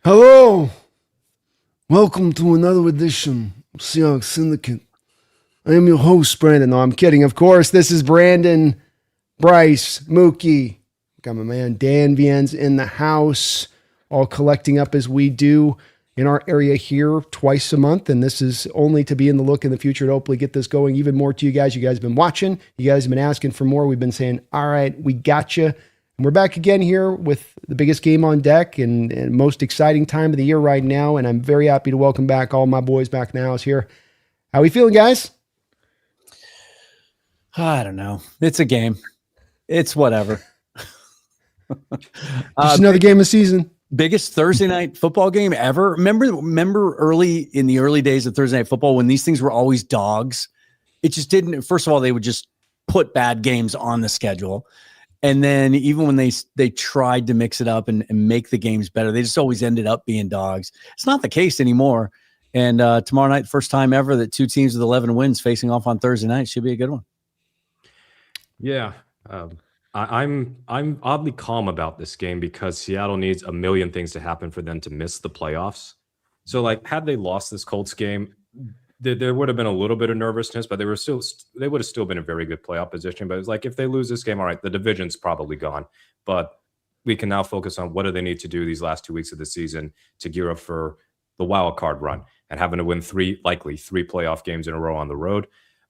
Hello, welcome to another edition of Seahawks Syndicate. I am your host, Brandon. No, I'm kidding. Of course, this is Brandon, Bryce, Mookie. Got my man Dan Vien's in the house, all collecting up as we do in our area here twice a month. And this is only to be in the look in the future to hopefully get this going even more to you guys. You guys have been watching. You guys have been asking for more. We've been saying, all right, we got you. And we're back again here with the biggest game on deck and most exciting time of the year right now. And I'm very happy to welcome back all my boys back in the house here. How we feeling, guys? I don't know. It's a game. It's whatever. Just another game of season. Biggest Thursday night football game ever. Remember early in the early days of Thursday night football when these things were always dogs? It just didn't. First of all, they would just put bad games on the schedule. And then even when they tried to mix it up and make the games better, they just always ended up being dogs. It's not the case anymore. And tomorrow night, first time ever that two teams with 11 wins facing off on Thursday night should be a good one. Yeah. I'm oddly calm about this game because Seattle needs a million things to happen for them to miss the playoffs. So, like, had they lost this Colts game, there would have been a little bit of nervousness, but they would have still been in a very good playoff position. But it's like, if they lose this game, all right, the division's probably gone. But we can now focus on what do they need to do these last 2 weeks of the season to gear up for the wild card run and having to win likely three playoff games in a row on the road.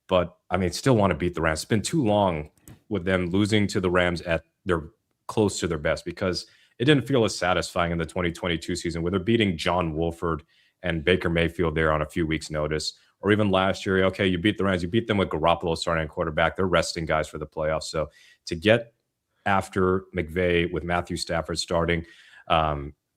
But I mean, still want to beat the Rams. It's been too long with them losing to the Rams at their close to their best, because it didn't feel as satisfying in the 2022 season where they're beating John Wolford and Baker Mayfield there on a few weeks' notice. Or even last year, okay, you beat the Rams, you beat them with Garoppolo starting at quarterback. They're resting guys for the playoffs. So to get after McVay with Matthew Stafford starting,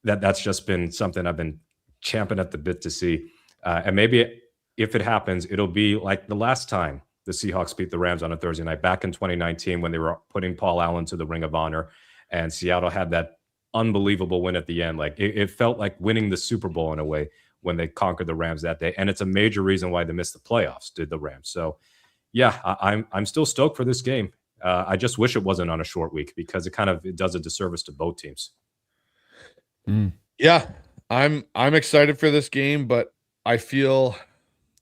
that's just been something I've been champing at the bit to see. And maybe if it happens, it'll be like the last time the Seahawks beat the Rams on a Thursday night back in 2019 when they were putting Paul Allen to the Ring of Honor, and Seattle had that unbelievable win at the end. Like it felt like winning the Super Bowl in a way when they conquered the Rams that day. And it's a major reason why they missed the playoffs, did the Rams. So yeah, I'm still stoked for this game. I just wish it wasn't on a short week because it does a disservice to both teams. Yeah, I'm excited for this game, but I feel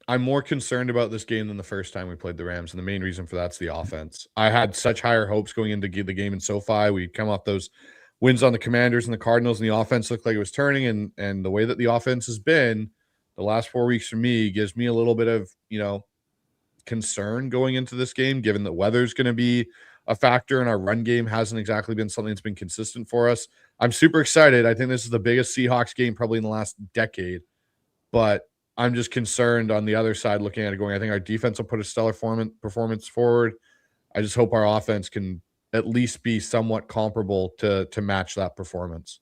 I'm more concerned about this game than the first time we played the Rams, and the main reason for that's the offense. I had such higher hopes going into the game in SoFi. We'd come off those wins on the Commanders and the Cardinals, and the offense looked like it was turning, and the way that the offense has been the last 4 weeks for me gives me a little bit of, concern going into this game, given that weather's going to be a factor, and our run game hasn't exactly been something that's been consistent for us. I'm super excited. I think this is the biggest Seahawks game probably in the last decade, but I'm just concerned on the other side looking at it going, I think our defense will put a stellar performance forward. I just hope our offense can at least be somewhat comparable to match that performance.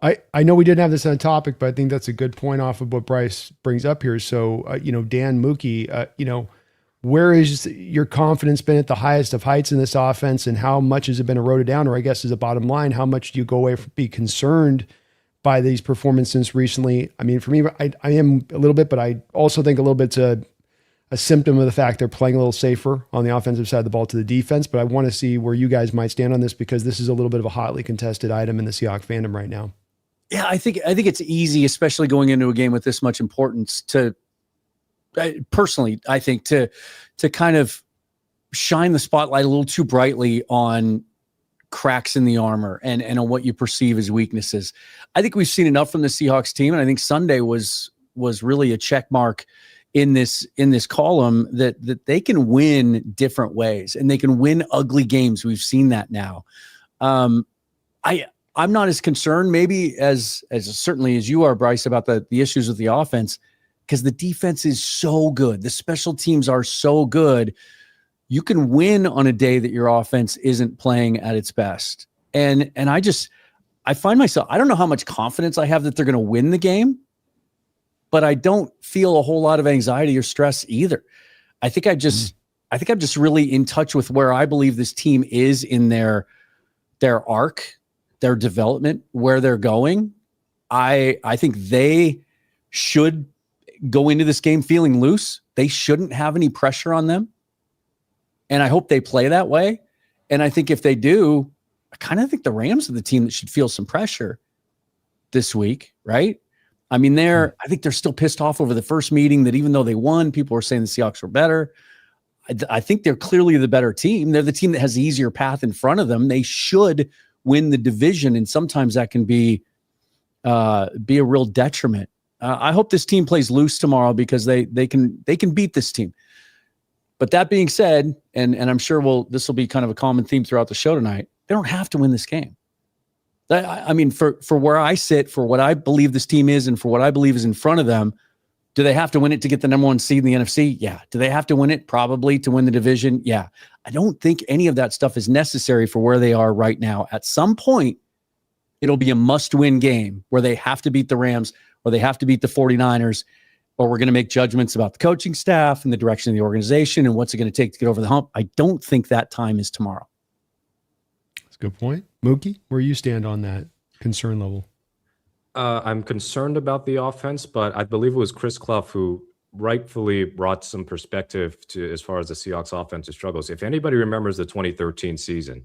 I know we didn't have this on topic, but I think that's a good point off of what Bryce brings up here. So, Dan, Mookie, where is your confidence been at the highest of heights in this offense, and how much has it been eroded down? Or I guess as a bottom line, how much do you go away from be concerned by these performances recently? I mean, for me, I am a little bit, but I also think a little bit's a symptom of the fact they're playing a little safer on the offensive side of the ball to the defense. But I want to see where you guys might stand on this, because this is a little bit of a hotly contested item in the Seahawks fandom right now. Yeah, I think it's easy, especially going into a game with this much importance, to personally, I think to kind of shine the spotlight a little too brightly on cracks in the armor and on what you perceive as weaknesses. I think we've seen enough from the Seahawks team, and I think Sunday was really a check mark in this column that they can win different ways and they can win ugly games. We've seen that now. I'm not as concerned maybe as certainly as you are, Bryce, about the issues with the offense, because the defense is so good. The special teams are so good. You can win on a day that your offense isn't playing at its best. And I find myself, I don't know how much confidence I have that they're going to win the game, but I don't feel a whole lot of anxiety or stress either. I think I'm just really in touch with where I believe this team is in their arc, their development, where they're going. I think they should go into this game feeling loose. They shouldn't have any pressure on them. And I hope they play that way. And I think if they do, I kind of think the Rams are the team that should feel some pressure. this week, right? I mean, I think they're still pissed off over the first meeting that even though they won, people were saying the Seahawks were better. I think they're clearly the better team. They're the team that has the easier path in front of them. They should win the division, and sometimes that can be a real detriment. I hope this team plays loose tomorrow because they can beat this team. But that being said, and I'm sure this will be kind of a common theme throughout the show tonight, they don't have to win this game. I mean, for where I sit, for what I believe this team is, and for what I believe is in front of them, do they have to win it to get the number one seed in the NFC? Yeah. Do they have to win it? Probably to win the division? Yeah. I don't think any of that stuff is necessary for where they are right now. At some point, it'll be a must-win game where they have to beat the Rams or they have to beat the 49ers, or we're going to make judgments about the coaching staff and the direction of the organization and what's it going to take to get over the hump. I don't think that time is tomorrow. That's a good point. Mookie, where you stand on that concern level? I'm concerned about the offense, but I believe it was Chris Clough who rightfully brought some perspective to as far as the Seahawks offensive struggles. If anybody remembers the 2013 season,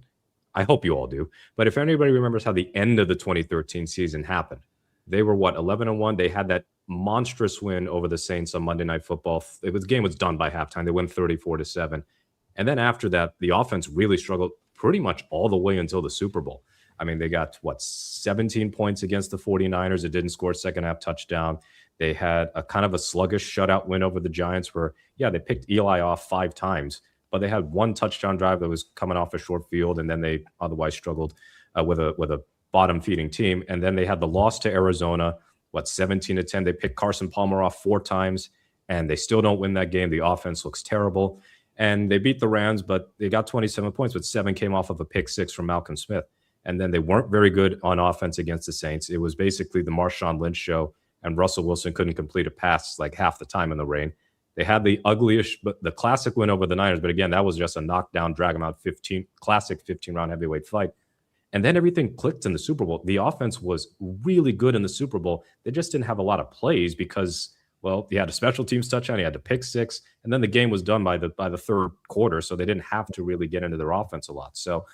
I hope you all do, but if anybody remembers how the end of the 2013 season happened, they were 11-1. They had that monstrous win over the Saints on Monday Night Football. The game was done by halftime. They win 34-7. And then after that, the offense really struggled pretty much all the way until the Super Bowl. I mean, they got 17 points against the 49ers. It didn't score a second half touchdown. They had a kind of a sluggish shutout win over the Giants where, they picked Eli off 5 times, but they had one touchdown drive that was coming off a short field, and then they otherwise struggled with a bottom feeding team. And then they had the loss to Arizona, 17-10. They picked Carson Palmer off 4 times, and they still don't win that game. The offense looks terrible. And they beat the Rams, but they got 27 points, but 7 came off of a pick 6 from Malcolm Smith. And then they weren't very good on offense against the Saints. It was basically the Marshawn Lynch show, and Russell Wilson couldn't complete a pass like half the time in the rain. They had the ugliest, but the classic win over the Niners. But again, that was just a knockdown, drag them out, classic 15-round heavyweight fight. And then everything clicked in the Super Bowl. The offense was really good in the Super Bowl. They just didn't have a lot of plays because, you had a special teams touchdown, you had to pick 6, and then the game was done by the third quarter, so they didn't have to really get into their offense a lot. So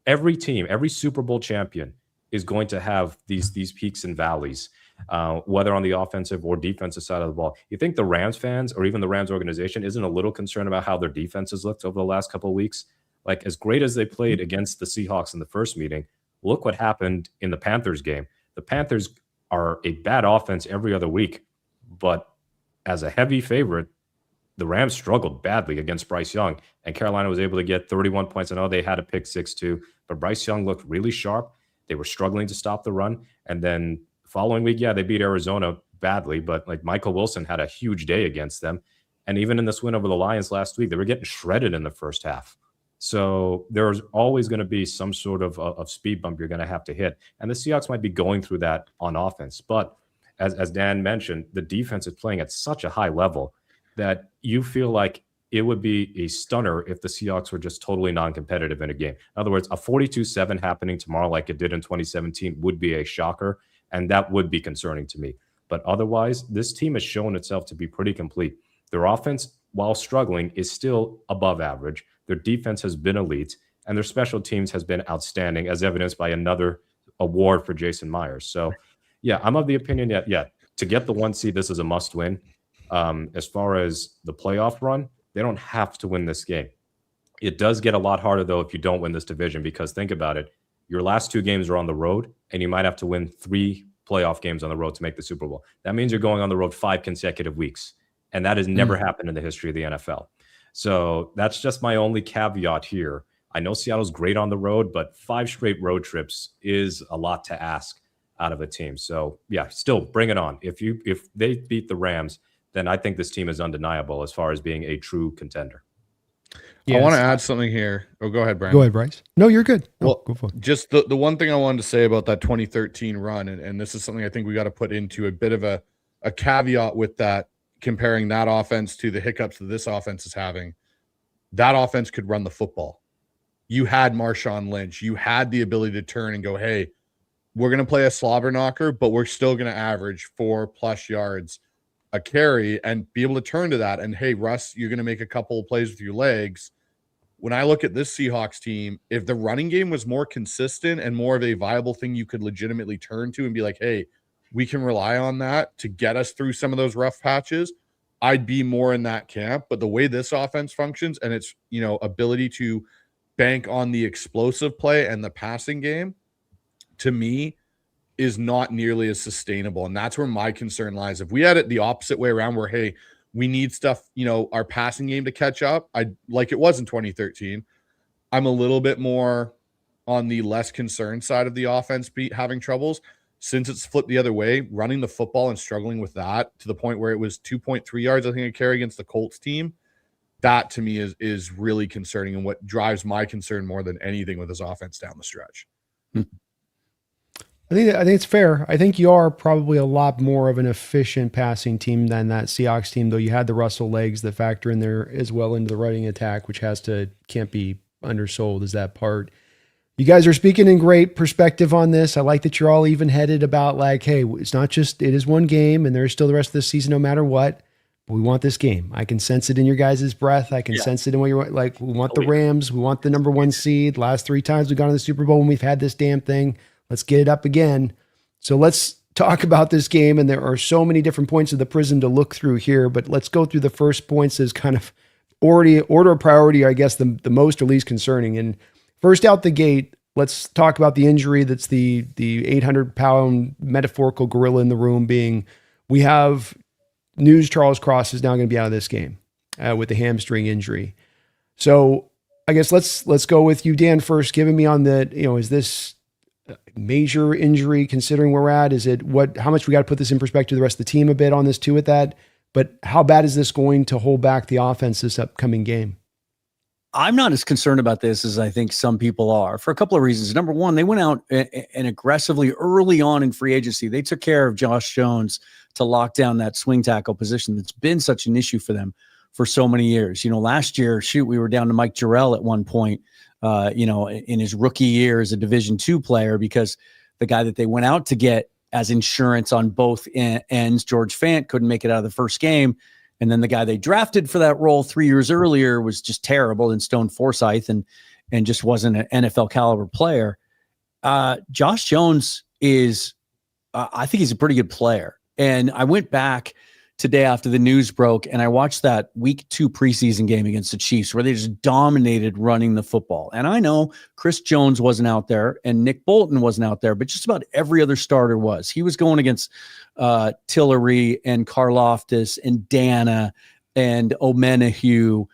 every team, every Super Bowl champion is going to have these peaks and valleys, whether on the offensive or defensive side of the ball. You think the Rams fans or even the Rams organization isn't a little concerned about how their defenses looked over the last couple of weeks? Like, as great as they played against the Seahawks in the first meeting, look what happened in the Panthers game. The Panthers are a bad offense every other week, but as a heavy favorite, the Rams struggled badly against Bryce Young, and Carolina was able to get 31 points. I know they had a pick 6 too, but Bryce Young looked really sharp. They were struggling to stop the run. And then the following week, they beat Arizona badly, but like Michael Wilson had a huge day against them. And even in this win over the Lions last week, they were getting shredded in the first half. So there's always going to be some sort of speed bump you're going to have to hit. And the Seahawks might be going through that on offense. But as Dan mentioned, the defense is playing at such a high level that you feel like it would be a stunner if the Seahawks were just totally non-competitive in a game. In other words, a 42-7 happening tomorrow like it did in 2017 would be a shocker, and that would be concerning to me. But otherwise, this team has shown itself to be pretty complete. Their offense, while struggling, is still above average. Their defense has been elite, and their special teams has been outstanding, as evidenced by another award for Jason Myers. So, I'm of the opinion that, to get the 1 seed, this is a must-win. As far as the playoff run, they don't have to win this game. It does get a lot harder, though, if you don't win this division, because think about it. Your last 2 games are on the road, and you might have to win 3 playoff games on the road to make the Super Bowl. That means you're going on the road 5 consecutive weeks, and that has never happened in the history of the NFL. So that's just my only caveat here. I know Seattle's great on the road, but 5 straight road trips is a lot to ask out of a team. So, still bring it on. If they beat the Rams, then I think this team is undeniable as far as being a true contender. I want to add something here. Oh, go ahead, Brandon. Go ahead, Bryce. No, you're good. Well, go for it. Just the one thing I wanted to say about that 2013 run, and this is something I think we got to put into a bit of a caveat with that, comparing that offense to the hiccups that this offense is having. That offense could run the football. You had Marshawn Lynch. You had the ability to turn and go, hey, we're going to play a slobber knocker, but we're still going to average 4+ yards a carry and be able to turn to that. And hey, Russ, you're going to make a couple of plays with your legs. when I look at this Seahawks team, if the running game was more consistent and more of a viable thing you could legitimately turn to and be like, hey, we can rely on that to get us through some of those rough patches, I'd be more in that camp. But the way this offense functions and its, ability to bank on the explosive play and the passing game, to me, is not nearly as sustainable. And that's where my concern lies. If we had it the opposite way around where, hey, we need stuff, our passing game to catch up, like it was in 2013, I'm a little bit more on the less concerned side of the offense having troubles. Since it's flipped the other way, running the football and struggling with that to the point where it was 2.3 yards, I think, a carry against the Colts team, that to me is really concerning and what drives my concern more than anything with this offense down the stretch. I think it's fair. I think you are probably a lot more of an efficient passing team than that Seahawks team, though you had the Russell legs that factor in there as well into the running attack, which can't be undersold as that part. You guys are speaking in great perspective on this. I like that you're all even headed about like, hey, it's not just, it is one game and there's still the rest of the season no matter what, but we want this game. I can sense it in your guys' breath. I can sense it in what you're like. We want the Rams. We want the number 1 seed. Last 3 times we've gone to the Super Bowl when we've had this damn thing. Let's get it up again. So let's talk about this game. And there are so many different points of the prism to look through here, but let's go through the first points as kind of order of priority, I guess, the most or least concerning. And first out the gate, let's talk about the injury that's the 800-pound metaphorical gorilla in the room being, we have news Charles Cross is now going to be out of this game with the hamstring injury. So I guess let's go with you, Dan, first, giving me on the, is this major injury considering where we're at? Is it how much we got to put this in perspective, the rest of the team a bit on this too with that, but how bad is this going to hold back the offense this upcoming game? I'm not as concerned about this as I think some people are for a couple of reasons. Number one, they went out and aggressively early on in free agency. They took care of Josh Jones to lock down that swing tackle position that's been such an issue for them for so many years. Last year, we were down to Mike Jarrell at one point, in his rookie year as a Division II player, because the guy that they went out to get as insurance on both ends, George Fant, couldn't make it out of the first game. And then the guy they drafted for that role 3 years earlier was just terrible in Stone Forsythe and just wasn't an NFL caliber player. Josh Jones is, I think he's a pretty good player. And I went back today after the news broke and I watched that week 2 preseason game against the Chiefs where they just dominated running the football. And I know Chris Jones wasn't out there and Nick Bolton wasn't out there, but just about every other starter was. He was going against Tillery and Karlaftis and Dana and Omenahue.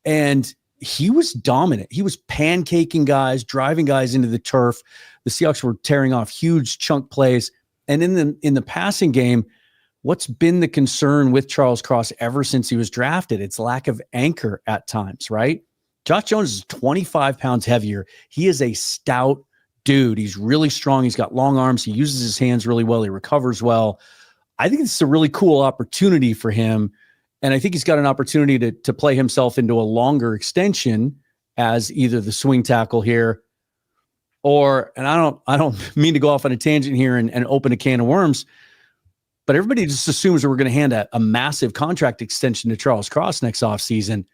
And he was dominant. He was pancaking guys, driving guys into the turf. The Seahawks were tearing off huge chunk plays. And in the passing game, what's been the concern with Charles Cross ever since he was drafted? It's lack of anchor at times, right? Josh Jones is 25 pounds heavier. He is a stout dude. He's really strong. He's got long arms. He uses his hands really well. He recovers well. I think it's a really cool opportunity for him. And I think he's got an opportunity to play himself into a longer extension as either the swing tackle here or, and I don't mean to go off on a tangent here and open a can of worms, but everybody just assumes that we're going to hand a massive contract extension to Charles Cross next offseason.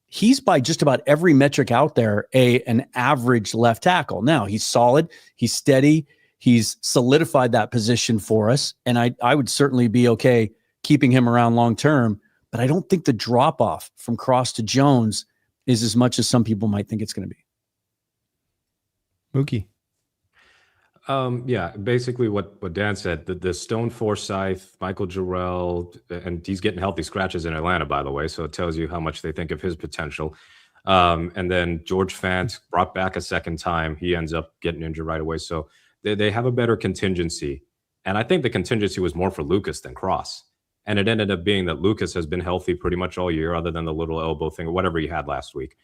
He's by just about every metric out there, an average left tackle. Now, he's solid. He's steady. He's solidified that position for us. And I would certainly be okay keeping him around long-term, but I don't think the drop-off from Cross to Jones is as much as some people might think it's going to be. Mookie. Yeah, basically what Dan said, the Stone Forsythe, Michael Jarrell, and he's getting healthy scratches in Atlanta, by the way, so it tells you how much they think of his potential. And then George Fant brought back a second time. He ends up getting injured right away. So they have a better contingency. And I think the contingency was more for Lucas than Cross. And it ended up being that Lucas has been healthy pretty much all year, other than the little elbow thing or whatever he had last week.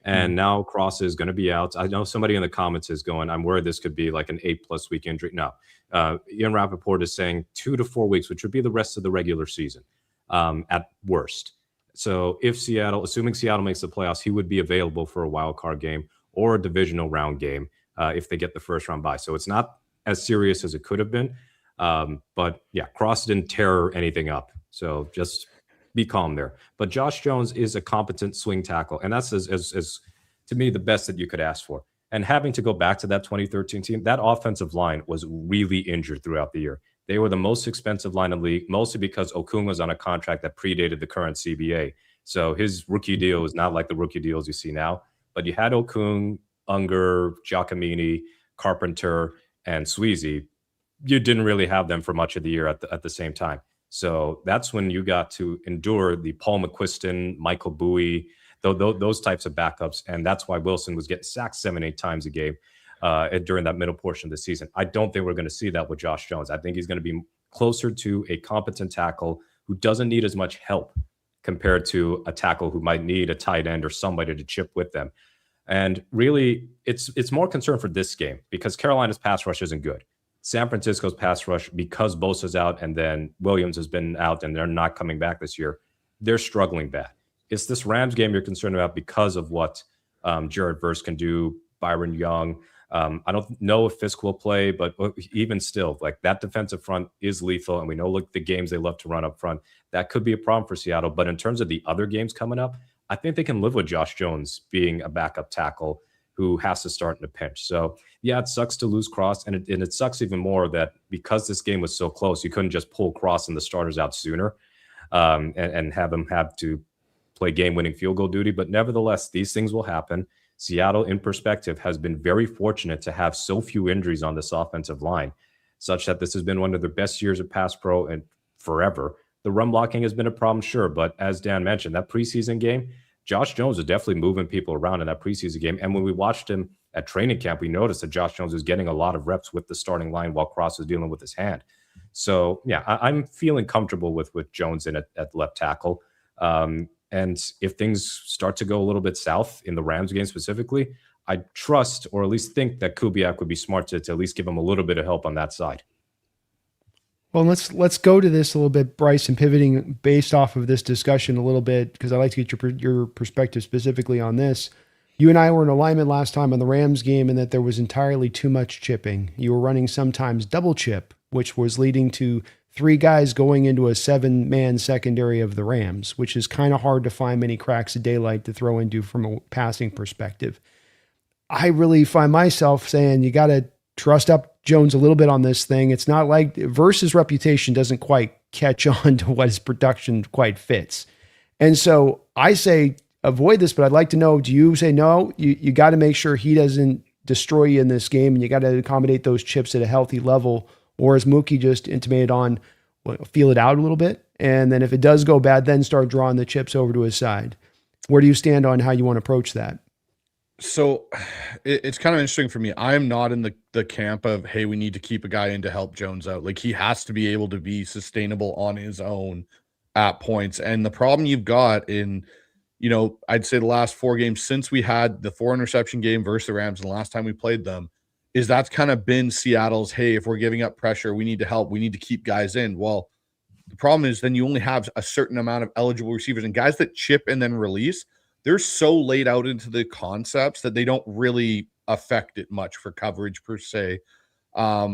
And now Cross is going to be out. I know somebody in the comments is going, I'm worried this could be like an 8+ week injury. No, Ian Rappaport is saying 2 to 4 weeks, which would be the rest of the regular season at worst. So if assuming Seattle makes the playoffs, he would be available for a wild card game or a divisional round game if they get the first round bye. So it's not as serious as it could have been. But yeah, Cross didn't tear anything up. So just be calm there. But Josh Jones is a competent swing tackle. And that's as to me, the best that you could ask for. And having to go back to that 2013 team, that offensive line was really injured throughout the year. They were the most expensive line in the league, mostly because Okung was on a contract that predated the current CBA. So his rookie deal is not like the rookie deals you see now. But you had Okung, Unger, Giacomini, Carpenter, and Sweezy. You didn't really have them for much of the year at the same time. So that's when you got to endure the Paul McQuiston, Michael Bowie, those types of backups. And that's why Wilson was getting sacked 7-8 times a game during that middle portion of the season. I don't think we're going to see that with Josh Jones. I think he's going to be closer to a competent tackle who doesn't need as much help compared to a tackle who might need a tight end or somebody to chip with them. And really, it's more concern for this game because Carolina's pass rush isn't good. San Francisco's pass rush, because Bosa's out and then Williams has been out and they're not coming back this year, they're struggling bad. It's this Rams game you're concerned about because of what Jared Verse can do, Byron Young. I don't know if Fisk will play, but even still, like that defensive front is lethal. And we know the games they love to run up front. That could be a problem for Seattle. But in terms of the other games coming up, I think they can live with Josh Jones being a backup tackle who has to start in a pinch. So, yeah, it sucks to lose Cross. And it sucks even more that because this game was so close, you couldn't just pull Cross and the starters out sooner and have them have to play game-winning field goal duty. But nevertheless, these things will happen. Seattle, in perspective, has been very fortunate to have so few injuries on this offensive line, such that this has been one of their best years of pass pro and forever. The run blocking has been a problem, sure, but as Dan mentioned, that preseason game, Josh Jones was definitely moving people around in that preseason game. And when we watched him at training camp, we noticed that Josh Jones was getting a lot of reps with the starting line while Cross was dealing with his hand. So, yeah, I'm feeling comfortable with Jones in at left tackle. And if things start to go a little bit south in the Rams game specifically, I trust or at least think that Kubiak would be smart to at least give him a little bit of help on that side. Well, let's go to this a little bit, Bryce, and pivoting based off of this discussion a little bit, because I'd like to get your perspective specifically on this. You and I were in alignment last time on the Rams game and that there was entirely too much chipping. You were running sometimes double chip, which was leading to 3 guys going into a 7-man secondary of the Rams, which is kind of hard to find many cracks of daylight to throw into from a passing perspective. I really find myself saying you got to trust up Jones a little bit on this thing. It's not like Verse's reputation doesn't quite catch on to what his production quite fits. And so I say avoid this, but I'd like to know, do you say no? You got to make sure he doesn't destroy you in this game and you got to accommodate those chips at a healthy level. Or as Mookie just intimated on, feel it out a little bit. And then if it does go bad, then start drawing the chips over to his side. Where do you stand on how you want to approach that? So it's kind of interesting for me. I'm not in the camp of, hey, we need to keep a guy in to help Jones out. Like he has to be able to be sustainable on his own at points. And the problem you've got in, I'd say the last 4 games since we had the 4 interception game versus the Rams and the last time we played them, is that's kind of been Seattle's, hey, if we're giving up pressure, we need to help. We need to keep guys in. Well, the problem is then you only have a certain amount of eligible receivers and guys that chip and then release. They're so laid out into the concepts that they don't really affect it much for coverage per se. I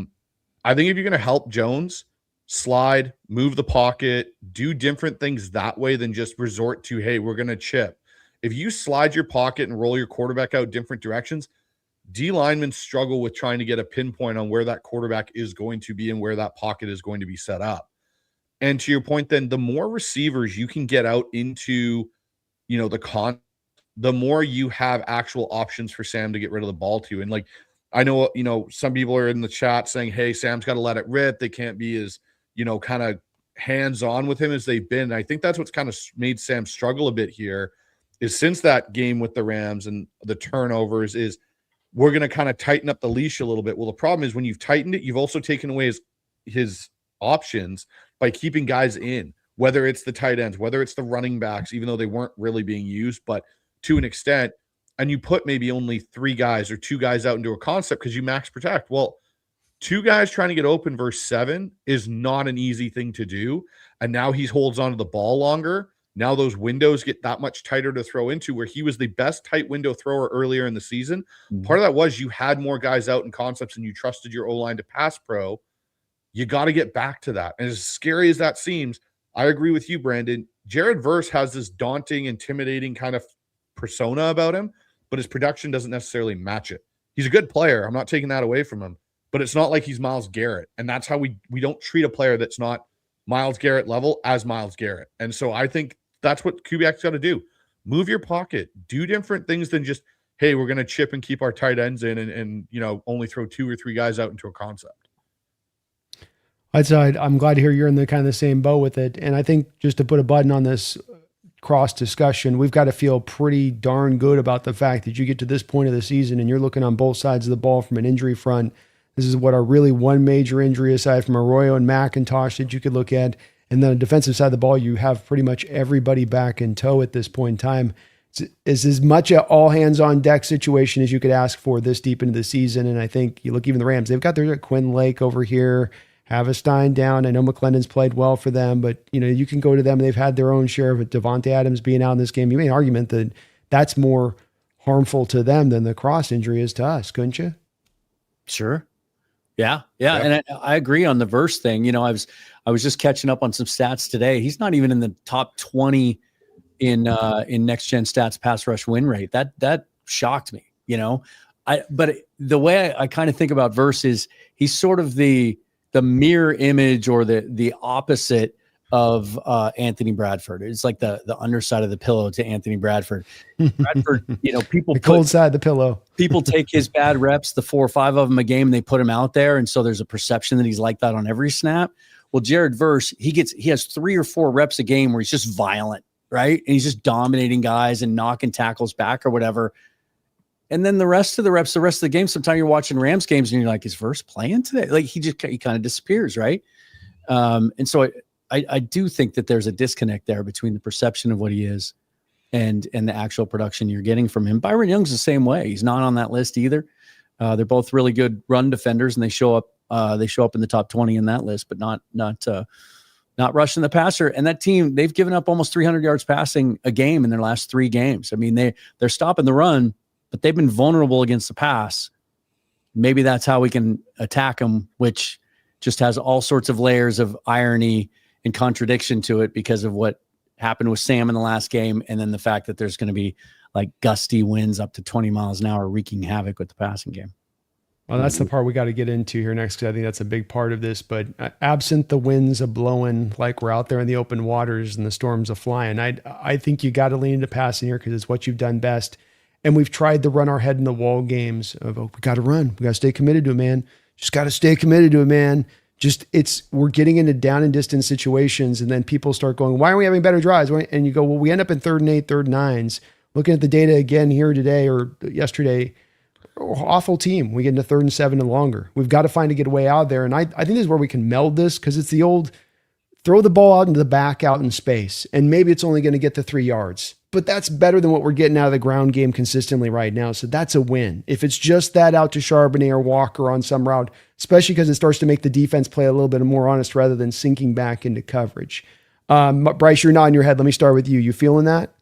think if you're going to help Jones, slide, move the pocket, do different things that way than just resort to, hey, we're going to chip. If you slide your pocket and roll your quarterback out different directions, D linemen struggle with trying to get a pinpoint on where that quarterback is going to be and where that pocket is going to be set up. And to your point, then the more receivers you can get out into, the more you have actual options for Sam to get rid of the ball to. And like, I know, some people are in the chat saying, hey, Sam's got to let it rip. They can't be as, kind of hands-on with him as they've been. And I think that's what's kind of made Sam struggle a bit here is since that game with the Rams and the turnovers is, we're going to kind of tighten up the leash a little bit. Well, the problem is when you've tightened it, you've also taken away his options by keeping guys in, whether it's the tight ends, whether it's the running backs, even though they weren't really being used, but to an extent, and you put maybe only 3 guys or 2 guys out into a concept because you max protect. Well, 2 guys trying to get open versus 7 is not an easy thing to do. And now he holds onto the ball longer. Now those windows get that much tighter to throw into where he was the best tight window thrower earlier in the season. Mm-hmm. Part of that was you had more guys out in concepts and you trusted your O-line to pass pro. You got to get back to that. And as scary as that seems, I agree with you, Brandon. Jared Verse has this daunting, intimidating kind of persona about him but his production doesn't necessarily match it. He's a good player. I'm not taking that away from him, but it's not like he's Myles Garrett. And that's how we don't treat a player that's not Myles Garrett level as Myles Garrett. And so I think that's what Kubiak's got to do. Move your pocket, do different things than just, hey, we're going to chip and keep our tight ends in and only throw 2 or 3 guys out into a concept. I'm glad to hear you're in the kind of the same boat with it. And I think just to put a button on this cross discussion, we've got to feel pretty darn good about the fact that you get to this point of the season and you're looking on both sides of the ball from an injury front. This is what are really one major injury aside from Arroyo and McIntosh that you could look at. And then the defensive side of the ball, you have pretty much everybody back in tow at this point in time. It's as much an all hands on deck situation as you could ask for this deep into the season. And I think you look even the Rams, they've got their Quinn Lake over here, Havestein down. I know McClendon's played well for them, but you can go to them. They've had their own share of it. Devontae Adams being out in this game. You made an argument that that's more harmful to them than the cross injury is to us, couldn't you? Sure. Yeah. And I agree on the verse thing. I was just catching up on some stats today. He's not even in the top 20 in next gen stats pass rush win rate. That shocked me, but the way I kind of think about Verse is he's sort of the mirror image or the opposite of Anthony Bradford. It's like the underside of the pillow to Anthony Bradford. Bradford, people the cold side of the pillow. People take his bad reps, the 4 or 5 of them a game, and they put him out there. And so there's a perception that he's like that on every snap. Well, Jared Verse, he has 3 or 4 reps a game where he's just violent, right? And he's just dominating guys and knocking tackles back or whatever. And then the rest of the game, sometimes you're watching Rams games and you're like, is Verse playing today? Like he kind of disappears, right? And so I do think that there's a disconnect there between the perception of what he is and the actual production you're getting from him. Byron Young's the same way. He's not on that list either. They're both really good run defenders, and they show up in the top 20 in that list, but not rushing the passer. And that team, they've given up almost 300 yards passing a game in their last 3 games. I mean, they're stopping the run, but they've been vulnerable against the pass. Maybe that's how we can attack them, which just has all sorts of layers of irony and contradiction to it because of what happened with Sam in the last game, and then the fact that there's going to be like gusty winds up to 20 miles an hour wreaking havoc with the passing game. Well, that's the part we got to get into here next, because I think that's a big part of this. But absent the winds a blowing, like we're out there in the open waters and the storms a flying, I think you got to lean into passing here because it's what you've done best. And we've tried to run our head in the wall games of, we got to run. We got to stay committed to it, man. Just got to stay committed to it, man. We're getting into down and distance situations, and then people start going, why aren't we having better drives? And you go, well, we end up in 3rd and 8, 3rd and 9s. Looking at the data again here today or yesterday, awful team. We get into 3rd and 7 and longer. We've got to find a way out there. And I think this is where we can meld this, because it's the old throw the ball out into the back out in space, and maybe it's only going to get to 3 yards. But that's better than what we're getting out of the ground game consistently right now. So that's a win. If it's just that out to Charbonnet or Walker on some route, especially because it starts to make the defense play a little bit more honest rather than sinking back into coverage. Bryce, you're nodding your head. Let me start with you. You feeling that?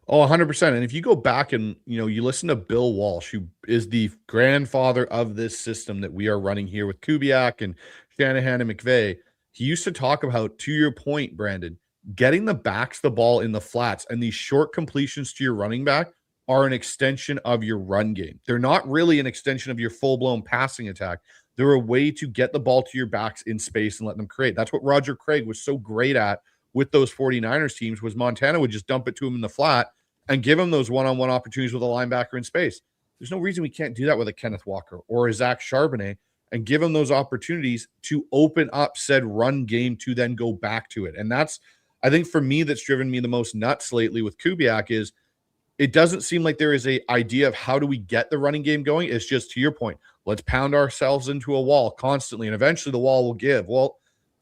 Oh, 100%. And if you go back and, you listen to Bill Walsh, who is the grandfather of this system that we are running here with Kubiak and Shanahan and McVay, he used to talk about, to your point, Brandon, getting the backs the ball in the flats and these short completions to your running back are an extension of your run game. They're not really an extension of your full-blown passing attack. They're a way to get the ball to your backs in space and let them create. That's what Roger Craig was so great at with those 49ers teams, was Montana would just dump it to him in the flat and give him those one-on-one opportunities with a linebacker in space. There's no reason we can't do that with a Kenneth Walker or a Zach Charbonnet and give him those opportunities to open up said run game to then go back to it. And that's, I think for me, that's driven me the most nuts lately with Kubiak is it doesn't seem like there is a idea of how do we get the running game going. It's just, to your point, let's pound ourselves into a wall constantly, and eventually the wall will give. Well,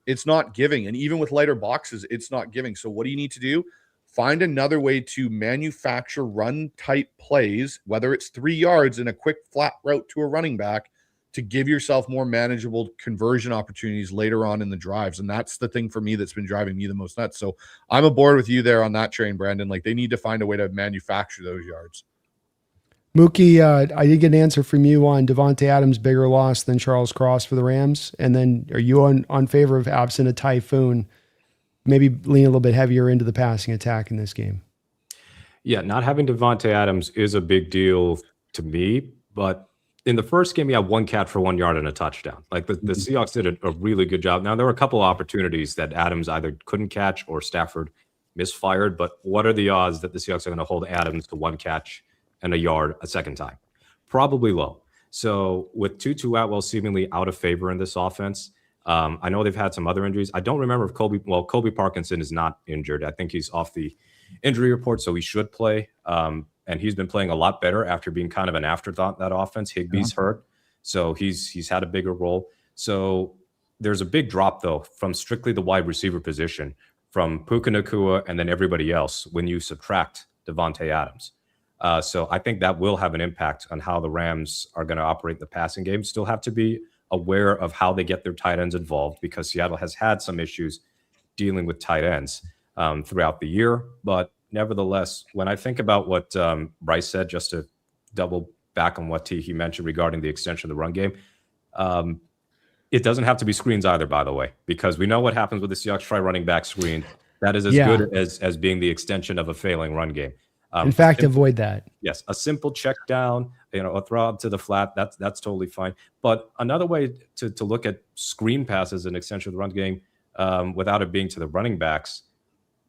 it's not giving. And even with lighter boxes, it's not giving. So what do you need to do? Find another way to manufacture run type plays, whether it's 3 yards in a quick flat route to a running back, to give yourself more manageable conversion opportunities later on in the drives. And that's the thing for me that's been driving me the most nuts. So I'm aboard with you there on that train, Brandon. Like, they need to find a way to manufacture those yards. Mookie, I did get an answer from you on Devontae Adams' bigger loss than Charles Cross for the Rams. And then are you on favor of, absent a typhoon, maybe lean a little bit heavier into the passing attack in this game? Yeah, not having Devontae Adams is a big deal to me, but in the first game, he had one catch for 1 yard and a touchdown. Like the Seahawks did a really good job. Now, there were a couple of opportunities that Adams either couldn't catch or Stafford misfired, but what are the odds that the Seahawks are going to hold Adams to one catch and a yard a second time? Probably low. So with Tutu Atwell seemingly out of favor in this offense, I know they've had some other injuries. I don't remember if Kobe Parkinson is not injured. I think he's off the injury report, so he should play. And he's been playing a lot better after being kind of an afterthought in that offense. Higbee's hurt, so he's had a bigger role. So there's a big drop, though, from strictly the wide receiver position from Puka Nacua and then everybody else when you subtract Devontae Adams. So I think that will have an impact on how the Rams are going to operate the passing game. Still have to be aware of how they get their tight ends involved because Seattle has had some issues dealing with tight ends throughout the year. But nevertheless, when I think about what Bryce said, just to double back on what he mentioned regarding the extension of the run game, it doesn't have to be screens either, by the way, because we know what happens with the Seahawks try running back screen. That is as good as being the extension of a failing run game. In fact, avoid that. Yes, a simple check down, a throw out to the flat, that's totally fine. But another way to look at screen passes and extension of the run game without it being to the running backs,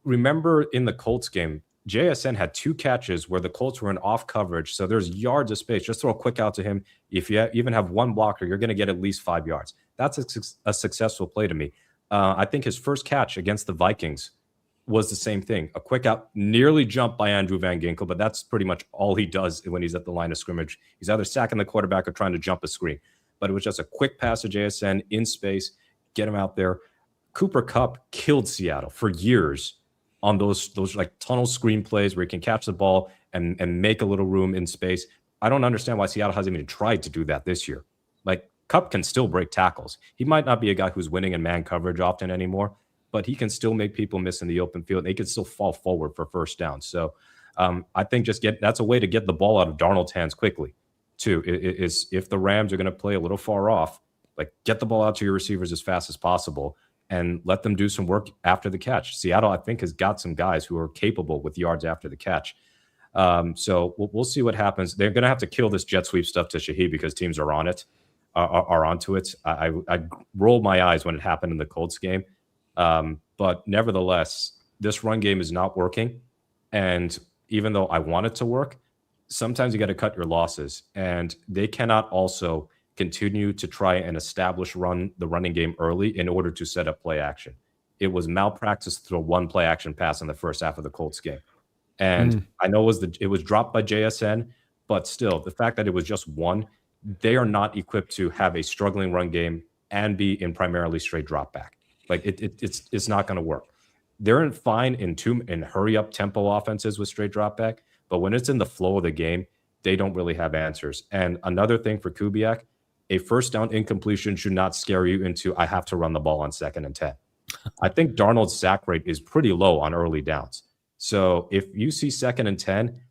remember in the Colts game, JSN had 2 catches where the Colts were in off coverage, so there's yards of space. Just throw a quick out to him. If you even have one blocker, you're going to get at least 5 yards. That's a successful play to me. I think his first catch against the Vikings was the same thing. A quick out, nearly jumped by Andrew Van Ginkel, but that's pretty much all he does when he's at the line of scrimmage. He's either sacking the quarterback or trying to jump a screen. But it was just a quick pass to JSN in space, get him out there. Cooper Kupp killed Seattle for years on those like tunnel screen plays where he can catch the ball and make a little room in space. I don't understand why Seattle hasn't even tried to do that this year. Like, Kupp can still break tackles. He might not be a guy who's winning in man coverage often anymore, but he can still make people miss in the open field. They can still fall forward for first down. So I think that's a way to get the ball out of Darnold's hands quickly, too, is if the Rams are going to play a little far off, like get the ball out to your receivers as fast as possible and let them do some work after the catch. Seattle, I think, has got some guys who are capable with yards after the catch. So we'll see what happens. They're going to have to kill this jet sweep stuff to Shaheed because teams are on it, are onto it. I rolled my eyes when it happened in the Colts game. But nevertheless, this run game is not working. And even though I want it to work, sometimes you got to cut your losses. And they cannot also continue to try and establish the running game early in order to set up play action. It was malpractice to throw one play action pass in the first half of the Colts game. And I know it was dropped by JSN, but still, the fact that it was just one, they are not equipped to have a struggling run game and be in primarily straight drop back. Like it's not going to work. They're fine in hurry up tempo offenses with straight drop back, but when it's in the flow of the game, they don't really have answers. And another thing for Kubiak, a first down incompletion should not scare you into I have to run the ball on 2nd and 10. I think Darnold's sack rate is pretty low on early downs. So if you see 2nd and 10,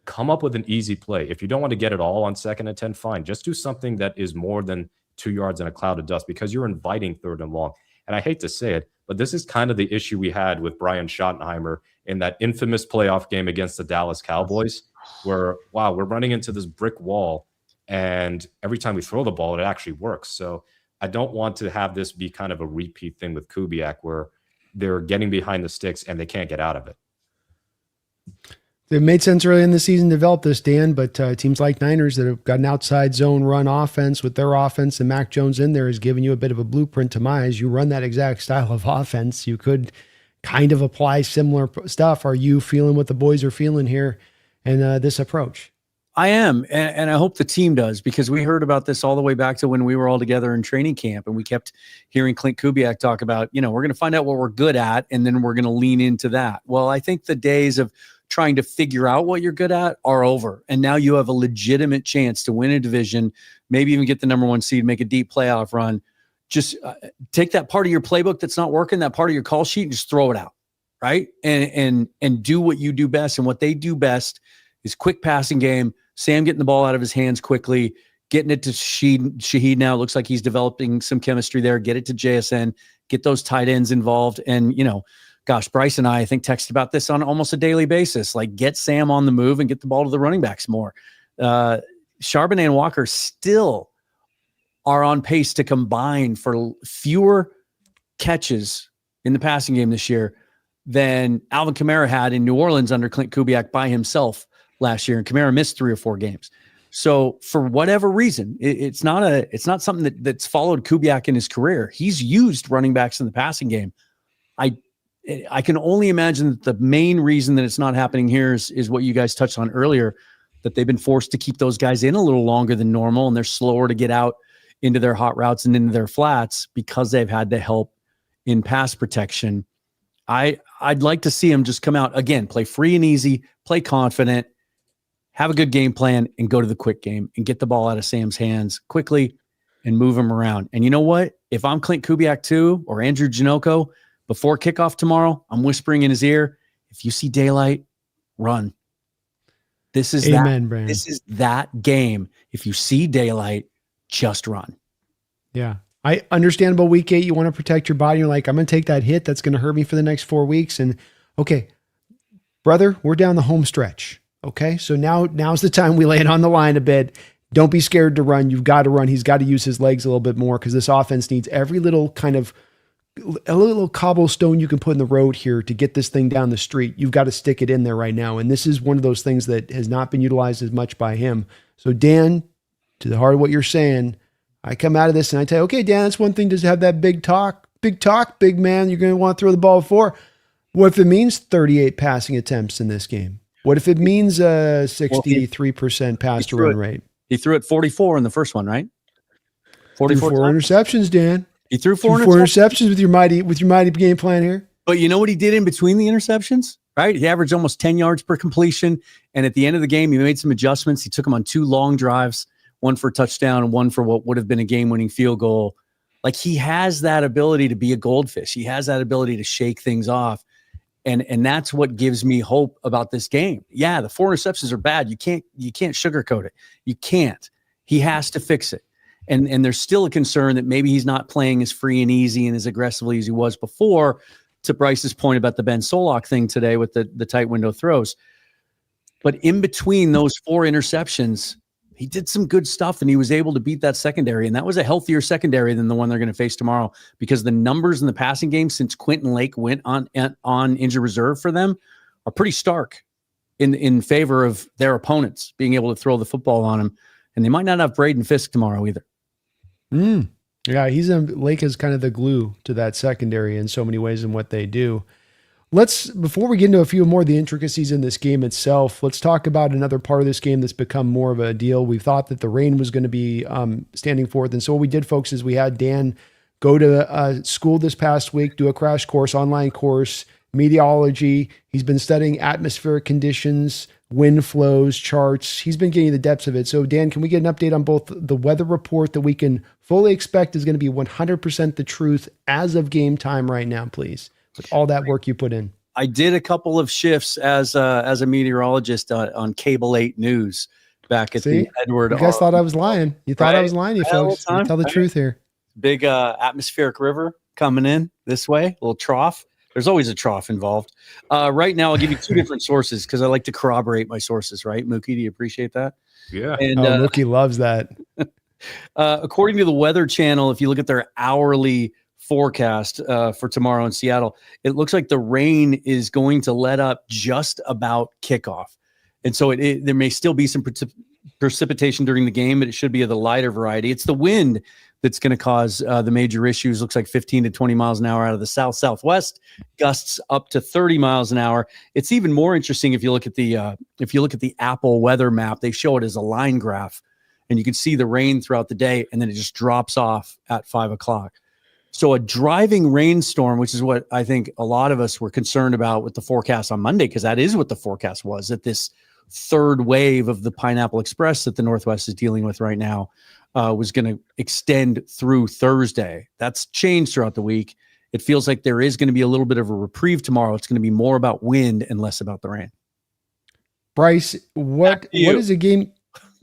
come up with an easy play. If you don't want to get it all on 2nd and 10, fine. Just do something that is more than 2 yards in a cloud of dust because you're inviting 3rd and long. And I hate to say it, but this is kind of the issue we had with Brian Schottenheimer in that infamous playoff game against the Dallas Cowboys, where, wow, we're running into this brick wall, and every time we throw the ball, it actually works. So I don't want to have this be kind of a repeat thing with Kubiak where they're getting behind the sticks and they can't get out of it. It made sense early in the season to develop this, Dan, but teams like Niners that have got an outside zone run offense with their offense and Mac Jones in there is giving you a bit of a blueprint to my eyes. You run that exact style of offense. You could kind of apply similar stuff. Are you feeling what the boys are feeling here in this approach? I am, and I hope the team does, because we heard about this all the way back to when we were all together in training camp, and we kept hearing Clint Kubiak talk about, we're going to find out what we're good at, and then we're going to lean into that. Well, I think the days of trying to figure out what you're good at are over. And now you have a legitimate chance to win a division, maybe even get the number 1 seed, make a deep playoff run. Just take that part of your playbook that's not working, that part of your call sheet, and just throw it out, right? And do what you do best. And what they do best is quick passing game, Sam getting the ball out of his hands quickly, getting it to Shaheed now. It looks like he's developing some chemistry there. Get it to JSN, get those tight ends involved. And, gosh, Bryce and I think, text about this on almost a daily basis. Like, get Sam on the move and get the ball to the running backs more. Charbonnet and Walker still are on pace to combine for fewer catches in the passing game this year than Alvin Kamara had in New Orleans under Clint Kubiak by himself last year. And Kamara missed 3 or 4 games. So for whatever reason, it's not something that's followed Kubiak in his career. He's used running backs in the passing game. I can only imagine that the main reason that it's not happening here is what you guys touched on earlier, that they've been forced to keep those guys in a little longer than normal, and they're slower to get out into their hot routes and into their flats because they've had to help in pass protection. I'd like to see them just come out again, play free and easy, play confident, have a good game plan, and go to the quick game and get the ball out of Sam's hands quickly and move him around. And you know what? If I'm Clint Kubiak too, or Andrew Janocko, before kickoff tomorrow, I'm whispering in his ear, if you see daylight, run. This is that game. If you see daylight, just run. Yeah. Understandable week 8. You want to protect your body. You're like, I'm going to take that hit. That's going to hurt me for the next 4 weeks. And okay, brother, we're down the home stretch. Okay. So now's the time we lay it on the line a bit. Don't be scared to run. You've got to run. He's got to use his legs a little bit more because this offense needs every little kind of a little cobblestone you can put in the road here to get this thing down the street. You've got to stick it in there right now. And this is one of those things that has not been utilized as much by him. So Dan, to the heart of what you're saying, I come out of this and I tell you, okay, Dan, that's one thing to have that big talk, big man. You're going to want to throw the ball before. What if it means 38 passing attempts in this game? What if it means a 63% pass to run rate? He threw it 44 in the first one, right? 44 interceptions, Dan. He threw four interceptions with your mighty game plan here. But you know what he did in between the interceptions, right? He averaged almost 10 yards per completion. And at the end of the game, he made some adjustments. He took him on 2 long drives, one for a touchdown and one for what would have been a game-winning field goal. Like, he has that ability to be a goldfish. He has that ability to shake things off. And that's what gives me hope about this game. Yeah, the 4 interceptions are bad. You can't sugarcoat it. You can't. He has to fix it. And there's still a concern that maybe he's not playing as free and easy and as aggressively as he was before, to Bryce's point about the Ben Solak thing today with the tight window throws. But in between those 4 interceptions, he did some good stuff, and he was able to beat that secondary. And that was a healthier secondary than the one they're going to face tomorrow, because the numbers in the passing game since Quentin Lake went on injured reserve for them are pretty stark in favor of their opponents being able to throw the football on them. And they might not have Braden Fisk tomorrow either. Yeah, Lake is kind of the glue to that secondary in so many ways in what they do. Before we get into a few more of the intricacies in this game itself, let's talk about another part of this game that's become more of a deal. We thought that the rain was going to be standing forth. And so what we did, folks, is we had Dan go to school this past week, do a crash course, online course, meteorology. He's been studying atmospheric conditions, wind flows, charts. He's been getting the depths of it. So Dan, can we get an update on both the weather report that we can fully expect is going to be 100% the truth as of game time right now, please, with all that work you put in? I did a couple of shifts as a meteorologist on Cable 8 News back at the Edward. You guys thought I was lying. You thought I was lying, you folks. You tell the truth here. Big atmospheric river coming in this way, little trough. There's always a trough involved. Right now, I'll give you 2 different sources because I like to corroborate my sources, right? Mookie, do you appreciate that? Yeah. And Mookie loves that. According to the Weather Channel, if you look at their hourly forecast for tomorrow in Seattle, it looks like the rain is going to let up just about kickoff. And so there may still be some precipitation during the game, but it should be of the lighter variety. It's the wind that's going to cause the major issues. Looks like 15 to 20 miles an hour out of the south-southwest, gusts up to 30 miles an hour. It's even more interesting if you look at the Apple weather map. They show it as a line graph, and you can see the rain throughout the day, and then it just drops off at 5 o'clock. So a driving rainstorm, which is what I think a lot of us were concerned about with the forecast on Monday, because that is what the forecast was, that this third wave of the Pineapple Express that the Northwest is dealing with right now was going to extend through Thursday. That's changed throughout the week. It feels like there is going to be a little bit of a reprieve tomorrow. It's going to be more about wind and less about the rain. Bryce, what is a game?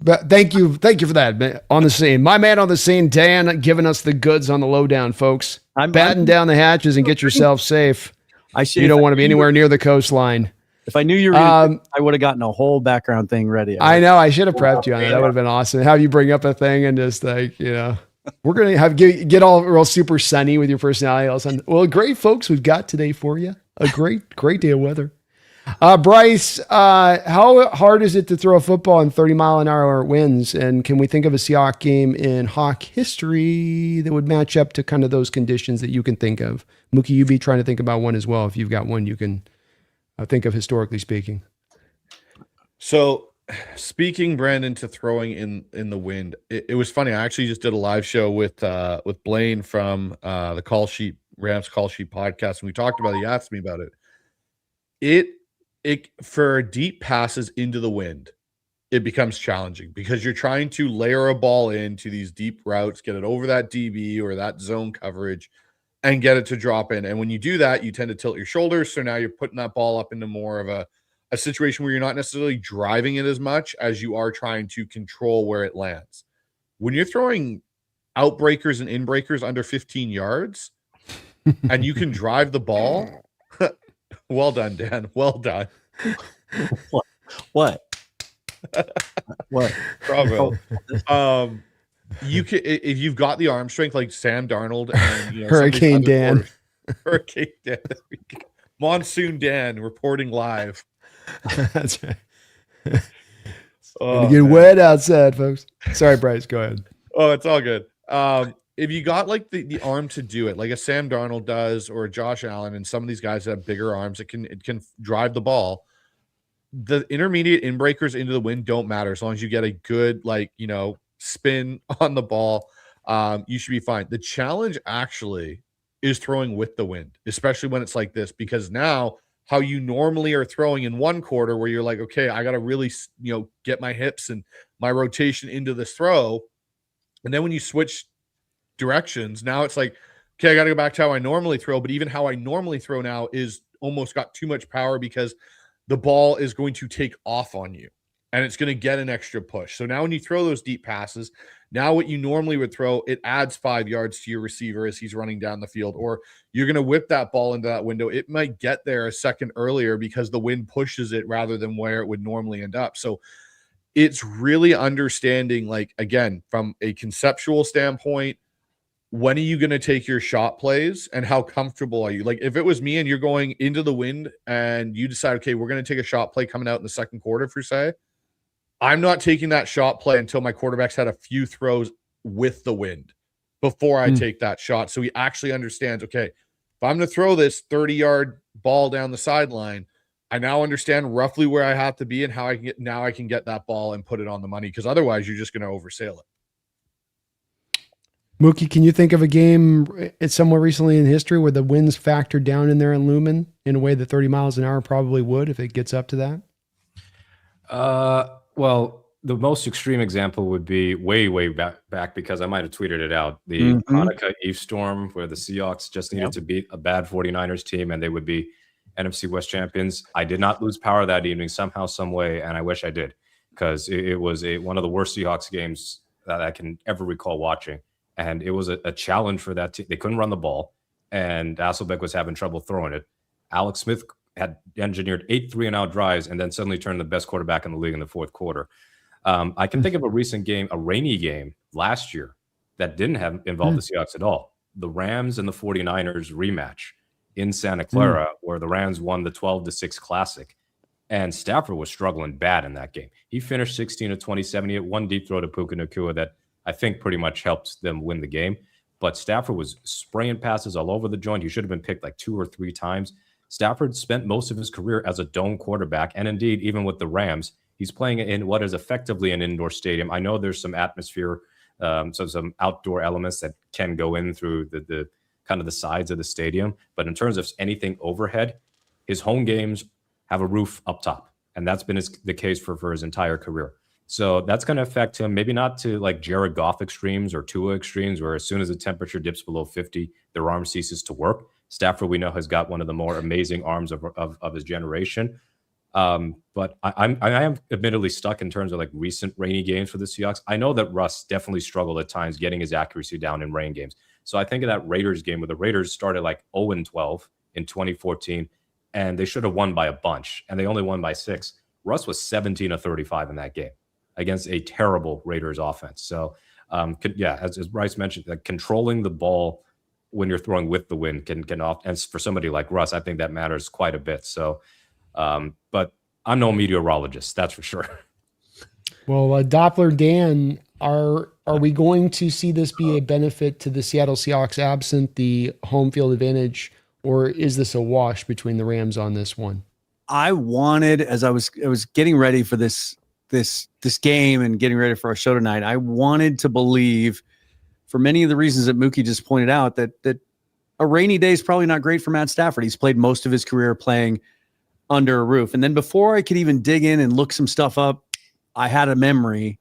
But thank you for that. On the scene, my man on the scene, Dan, giving us the goods on the lowdown, folks. Batten down the hatches and get yourself safe. You don't want to be anywhere near the coastline. If I knew you were gonna, I would have gotten a whole background thing ready. I know. I should have prepped you on that. That would have been awesome. Have you bring up a thing and just like, we're going to get all real super sunny with your personality. All of a sudden. Well, great folks we've got today for you. A great day of weather. Bryce, how hard is it to throw a football in 30-mile-an-hour winds? And can we think of a Seahawks game in Hawk history that would match up to kind of those conditions that you can think of? Mookie, you be trying to think about one as well. If you've got one, you can think of historically speaking. So speaking, Brandon, to throwing in the wind, it was funny. I actually just did a live show with Blaine from the Rams Call Sheet podcast, and we talked about it. He asked me about it. It for deep passes into the wind, it becomes challenging because you're trying to layer a ball into these deep routes, get it over that DB or that zone coverage, and get it to drop in. And when you do that, you tend to tilt your shoulders. So now you're putting that ball up into more of a situation where you're not necessarily driving it as much as you are trying to control where it lands. When you're throwing outbreakers and inbreakers under 15 yards and you can drive the ball, well done, Dan. Well done. What? Bravo. You can, if you've got the arm strength like Sam Darnold and Hurricane Dan. Hurricane Dan. Monsoon Dan reporting live. That's right. Get wet outside, folks. Sorry, Bryce. Go ahead. Oh, it's all good. If you got like the arm to do it, like a Sam Darnold does, or a Josh Allen, and some of these guys that have bigger arms, it can drive the ball. The intermediate inbreakers into the wind don't matter as long as you get a good spin on the ball. You should be fine. The challenge actually is throwing with the wind, especially when it's like this, because now how you normally are throwing in one quarter where you're like, okay, I got to really get my hips and my rotation into this throw, and then when you switch directions, now it's like, okay, I got to go back to how I normally throw, but even how I normally throw now is almost got too much power because the ball is going to take off on you and it's going to get an extra push. So now when you throw those deep passes, now what you normally would throw, it adds 5 yards to your receiver as he's running down the field, or you're going to whip that ball into that window. It might get there a second earlier because the wind pushes it rather than where it would normally end up. So it's really understanding, like, again, from a conceptual standpoint, when are you going to take your shot plays and how comfortable are you? Like if it was me and you're going into the wind and you decide, okay, we're going to take a shot play coming out in the second quarter for say, I'm not taking that shot play until my quarterback's had a few throws with the wind before I take that shot. So he actually understands, okay, if I'm going to throw this 30-yard ball down the sideline, I now understand roughly where I have to be and how I can get that ball and put it on the money, because otherwise you're just going to oversail it. Mookie, can you think of a game somewhere recently in history where the winds factored down in there in Lumen in a way that 30 miles an hour probably would if it gets up to that? Well, the most extreme example would be way back because I might have tweeted it out. The Hanukkah Eve storm where the Seahawks just needed to beat a bad 49ers team and they would be NFC West champions. I did not lose power that evening somehow, some way, and I wish I did because it was one of the worst Seahawks games that I can ever recall watching. And it was a challenge for that team. They couldn't run the ball, and Hasselbeck was having trouble throwing it. Alex Smith had engineered 8 3-and-out drives and then suddenly turned the best quarterback in the league in the fourth quarter. I can think of a recent game, a rainy game last year that didn't involve the Seahawks at all. The Rams and the 49ers rematch in Santa Clara where the Rams won the 12-6 Classic. And Stafford was struggling bad in that game. He finished 16 of 27. He had one deep throw to Puka Nacua that I think pretty much helped them win the game. But Stafford was spraying passes all over the joint. He should have been picked like 2 or 3 times. Stafford spent most of his career as a dome quarterback. And indeed, even with the Rams, he's playing in what is effectively an indoor stadium. I know there's some atmosphere, so some outdoor elements that can go in through the kind of the sides of the stadium. But in terms of anything overhead, his home games have a roof up top. And that's been the case for his entire career. So that's going to affect him, maybe not to like Jared Goff extremes or Tua extremes, where as soon as the temperature dips below 50, their arm ceases to work. Stafford, we know, has got one of the more amazing arms of his generation. But I am admittedly stuck in terms of like recent rainy games for the Seahawks. I know that Russ definitely struggled at times getting his accuracy down in rain games. So I think of that Raiders game where the Raiders started like 0-12 in 2014, and they should have won by a bunch, and they only won by 6. Russ was 17 of 35 in that game against a terrible Raiders offense. So, as Bryce mentioned, controlling the ball when you're throwing with the wind can often, and for somebody like Russ, I think that matters quite a bit. So, but I'm no meteorologist, that's for sure. Well, Doppler Dan, are we going to see this be a benefit to the Seattle Seahawks absent the home field advantage, or is this a wash between the Rams on this one? I wanted, as I was getting ready for this game and getting ready for our show tonight, I wanted to believe, for many of the reasons that Mookie just pointed out, that a rainy day is probably not great for Matt Stafford. He's played most of his career playing under a roof. And then before I could even dig in and look some stuff up, I had a memory,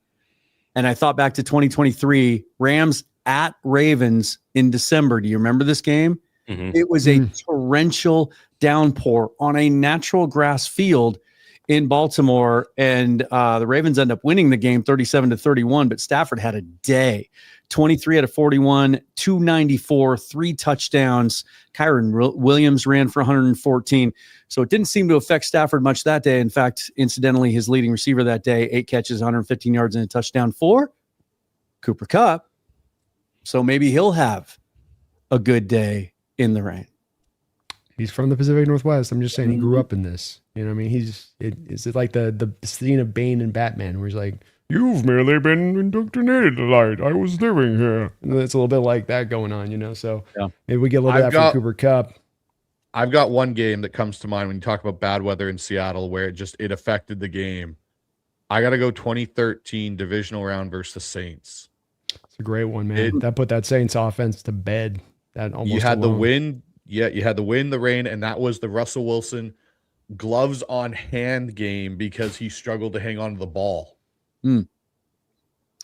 and I thought back to 2023, Rams at Ravens in December. Do you remember this game? Mm-hmm. It was a torrential downpour on a natural grass field in Baltimore, and the Ravens end up winning the game 37-31, but Stafford had a day. 23 out of 41, 294, 3 touchdowns. Kyron Williams ran for 114. So it didn't seem to affect Stafford much that day. In fact, incidentally, his leading receiver that day, 8 catches, 115 yards, and a touchdown for Cooper Kupp. So maybe he'll have a good day in the rain. He's from the Pacific Northwest. I'm just saying he grew up in this. You know what I mean? Is it like the scene of Bane and Batman where he's like, "You've merely been indoctrinated tonight. I was living here." And it's a little bit like that going on, you know? So maybe we get a little bit of that from Cooper Kupp. I've got one game that comes to mind when you talk about bad weather in Seattle where it affected the game. I got to go 2013 divisional round versus the Saints. It's a great one, man. That put that Saints offense to bed. That almost you had alone. the wind. Yeah, you had the wind, the rain, and that was the Russell Wilson gloves on hand game because he struggled to hang on to the ball.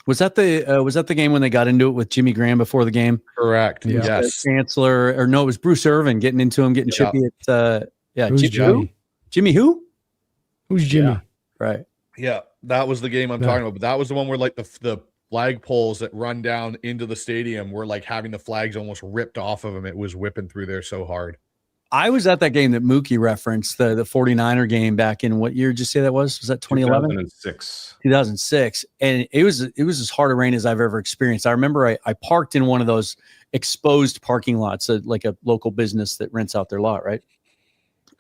Was that the game when they got into it with Jimmy Graham before the game? Correct. Yeah. Yes. Chancellor, or no, it was Bruce Irvin getting into him, getting chippy at Who's Jimmy? Jimmy who? Who's Jimmy? Yeah, right. Yeah, that was the game I'm talking about. But that was the one where like the flag poles that run down into the stadium were like having the flags almost ripped off of them. It was whipping through there so hard. I was at that game that Mookie referenced, the 49er game back in what year did you say that was? Was that 2011? 2006. And it was as hard a rain as I've ever experienced. I remember I parked in one of those exposed parking lots, like a local business that rents out their lot, right?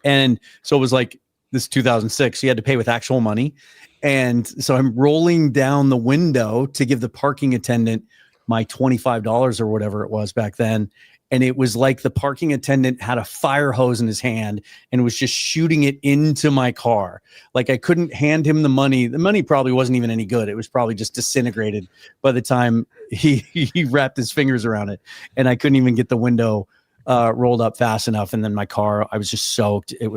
And so it was like this 2006. You had to pay with actual money. And so I'm rolling down the window to give the parking attendant my $25 or whatever it was back then. And it was like the parking attendant had a fire hose in his hand and was just shooting it into my car. Like I couldn't hand him the money. The money probably wasn't even any good. It was probably just disintegrated by the time he wrapped his fingers around it. And I couldn't even get the window rolled up fast enough. And then my car, I was just soaked. That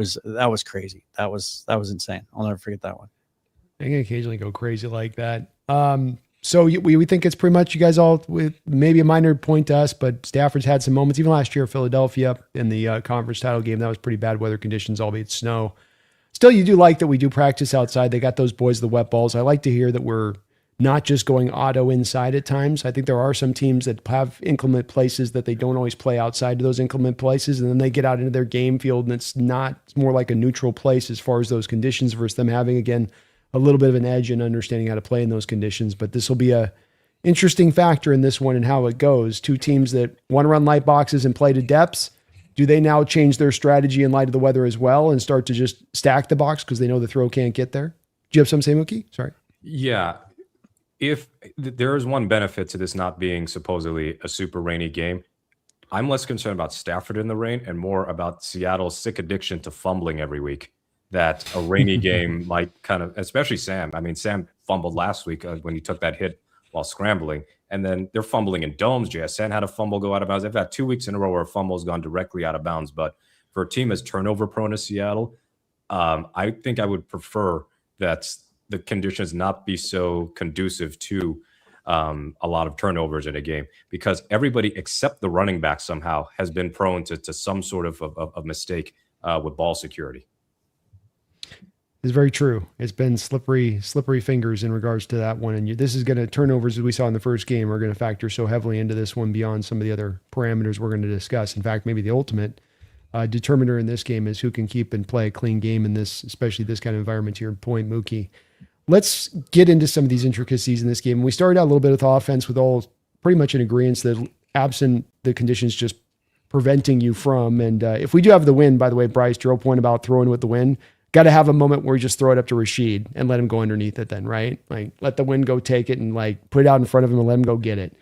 was crazy. That was insane. I'll never forget that one. I can occasionally go crazy like that. So we think it's pretty much you guys all, with maybe a minor point to us, but Stafford's had some moments. Even last year, Philadelphia in the conference title game, that was pretty bad weather conditions, albeit snow. Still, you do like that we do practice outside. They got those boys the wet balls. I like to hear that we're not just going auto inside at times. I think there are some teams that have inclement places that they don't always play outside of those inclement places, and then they get out into their game field, and it's more like a neutral place as far as those conditions versus them having, again, a little bit of an edge in understanding how to play in those conditions. But this will be a interesting factor in this one and how it goes. Two teams that want to run light boxes and play to depths. Do they now change their strategy in light of the weather as well and start to just stack the box because they know the throw can't get there? Do you have something to say, Mookie? Sorry. Yeah. If there is one benefit to this not being supposedly a super rainy game, I'm less concerned about Stafford in the rain and more about Seattle's sick addiction to fumbling every week. That a rainy game might kind of, especially Sam. I mean, Sam fumbled last week when he took that hit while scrambling. And then they're fumbling in domes. JSN had a fumble go out of bounds. They've had 2 weeks in a row where a fumble has gone directly out of bounds. But for a team as turnover prone as Seattle, I think I would prefer that the conditions not be so conducive to a lot of turnovers in a game, because everybody except the running back somehow has been prone to some sort of mistake with ball security. It's very true. It's been slippery fingers in regards to that one. And this is going to, turnovers as we saw in the first game are going to factor so heavily into this one beyond some of the other parameters we're going to discuss. In fact, maybe the ultimate determiner in this game is who can keep and play a clean game in this, especially this kind of environment. To your point, Mookie. Let's get into some of these intricacies in this game. We started out a little bit with offense, with all pretty much in agreement that absent the conditions just preventing you from. And if we do have the win, by the way, Bryce, to your point about throwing with the win, got to have a moment where you just throw it up to Rashid and let him go underneath it then, right? Like let the wind go take it and like put it out in front of him and let him go get it.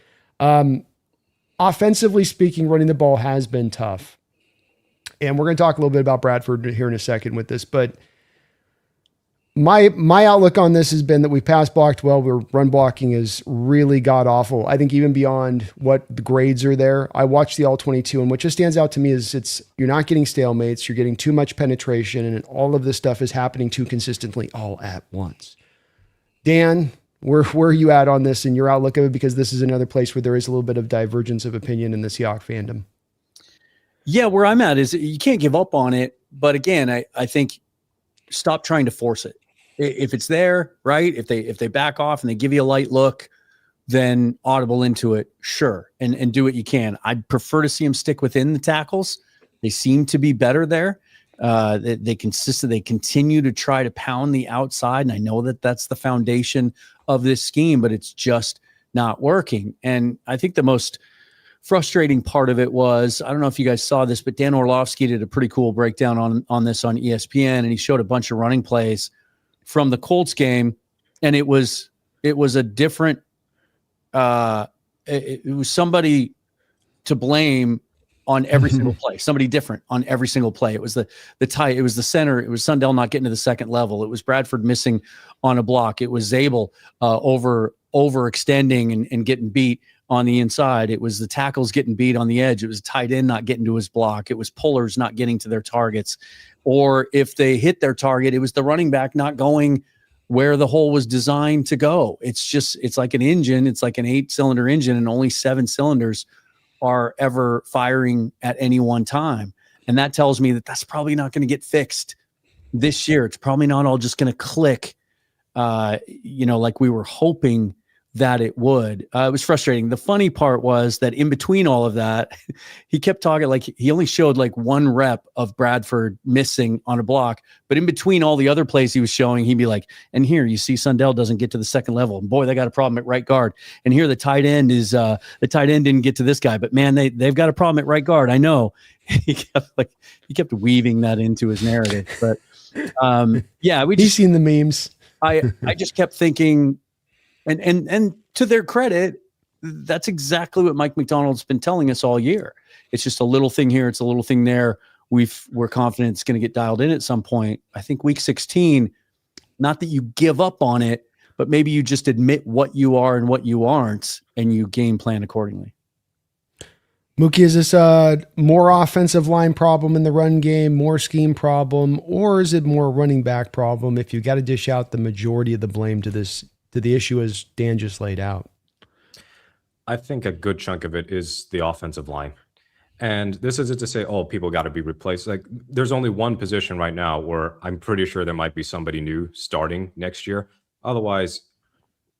Offensively speaking, running the ball has been tough. And we're going to talk a little bit about Bradford here in a second with this, but my outlook on this has been that we pass blocked well. We're run blocking is really god awful. I think even beyond what the grades are there. I watched the all-22, and what just stands out to me is you're not getting stalemates, you're getting too much penetration, and all of this stuff is happening too consistently all at once. Dan, where are you at on this and your outlook of it? Because this is another place where there is a little bit of divergence of opinion in the Seahawks fandom. Yeah, where I'm at is you can't give up on it. But again, I think stop trying to force it. If it's there, right? If they back off and they give you a light look, then audible into it, sure, and do what you can. I'd prefer to see them stick within the tackles. They seem to be better there. They continue to try to pound the outside, and I know that that's the foundation of this scheme, but it's just not working. And I think the most frustrating part of it was, I don't know if you guys saw this, but Dan Orlovsky did a pretty cool breakdown on this on ESPN, and he showed a bunch of running plays from the Colts game, and it was a different it was somebody to blame on every single play, somebody different on every single play. It was the tie, it was the center, it was Sundell not getting to the second level, it was Bradford missing on a block, it was Zabel overextending and getting beat on the inside, it was the tackles getting beat on the edge, it was tight end not getting to his block, it was pullers not getting to their targets, or if they hit their target, it was the running back not going where the hole was designed to go. It's like an engine, it's like an 8-cylinder engine, and only 7 cylinders are ever firing at any one time. And that tells me that that's probably not going to get fixed this year. It's probably not all just going to click, like we were hoping that it would. It was frustrating. The funny part was that in between all of that, he kept talking like he only showed like 1 rep of Bradford missing on a block, but in between all the other plays he was showing, he'd be like, and here you see Sundell doesn't get to the second level. And boy, they got a problem at right guard. And here the tight end didn't get to this guy, but man, they've got a problem at right guard. I know. He kept weaving that into his narrative, but he's seen the memes. I just kept thinking, and to their credit, that's exactly what Mike McDonald's been telling us all year. It's just a little thing here, it's a little thing there. We're confident it's going to get dialed in at some point. I think week 16, not that you give up on it, but maybe you just admit what you are and what you aren't, and you game plan accordingly. Mookie, is this a more offensive line problem in the run game, more scheme problem, or is it more running back problem if you got to dish out the majority of the blame to the issue as Dan just laid out? I think a good chunk of it is the offensive line. And this isn't to say, oh, people got to be replaced. Like, there's only one position right now where I'm pretty sure there might be somebody new starting next year. Otherwise,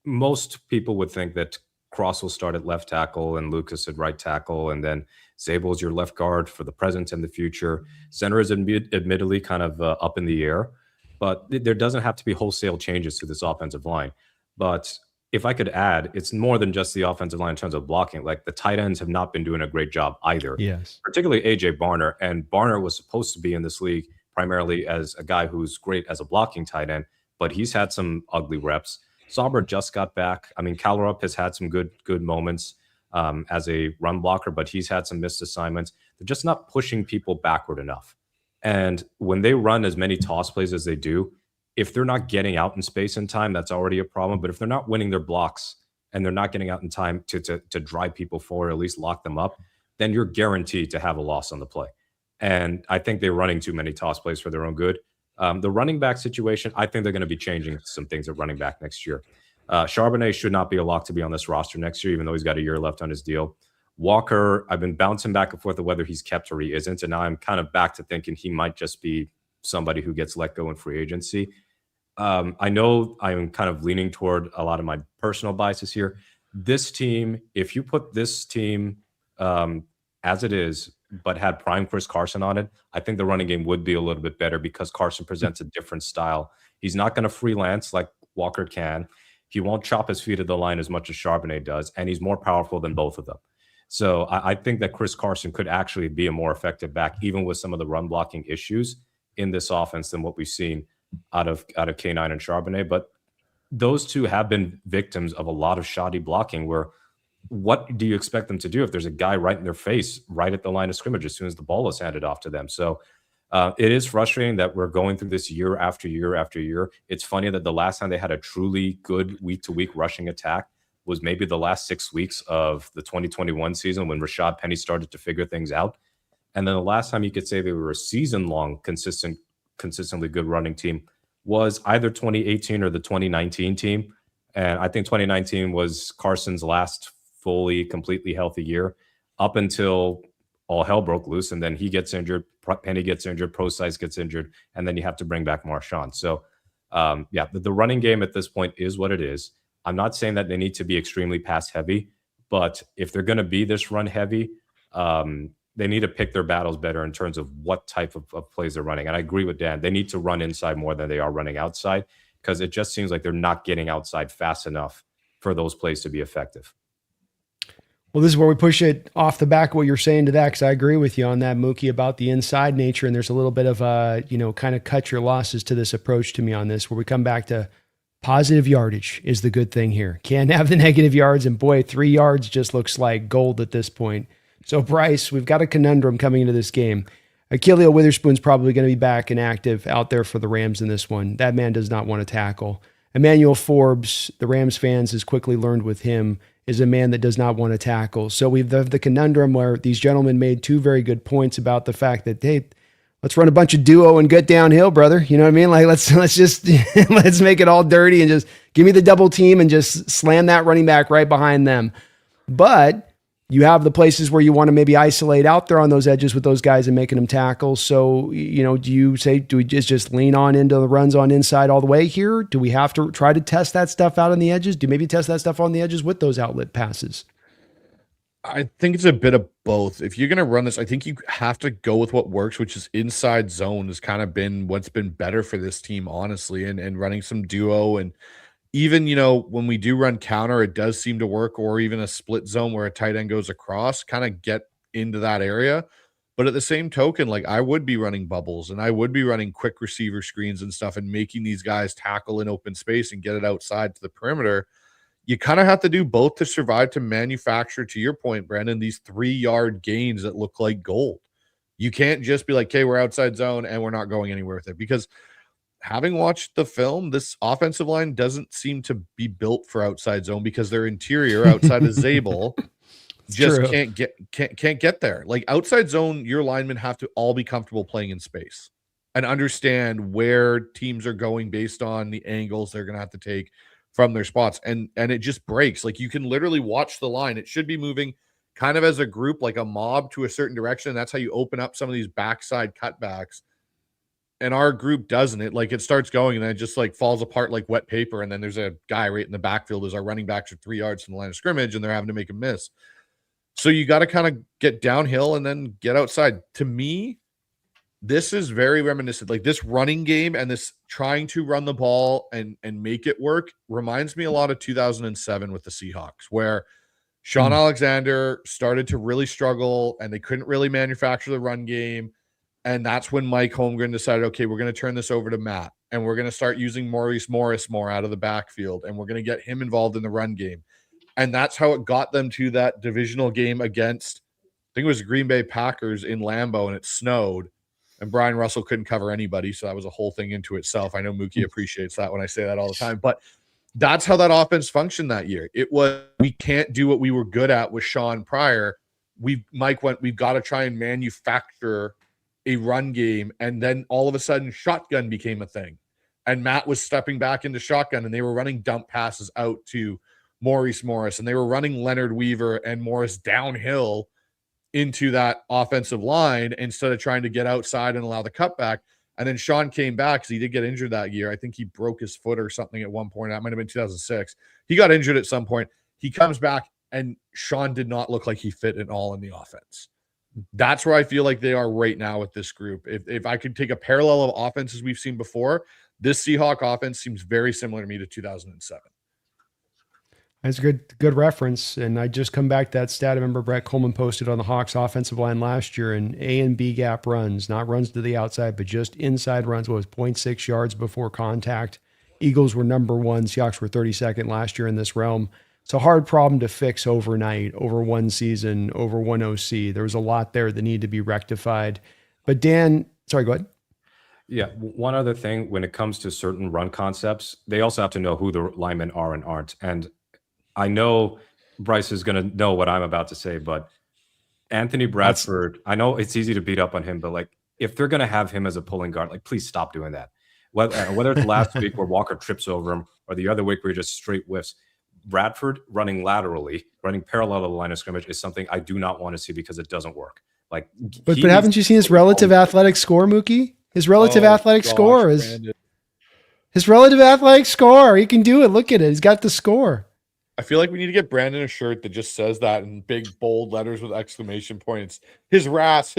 most people would think that Cross will start at left tackle and Lucas at right tackle, and then Zabel is your left guard for the present and the future. Center is admittedly kind of up in the air, but there doesn't have to be wholesale changes to this offensive line. But if I could add, it's more than just the offensive line in terms of blocking. Like, the tight ends have not been doing a great job either. Yes. Particularly AJ Barner. And Barner was supposed to be in this league primarily as a guy who's great as a blocking tight end, but he's had some ugly reps. Sauber just got back. I mean, Callerup has had some good moments as a run blocker, but he's had some missed assignments. They're just not pushing people backward enough. And when they run as many toss plays as they do, if they're not getting out in space in time, that's already a problem. But if they're not winning their blocks and they're not getting out in time to drive people forward, or at least lock them up, then you're guaranteed to have a loss on the play. And I think they're running too many toss plays for their own good. The running back situation, I think they're going to be changing some things at running back next year. Charbonnet should not be a lock to be on this roster next year, even though he's got a year left on his deal. Walker, I've been bouncing back and forth of whether he's kept or he isn't, and now I'm kind of back to thinking he might just be somebody who gets let go in free agency. I know I'm kind of leaning toward a lot of my personal biases here. This team, if you put this team as it is but had prime Chris Carson on it, I think the running game would be a little bit better because Carson presents a different style. He's not going to freelance like Walker can. He won't chop his feet at the line as much as Charbonnet does, and he's more powerful than both of them. So I think that Chris Carson could actually be a more effective back, even with some of the run blocking issues in this offense than what we've seen out of K9 and Charbonnet. But those two have been victims of a lot of shoddy blocking where what do you expect them to do if there's a guy right in their face, right at the line of scrimmage as soon as the ball is handed off to them? So it is frustrating that we're going through this year after year after year. It's funny that the last time they had a truly good week-to-week rushing attack was maybe the last 6 weeks of the 2021 season when Rashad Penny started to figure things out. And then the last time you could say they were a season-long, consistently good running team was either 2018 or the 2019 team. And I think 2019 was Carson's last fully, completely healthy year up until all hell broke loose. And then he gets injured, Penny gets injured, Procise gets injured, and then you have to bring back Marshawn. So, the running game at this point is what it is. I'm not saying that they need to be extremely pass heavy, but if they're going to be this run heavy, they need to pick their battles better in terms of what type of plays they're running. And I agree with Dan. They need to run inside more than they are running outside because it just seems like they're not getting outside fast enough for those plays to be effective. Well, this is where we push it off the back of what you're saying to that, because I agree with you on that, Mookie, about the inside nature. And there's a little bit of kind of cut your losses to this approach to me on this, where we come back to positive yardage is the good thing here. Can't have the negative yards. And boy, 3 yards just looks like gold at this point. So, Bryce, we've got a conundrum coming into this game. Achilleo Witherspoon's probably going to be back and active out there for the Rams in this one. That man does not want to tackle. Emmanuel Forbes, the Rams fans has quickly learned with him, is a man that does not want to tackle. So we've the conundrum where these gentlemen made two very good points about the fact that, hey, let's run a bunch of duo and get downhill, brother. You know what I mean? Like, let's just let's make it all dirty and just give me the double team and just slam that running back right behind them. But you have the places where you want to maybe isolate out there on those edges with those guys and making them tackle. So, do you say, do we just lean on into the runs on inside all the way here? Do we have to try to test that stuff out on the edges? Do maybe test that stuff on the edges with those outlet passes? I think it's a bit of both. If you're going to run this, I think you have to go with what works, which is inside zone has kind of been what's been better for this team, honestly, and running some duo. And even, when we do run counter, it does seem to work, or even a split zone where a tight end goes across, kind of get into that area. But at the same token, like, I would be running bubbles and I would be running quick receiver screens and stuff and making these guys tackle in open space and get it outside to the perimeter. You kind of have to do both to survive, to manufacture, to your point, Brandon, these 3-yard gains that look like gold. You can't just be like, okay, we're outside zone and we're not going anywhere with it, because having watched the film, this offensive line doesn't seem to be built for outside zone because their interior outside of Zabel just can't get there. Like, outside zone, your linemen have to all be comfortable playing in space and understand where teams are going based on the angles they're going to have to take from their spots. And it just breaks. Like, you can literally watch the line. It should be moving kind of as a group, like a mob, to a certain direction. And that's how you open up some of these backside cutbacks. And our group doesn't. It like, it starts going and then it just like falls apart like wet paper. And then there's a guy right in the backfield as our running backs are 3 yards from the line of scrimmage and they're having to make a miss. So you got to kind of get downhill and then get outside. To me, this is very reminiscent. Like, this running game and this trying to run the ball and make it work reminds me a lot of 2007 with the Seahawks, where Sean Alexander started to really struggle and they couldn't really manufacture the run game. And that's when Mike Holmgren decided, okay, we're going to turn this over to Matt and we're going to start using Maurice Morris more out of the backfield and we're going to get him involved in the run game. And that's how it got them to that divisional game against, I think it was the Green Bay Packers in Lambeau, and it snowed and Brian Russell couldn't cover anybody. So that was a whole thing into itself. I know Mookie appreciates that when I say that all the time, but that's how that offense functioned that year. It was, we can't do what we were good at with Sean prior. Mike went, we've got to try and manufacture a run game. And then all of a sudden shotgun became a thing. And Matt was stepping back into shotgun and they were running dump passes out to Maurice Morris. And they were running Leonard Weaver and Morris downhill into that offensive line instead of trying to get outside and allow the cutback. And then Sean came back because he did get injured that year. I think he broke his foot or something at one point. That might have been 2006. He got injured at some point. He comes back and Sean did not look like he fit at all in the offense. That's where I feel like they are right now with this group. If I could take a parallel of offenses we've seen before, this Seahawk offense seems very similar to me to 2007. That's a good reference. And I just come back to that stat. I remember Brett Coleman posted on the Hawks offensive line last year, and A and B gap runs, not runs to the outside, but just inside runs, what was 0.6 yards before contact. Eagles were number one. Seahawks were 32nd last year in this realm. It's a hard problem to fix overnight, over one season, over one OC. There was a lot there that needed to be rectified. But Dan, sorry, go ahead. Yeah, one other thing, when it comes to certain run concepts, they also have to know who the linemen are and aren't. And I know Bryce is going to know what I'm about to say, but Anthony Bradford, I know it's easy to beat up on him, but like if they're going to have him as a pulling guard, like please stop doing that. Whether it's last week where Walker trips over him or the other week where he just straight whiffs, Bradford running laterally, running parallel to the line of scrimmage is something I do not want to see because it doesn't work. Like, but haven't you seen his relative athletic score, Mookie? His relative athletic score is Brandon. His relative athletic score. He can do it. Look at it. He's got the score. I feel like we need to get Brandon a shirt that just says that in big bold letters with exclamation points. His RAS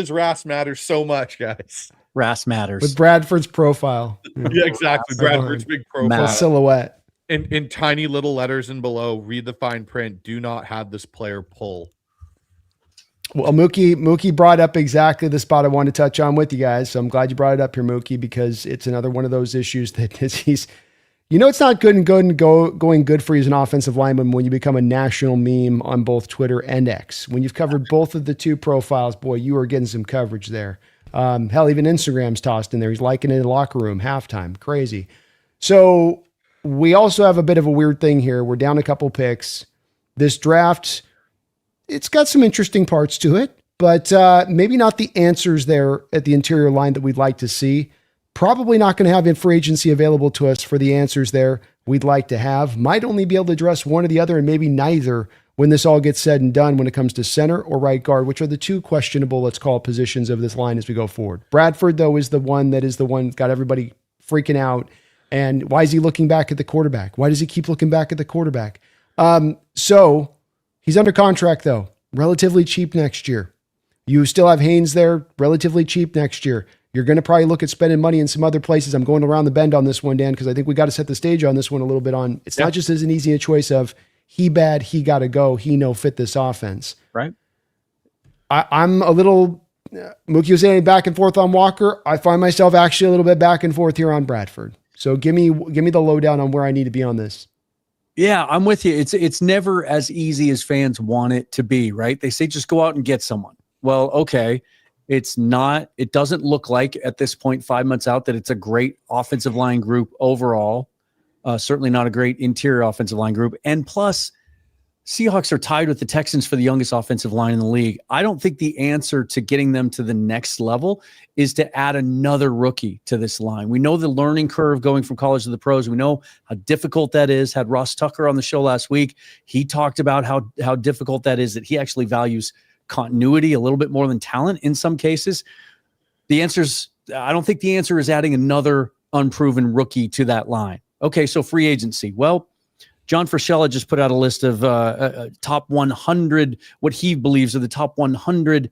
matters so much, guys. RAS matters. With Bradford's profile. Yeah, exactly. Bradford's big profile. Silhouette. In tiny little letters and below, read the fine print. Do not have this player pull. Well, Mookie brought up exactly the spot I wanted to touch on with you guys. So I'm glad you brought it up here, Mookie, because it's another one of those issues that he's, it's not going good for you as an offensive lineman when you become a national meme on both Twitter and X. When you've covered both of the two profiles, boy, you are getting some coverage there. Hell, even Instagram's tossed in there. He's liking it in the locker room, halftime. Crazy. So we also have a bit of a weird thing here. We're down a couple picks. This draft, it's got some interesting parts to it, but maybe not the answers there at the interior line that we'd like to see. Probably not going to have free agency available to us for the answers there we'd like to have. Might only be able to address one or the other and maybe neither when this all gets said and done when it comes to center or right guard, which are the two questionable, let's call it, positions of this line as we go forward. Bradford, though, is the one that's got everybody freaking out. And why is he looking back at the quarterback? Why does he keep looking back at the quarterback? So he's under contract, though, relatively cheap next year. You still have Haynes there, relatively cheap next year. You're going to probably look at spending money in some other places. I'm going around the bend on this one, Dan, because I think we got to set the stage on this one a little bit on. It's not just as an easy a choice of he bad, he got to go, he no fit this offense. Right. I'm a little, Mookie was saying back and forth on Walker. I find myself actually a little bit back and forth here on Bradford. So give me the lowdown on where I need to be on this. Yeah, I'm with you. It's never as easy as fans want it to be, right? They say just go out and get someone. Well, okay. It's not, it doesn't look like at this point, 5 months out, that it's a great offensive line group overall. Certainly not a great interior offensive line group. And plus, Seahawks are tied with the Texans for the youngest offensive line in the league. I don't think the answer to getting them to the next level is to add another rookie to this line. We know the learning curve going from college to the pros. We know how difficult that is. Had Ross Tucker on the show last week. He talked about how difficult that is, that he actually values continuity a little bit more than talent in some cases. I don't think the answer is adding another unproven rookie to that line. Okay, so free agency. Well, John Frashella just put out a list of top 100, what he believes are the top 100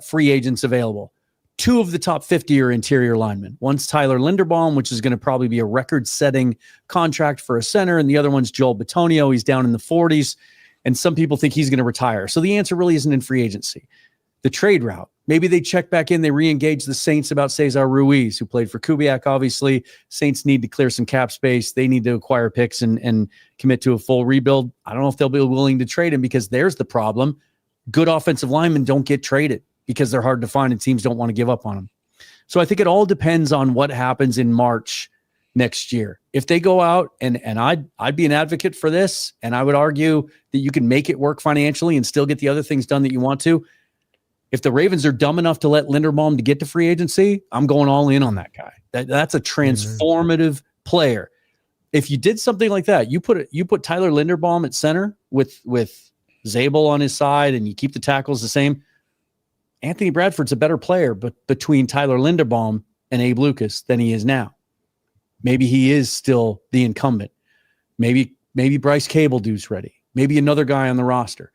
free agents available. 2 of the top 50 are interior linemen. One's Tyler Linderbaum, which is going to probably be a record-setting contract for a center, and the other one's Joel Bitonio. He's down in the 40s. And some people think he's going to retire. So the answer really isn't in free agency. The trade route. Maybe they check back in. They re-engage the Saints about Cesar Ruiz, who played for Kubiak, obviously. Saints need to clear some cap space. They need to acquire picks and commit to a full rebuild. I don't know if they'll be willing to trade him because there's the problem. Good offensive linemen don't get traded because they're hard to find and teams don't want to give up on them. So I think it all depends on what happens in March next year. If they go out and I'd be an advocate for this, and I would argue that you can make it work financially and still get the other things done that you want to. If the Ravens are dumb enough to let Linderbaum to get to free agency, I'm going all in on that guy. That's a transformative player. If you did something like that, you put Tyler Linderbaum at center with Zabel on his side, and you keep the tackles the same. Anthony Bradford's a better player, but between Tyler Linderbaum and Abe Lucas than he is now. Maybe he is still the incumbent. Maybe Bryce Cable dude's ready. Maybe another guy on the roster.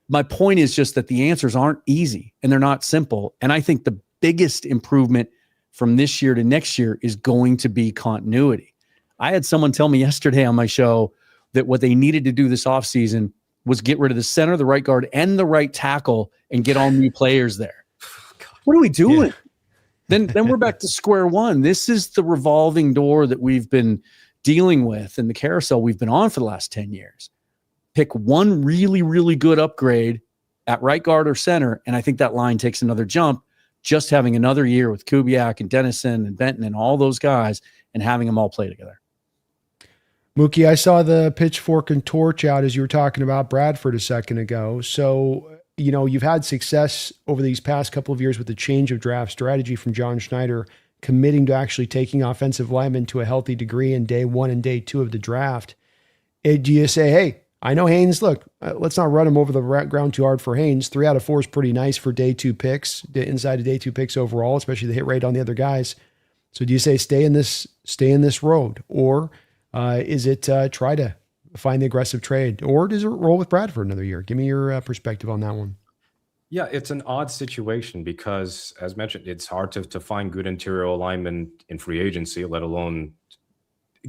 my point is just that the answers aren't easy and they're not simple. And I think the biggest improvement from this year to next year is going to be continuity. I had someone tell me yesterday on my show that what they needed to do this offseason was get rid of the center, the right guard, and the right tackle and get all new players there. What are we doing? Yeah. Then we're back to square one. This is the revolving door that we've been dealing with and the carousel we've been on for the last 10 years. Pick one really, really good upgrade at right guard or center, and I think that line takes another jump. Just having another year with Kubiak and Dennison and Benton and all those guys and having them all play together. Mookie, I saw the pitchfork and torch out as you were talking about Bradford a second ago. So, you've had success over these past couple of years with the change of draft strategy from John Schneider, committing to actually taking offensive linemen to a healthy degree in day 1 and day 2 of the draft. Do you say, hey, I know Haynes, look, let's not run him over the ground too hard for Haynes. 3 out of 4 is pretty nice for day 2 picks, inside of day 2 picks overall, especially the hit rate on the other guys. So do you say stay in this road, or is it try to find the aggressive trade, or does it roll with Bradford another year? Give me your perspective on that one. Yeah, it's an odd situation because, as mentioned, it's hard to find good interior alignment in free agency, let alone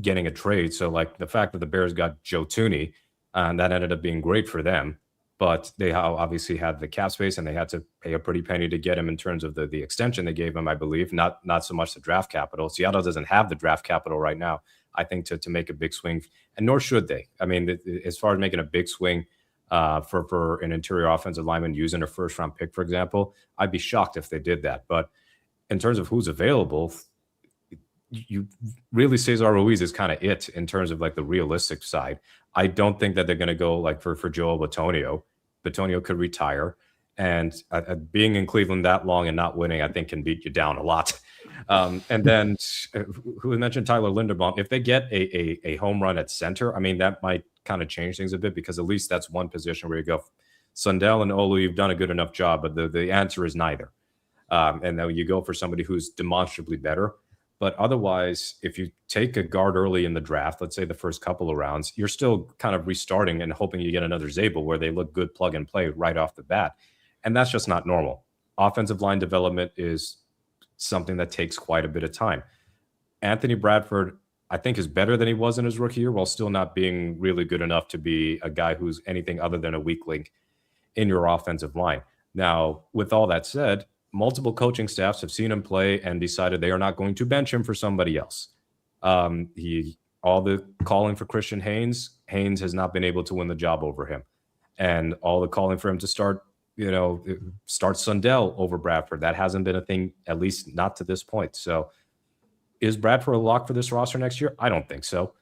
getting a trade. So, like the fact that the Bears got Joe Thuney, and that ended up being great for them, but they obviously had the cap space and they had to pay a pretty penny to get him in terms of the extension they gave him, I believe, not so much the draft capital. Seattle doesn't have the draft capital right now, I think, to make a big swing, and nor should they. I mean, as far as making a big swing for an interior offensive lineman using a first-round pick, for example, I'd be shocked if they did that. But in terms of who's available, you really Cesar Ruiz is kind of it in terms of like the realistic side. I don't think that they're going to go like for Joel Bitonio. Bitonio could retire, and being in Cleveland that long and not winning, I think, can beat you down a lot. And then who mentioned Tyler Linderbaum? If they get a home run at center, I mean, that might kind of change things a bit, because at least that's one position where you go, Sundell and Olu, you've done a good enough job, but the answer is neither. And then you go for somebody who's demonstrably better. But otherwise, if you take a guard early in the draft, let's say the first couple of rounds, you're still kind of restarting and hoping you get another Zabel where they look good plug and play right off the bat. And that's just not normal. Offensive line development is something that takes quite a bit of time. Anthony Bradford, I think, is better than he was in his rookie year, while still not being really good enough to be a guy who's anything other than a weak link in your offensive line. Now, with all that said, multiple coaching staffs have seen him play and decided they are not going to bench him for somebody else. All the calling for Christian Haynes has not been able to win the job over him. And all the calling for him to start Sundell over Bradford, that hasn't been a thing, at least not to this point. So is Bradford a lock for this roster next year? I don't think so.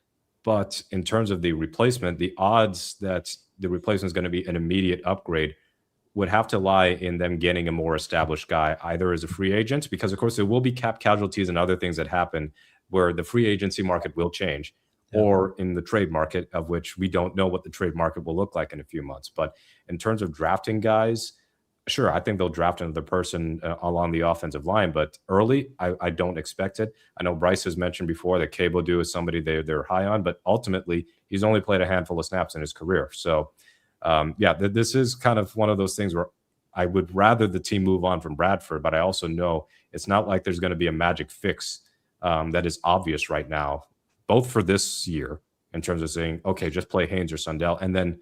But in terms of the replacement, the odds that the replacement is going to be an immediate upgrade would have to lie in them getting a more established guy, either as a free agent, because of course there will be cap casualties and other things that happen where the free agency market will change, or in the trade market, of which we don't know what the trade market will look like in a few months. But in terms of drafting guys, sure, I think they'll draft another person along the offensive line, but early, I don't expect it. I know Bryce has mentioned before that Cabo Do is somebody they're high on, but ultimately he's only played a handful of snaps in his career. So this is kind of one of those things where I would rather the team move on from Bradford, but I also know it's not like there's going to be a magic fix that is obvious right now, both for this year in terms of saying, okay, just play Haynes or Sundell, and then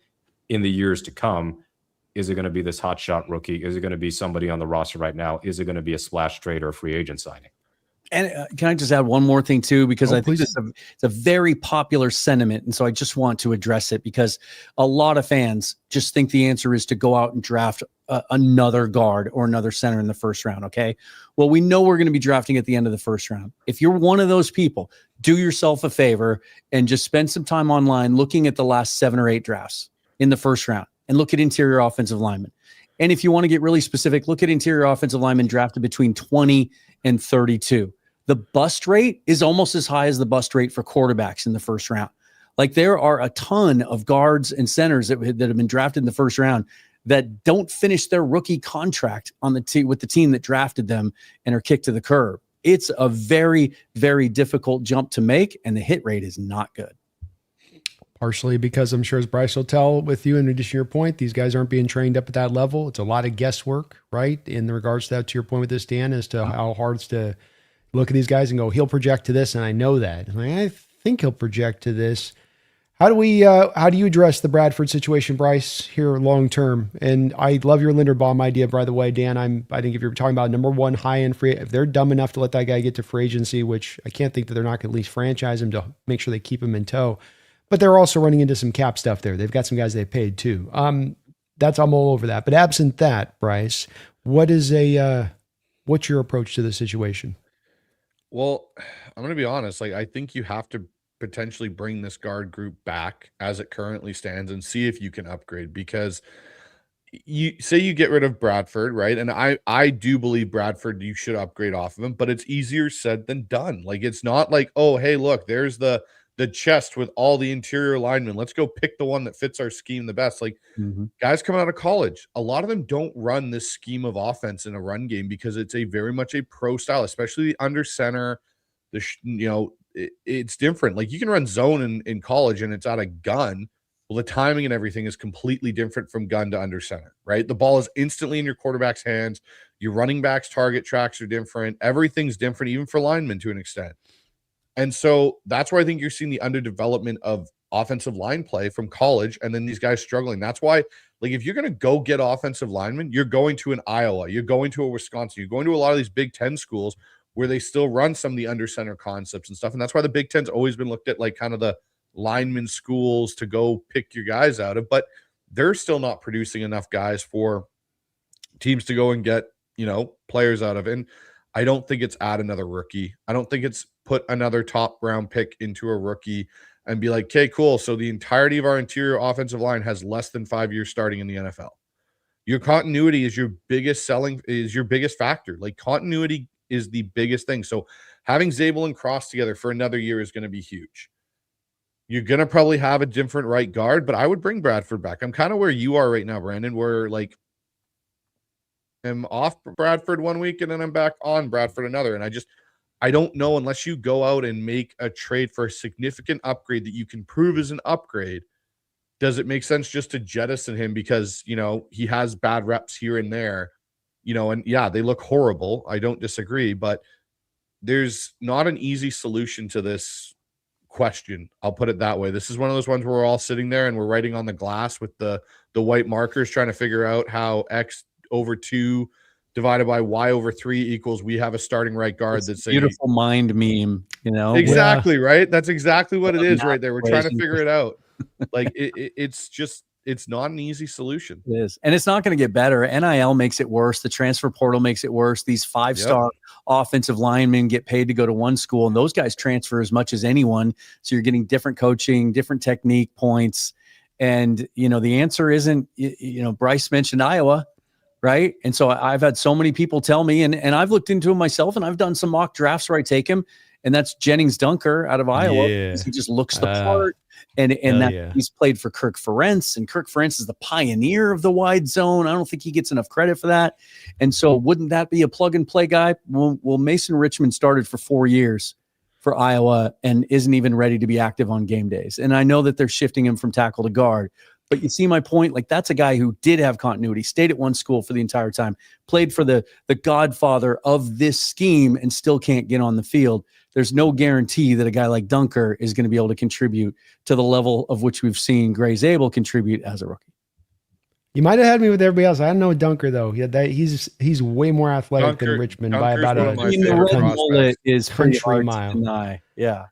in the years to come, is it going to be this hot shot rookie? Is it going to be somebody on the roster right now? Is it going to be a splash trade or a free agent signing? And can I just add one more thing too? Because I think it's a very popular sentiment. And so I just want to address it, because a lot of fans just think the answer is to go out and draft another guard or another center in the first round. Okay. Well, we know we're going to be drafting at the end of the first round. If you're one of those people, do yourself a favor and just spend some time online looking at the last 7 or 8 drafts in the first round and look at interior offensive linemen. And if you want to get really specific, look at interior offensive linemen drafted between 20 and 32. The bust rate is almost as high as the bust rate for quarterbacks in the first round. Like, there are a ton of guards and centers that have been drafted in the first round that don't finish their rookie contract on the with the team that drafted them and are kicked to the curb. It's a very, very difficult jump to make, and the hit rate is not good. partially because I'm sure, as Bryce will tell with you, in addition to your point, these guys aren't being trained up at that level. It's a lot of guesswork, right? In regards to that, to your point with this, Dan, as to how hard it's to look at these guys and go, he'll project to this, and I know that. And I think he'll project to this. How do you address the Bradford situation, Bryce, here long term? And I love your Linderbaum idea, by the way, Dan. I think if you're talking about number one high-end free, if they're dumb enough to let that guy get to free agency, which I can't think that they're not going to at least franchise him to make sure they keep him in tow. But they're also running into some cap stuff there. They've got some guys they paid too. I'm all over that. But absent that, Bryce, what's your approach to the situation? Well, I'm going to be honest. Like, I think you have to potentially bring this guard group back as it currently stands and see if you can upgrade, because you say you get rid of Bradford, right? And I do believe Bradford, you should upgrade off of him, but it's easier said than done. Like, it's not like, oh, hey, look, there's the chest with all the interior linemen. Let's go pick the one that fits our scheme the best. Like, guys coming out of college, a lot of them don't run this scheme of offense in a run game because it's a very much a pro style, especially the under center. It's different. Like, you can run zone in college and it's out of gun. Well, the timing and everything is completely different from gun to under center, right? The ball is instantly in your quarterback's hands. Your running back's target tracks are different. Everything's different, even for linemen to an extent. And so that's where I think you're seeing the underdevelopment of offensive line play from college, and then these guys struggling. That's why, like, if you're going to go get offensive linemen, you're going to an Iowa, you're going to a Wisconsin, you're going to a lot of these Big Ten schools where they still run some of the under center concepts and stuff. And that's why the Big Ten's always been looked at like kind of the lineman schools to go pick your guys out of, but they're still not producing enough guys for teams to go and get, players out of. And I don't think it's add another rookie. I don't think it's put another top round pick into a rookie and be like, okay, cool. So the entirety of our interior offensive line has less than 5 years starting in the NFL. Your continuity is your biggest factor. Like, continuity is the biggest thing. So having Zabel and Cross together for another year is going to be huge. You're going to probably have a different right guard, but I would bring Bradford back. I'm kind of where you are right now, Brandon, where like I'm off Bradford one week and then I'm back on Bradford another. And I don't know, unless you go out and make a trade for a significant upgrade that you can prove is an upgrade, does it make sense just to jettison him because, he has bad reps here and there, and yeah, they look horrible. I don't disagree, but there's not an easy solution to this question. I'll put it that way. This is one of those ones where we're all sitting there and we're writing on the glass with the white markers, trying to figure out how X over 2 divided by Y over 3 equals we have a starting right guard. That's a beautiful mind meme, Exactly, right? That's exactly what it is right there. We're trying to figure it out. Like, it's not an easy solution. It is. And it's not going to get better. NIL makes it worse. The transfer portal makes it worse. These 5-star offensive linemen get paid to go to one school, and those guys transfer as much as anyone. So you're getting different coaching, different technique points. And, the answer isn't, Bryce mentioned Iowa, right? And so I've had so many people tell me, and I've looked into him myself, and I've done some mock drafts where I take him, and that's Jennings Dunker out of Iowa. Yeah. He just looks the part. And he's played for Kirk Ferentz, and Kirk Ferentz is the pioneer of the wide zone. I don't think he gets enough credit for that. And so wouldn't that be a plug and play guy? Well, Mason Richmond started for 4 years for Iowa and isn't even ready to be active on game days. And I know that they're shifting him from tackle to guard, but you see my point? Like, that's a guy who did have continuity, stayed at one school for the entire time, played for the godfather of this scheme, and still can't get on the field. There's no guarantee that a guy like Dunker is going to be able to contribute to the level of which we've seen Gray Zabel contribute as a rookie. You might have had me with everybody else. I don't know Dunker though. He's way more athletic than Richmond by about the red mullet is pretty country hard mile. to deny. Yeah.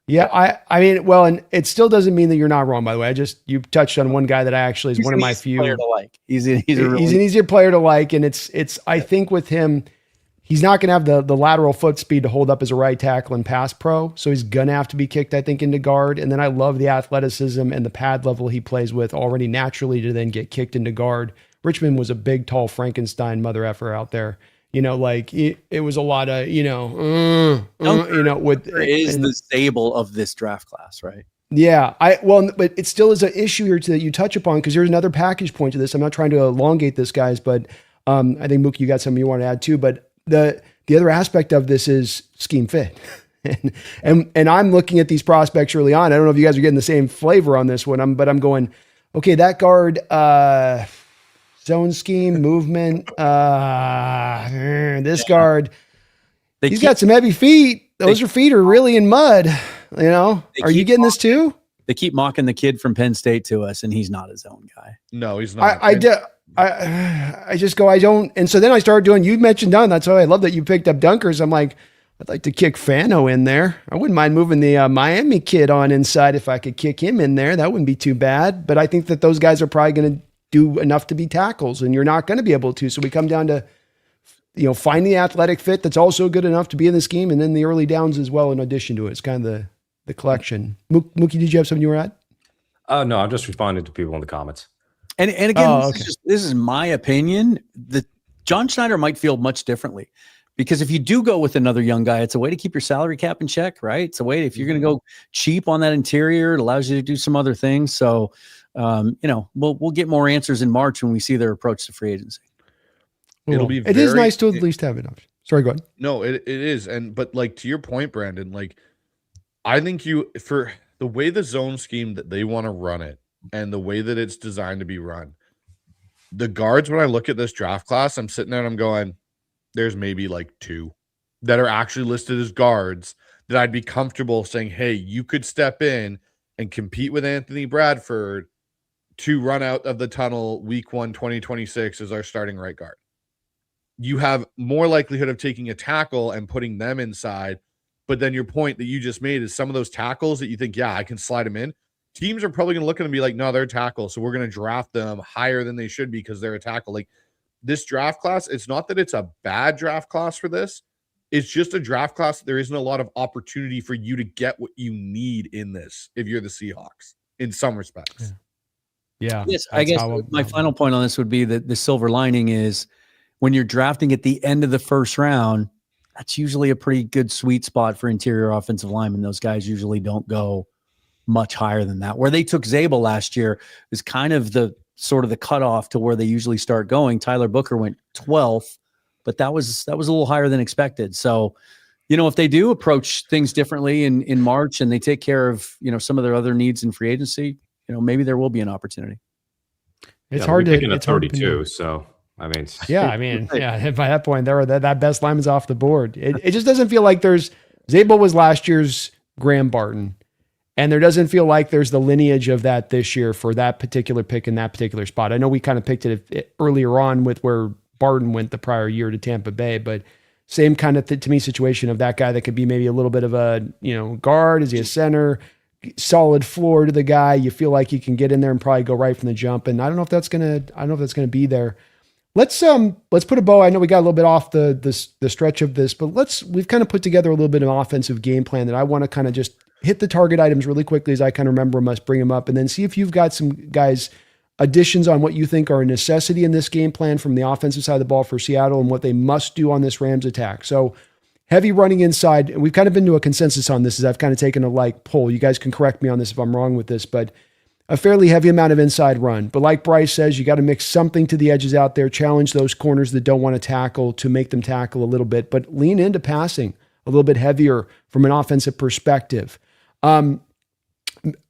I mean, well, and it still doesn't mean that you're not wrong. By the way, you touched on one guy that I actually is one of my few. Player to like. He's an easier player to like, and it's. I think with him, he's not going to have the lateral foot speed to hold up as a right tackle and pass pro. So he's going to have to be kicked, I think, into guard. And then I love the athleticism and the pad level he plays with already naturally to then get kicked into guard. Richmond was a big, tall Frankenstein mother effer out there. It was a lot of, the Zabel of this draft class, right? Yeah. But it still is an issue here that you touch upon, because there's another package point to this. I'm not trying to elongate this, guys, but I think, Mookie, you got something you want to add too. But the other aspect of this is scheme fit. And I'm looking at these prospects early on. I don't know if you guys are getting the same flavor on this one. But I'm going, okay, that guard, zone scheme, movement, this guard, he's got some heavy feet. Those feet are really in mud. You know, are you getting this too? They keep mocking the kid from Penn State to us, and he's not his own guy. No, he's not. I just go, I don't. And so then I started doing, you mentioned Dunn. That's why I love that you picked up dunkers. I'm like, I'd like to kick Fano in there. I wouldn't mind moving the Miami kid on inside if I could kick him in there. That wouldn't be too bad. But I think that those guys are probably going to do enough to be tackles, and you're not going to be able to. So we come down to, find the athletic fit that's also good enough to be in the scheme, and then the early downs as well in addition to it. It's kind of the collection. Mookie, did you have something you were at? No, I'm just responding to people in the comments. And again, this is my opinion. John Schneider might feel much differently, because if you do go with another young guy, it's a way to keep your salary cap in check, right? It's a way, if you're going to go cheap on that interior, it allows you to do some other things. So, we'll get more answers in March when we see their approach to free agency. It is nice to at least have it option. Sorry, go ahead. No, it is. But like, to your point, Brandon, like, I think for the way the zone scheme that they want to run it and the way that it's designed to be run, the guards, when I look at this draft class, I'm sitting there and I'm going, there's maybe like 2 that are actually listed as guards that I'd be comfortable saying, hey, you could step in and compete with Anthony Bradford to run out of the tunnel week 1, 2026 as our starting right guard. You have more likelihood of taking a tackle and putting them inside. But then your point that you just made is some of those tackles that you think, yeah, I can slide them in. Teams are probably going to look at them and be like, no, they're a tackle, so we're going to draft them higher than they should because they're a tackle. Like, this draft class, it's not that it's a bad draft class for this. It's just a draft class that there isn't a lot of opportunity for you to get what you need in this if you're the Seahawks in some respects. Yeah. Yes, I guess my final point on this would be that the silver lining is when you're drafting at the end of the first round, that's usually a pretty good sweet spot for interior offensive linemen. Those guys usually don't go much higher than that. Where they took Zabel last year is kind of the sort of the cutoff to where they usually start going. Tyler Booker went 12th, but that was a little higher than expected. So, if they do approach things differently in March and they take care of, some of their other needs in free agency, maybe there will be an opportunity. It's hard to get a 32. So, I mean, by that point, that best lineman's off the board. It just doesn't feel like Zabel was last year's Graham Barton. And there doesn't feel like there's the lineage of that this year for that particular pick in that particular spot. I know we kind of picked it earlier on with where Barton went the prior year to Tampa Bay, but same kind of to me situation of that guy that could be maybe a little bit of a, guard. Is he a center? Solid floor to the guy. You feel like you can get in there and probably go right from the jump. And I don't know if that's gonna be there. Let's put a bow. I know we got a little bit off the stretch of this, but we've kind of put together a little bit of an offensive game plan that I want to kind of just hit the target items really quickly as I kind of remember them, bring them up, and then see if you've got some guys additions on what you think are a necessity in this game plan from the offensive side of the ball for Seattle and what they must do on this Rams attack. So heavy running inside, and we've kind of been to a consensus on this as I've kind of taken a poll. You guys can correct me on this if I'm wrong with this, but a fairly heavy amount of inside run. But like Bryce says, you got to mix something to the edges out there, challenge those corners that don't want to tackle to make them tackle a little bit, but lean into passing a little bit heavier from an offensive perspective.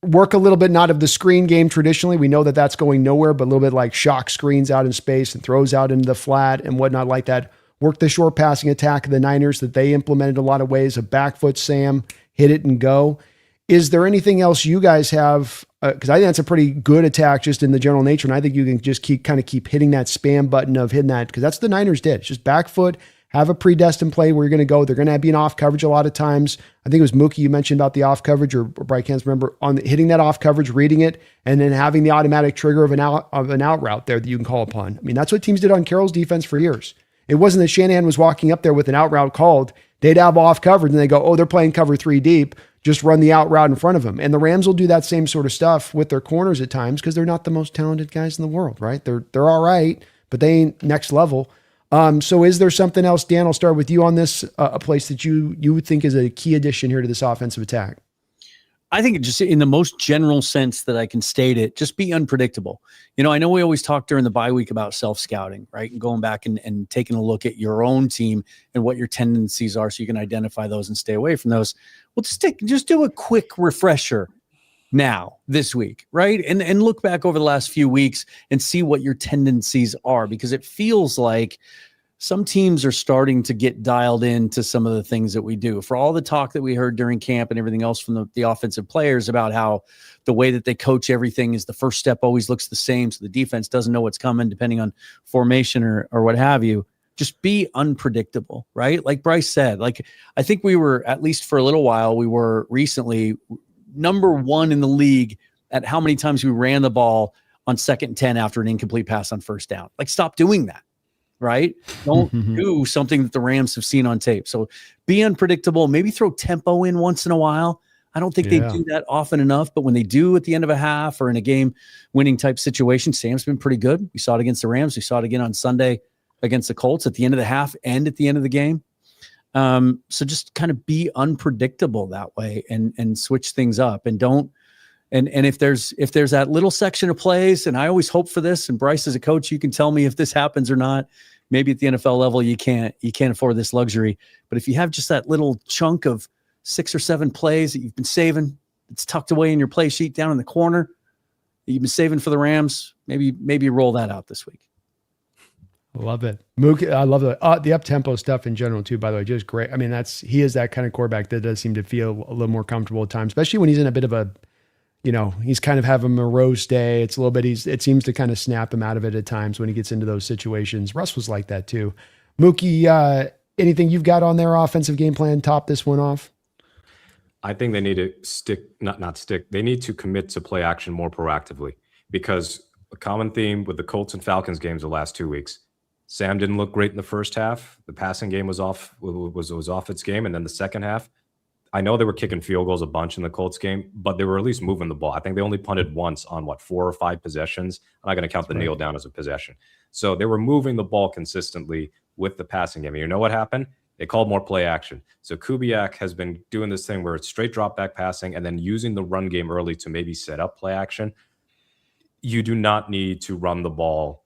Work a little bit, not of the screen game traditionally. We know that that's going nowhere, but a little bit like shock screens out in space and throws out into the flat and whatnot like that. Work the short passing attack of the Niners that they implemented a lot of ways, a back foot Sam, hit it and go. Is there anything else you guys have? Because I think that's a pretty good attack just in the general nature. And I think you can just keep hitting that spam button of hitting that, because that's what the Niners did. It's just back foot, have a predestined play where you're going to go. They're going to be in off coverage a lot of times. I think it was Mookie you mentioned about the off coverage, or I can't remember, on hitting that off coverage, reading it, and then having the automatic trigger of an out route there that you can call upon. I mean, that's what teams did on Carroll's defense for years. It wasn't that Shanahan was walking up there with an out route called. They'd have off coverage and they go, oh, they're playing cover 3 deep. Just run the out route in front of them. And the Rams will do that same sort of stuff with their corners at times because they're not the most talented guys in the world, right? They're all right, but they ain't next level. So is there something else, Dan, I'll start with you on this, a place that you would think is a key addition here to this offensive attack? I think just in the most general sense that I can state it, just be unpredictable. I know we always talk during the bye week about self-scouting, right? And going back and taking a look at your own team and what your tendencies are so you can identify those and stay away from those. Well, just do a quick refresher now this week, right? And look back over the last few weeks and see what your tendencies are, because it feels like some teams are starting to get dialed into some of the things that we do. For all the talk that we heard during camp and everything else from the offensive players about how the way that they coach everything is the first step always looks the same, so the defense doesn't know what's coming depending on formation or what have you. Just be unpredictable, right? Like Bryce said, like I think we were, at least for a little while, we were recently number one in the league at how many times we ran the ball on 2nd and 10 after an incomplete pass on first down. Like, stop doing that. Right? Don't do something that the Rams have seen on tape. So be unpredictable. Maybe throw tempo in once in a while. I don't think they do that often enough, but when they do at the end of a half or in a game winning type situation, Sam's been pretty good. We saw it against the Rams. We saw it again on Sunday against the Colts at the end of the half and at the end of the game. So just kind of be unpredictable that way and switch things up, and don't. And if there's that little section of plays, and I always hope for this, and Bryce as a coach, you can tell me if this happens or not. Maybe at the NFL level, you can't afford this luxury. But if you have just that little chunk of 6 or 7 plays that you've been saving, it's tucked away in your play sheet down in the corner that you've been saving for the Rams, maybe roll that out this week. Love it. Mook, I love the up-tempo stuff in general too, by the way, just great. I mean, he is that kind of quarterback that does seem to feel a little more comfortable at times, especially when he's in a bit of a, he's kind of having a morose day. It's a little bit, it seems to kind of snap him out of it at times when he gets into those situations. Russ was like that too. Mookie, anything you've got on their offensive game plan, top this one off? I think they need to they need to commit to play action more proactively, because a common theme with the Colts and Falcons games the last 2 weeks, Sam didn't look great in the first half. The passing game was off its game. And then the second half, I know they were kicking field goals a bunch in the Colts game, but they were at least moving the ball. I think they only punted once on 4 or 5 possessions. I'm not going to count the kneel down as a possession. So they were moving the ball consistently with the passing game. And you know what happened? They called more play action. So Kubiak has been doing this thing where it's straight drop back passing and then using the run game early to maybe set up play action. You do not need to run the ball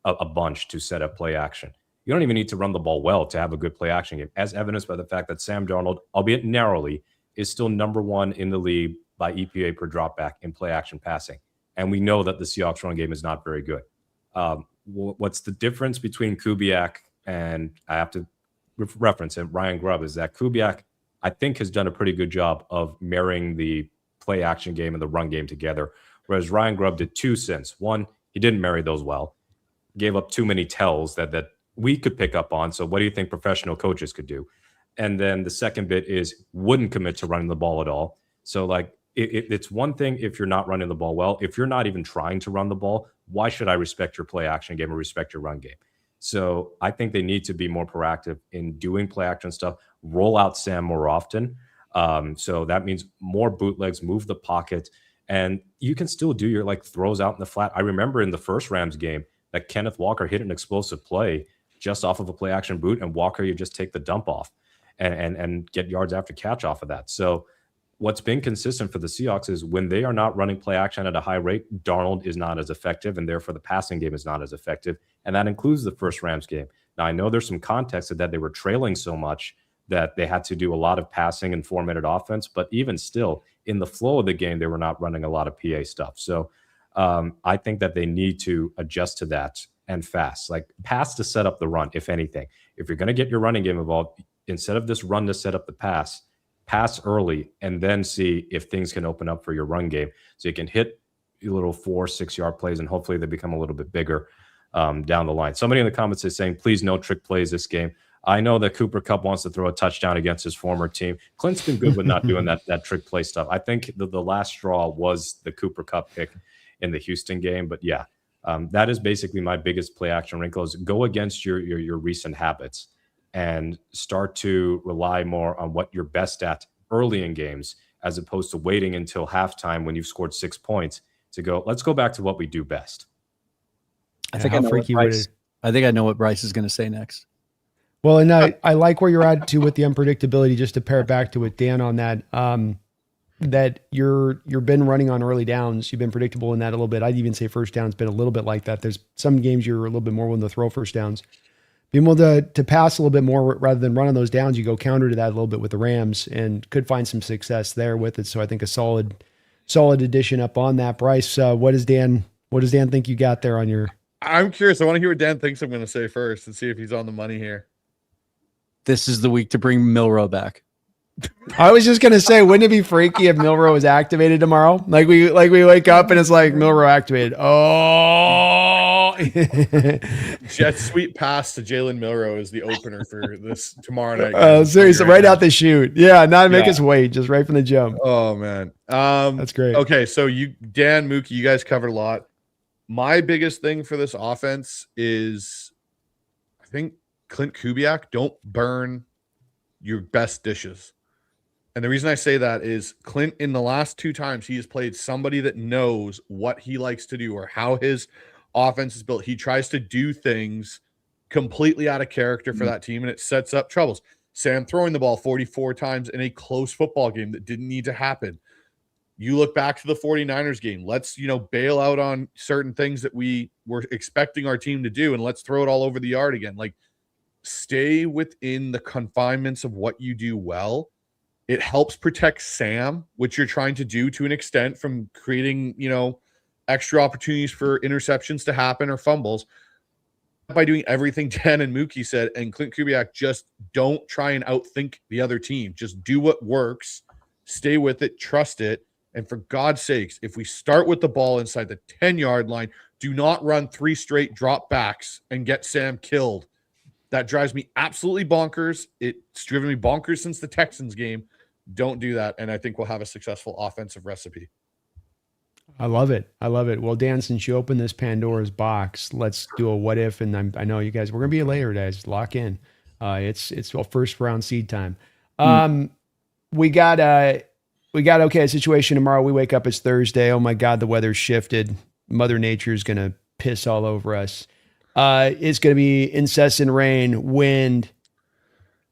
a bunch to set up play action. You don't even need to run the ball well to have a good play action game, as evidenced by the fact that Sam Darnold, albeit narrowly, is still number 1 in the league by EPA per dropback in play action passing. And we know that the Seahawks run game is not very good. What's the difference between Kubiak and, I have to reference him, Ryan Grubb, is that Kubiak, I think, has done a pretty good job of marrying the play action game and the run game together, whereas Ryan Grubb did 2 sins. One, he didn't marry those well, gave up too many tells that we could pick up on. So what do you think professional coaches could do? And then the second bit is wouldn't commit to running the ball at all. So like it's one thing if you're not running the ball well. If you're not even trying to run the ball, why should I respect your play action game or respect your run game? So I think they need to be more proactive in doing play action stuff, roll out Sam more often. So that means more bootlegs, move the pocket, and you can still do your throws out in the flat. I remember in the first Rams game that Kenneth Walker hit an explosive play just off of a play action boot, and Walker, you just take the dump off and get yards after catch off of that. So what's been consistent for the Seahawks is when they are not running play action at a high rate, Darnold is not as effective, and therefore the passing game is not as effective. And that includes the first Rams game. Now, I know there's some context that they were trailing so much that they had to do a lot of passing and 4-minute offense, but even still, in the flow of the game, they were not running a lot of PA stuff. So I think that they need to adjust to that and fast, pass to set up the run, if anything. If you're going to get your running game involved, instead of this run to set up the pass early and then see if things can open up for your run game. So you can hit your little 4-6 yard plays, and hopefully they become a little bit bigger down the line. Somebody in the comments is saying, please no trick plays this game. I know that Cooper Kupp wants to throw a touchdown against his former team. Clint's been good with not doing that trick play stuff. I think the last straw was the Cooper Kupp pick in the Houston game. But yeah, that is basically my biggest play action wrinkle is go against your recent habits and start to rely more on what you're best at early in games, as opposed to waiting until halftime when you've scored 6 points to go, let's go back to what we do best. I think I know what Bryce is going to say next. Well, and I like where you're at too with the unpredictability, just to pair it back to with Dan on that. that you're been running on early downs. You've been predictable in that a little bit. I'd even say first down's been a little bit like that. There's some games you're a little bit more willing to throw first downs. Being able to pass a little bit more rather than run on those downs, you go counter to that a little bit with the Rams and could find some success there with it. So I think a solid addition up on that. Bryce, what does Dan think you got there on your? I'm curious. I want to hear what Dan thinks I'm going to say first and see if he's on the money here. This is the week to bring Milroe back. I was just gonna say, wouldn't it be freaky if Milroe was activated tomorrow? Like we wake up and it's like Milroe activated. Oh, Jet sweep pass to Jalen Milroe is the opener for this tomorrow night. Seriously, right out the chute. Yeah, not make us wait, just right from the jump. Oh man, that's great. Okay, so Dan, Mookie, you guys covered a lot. My biggest thing for this offense is, I think Clint Kubiak, don't burn your best dishes. And the reason I say that is Clint, in the last 2 times he has played somebody that knows what he likes to do or how his offense is built, he tries to do things completely out of character for that team, and it sets up troubles. Sam throwing the ball 44 times in a close football game that didn't need to happen. You look back to the 49ers game. Let's, bail out on certain things that we were expecting our team to do, and let's throw it all over the yard again. Like, stay within the confinements of what you do well. It helps protect Sam, which you're trying to do to an extent, from creating, extra opportunities for interceptions to happen or fumbles by doing everything Dan and Mookie said. And Clint Kubiak, just don't try and outthink the other team. Just do what works, stay with it, trust it. And for God's sakes, if we start with the ball inside the 10-yard line, do not run 3 straight drop backs and get Sam killed. That drives me absolutely bonkers. It's driven me bonkers since the Texans game. Don't do that, and I think we'll have a successful offensive recipe. I love it. Well, Dan, since you opened this Pandora's box, let's do a what if. And I know you guys, we're gonna be later, guys. Lock in. It's a first round seed time. We got a situation tomorrow. We wake up, it's Thursday. Oh my God, the weather's shifted. Mother Nature's gonna piss all over us. It's gonna be incessant rain, wind.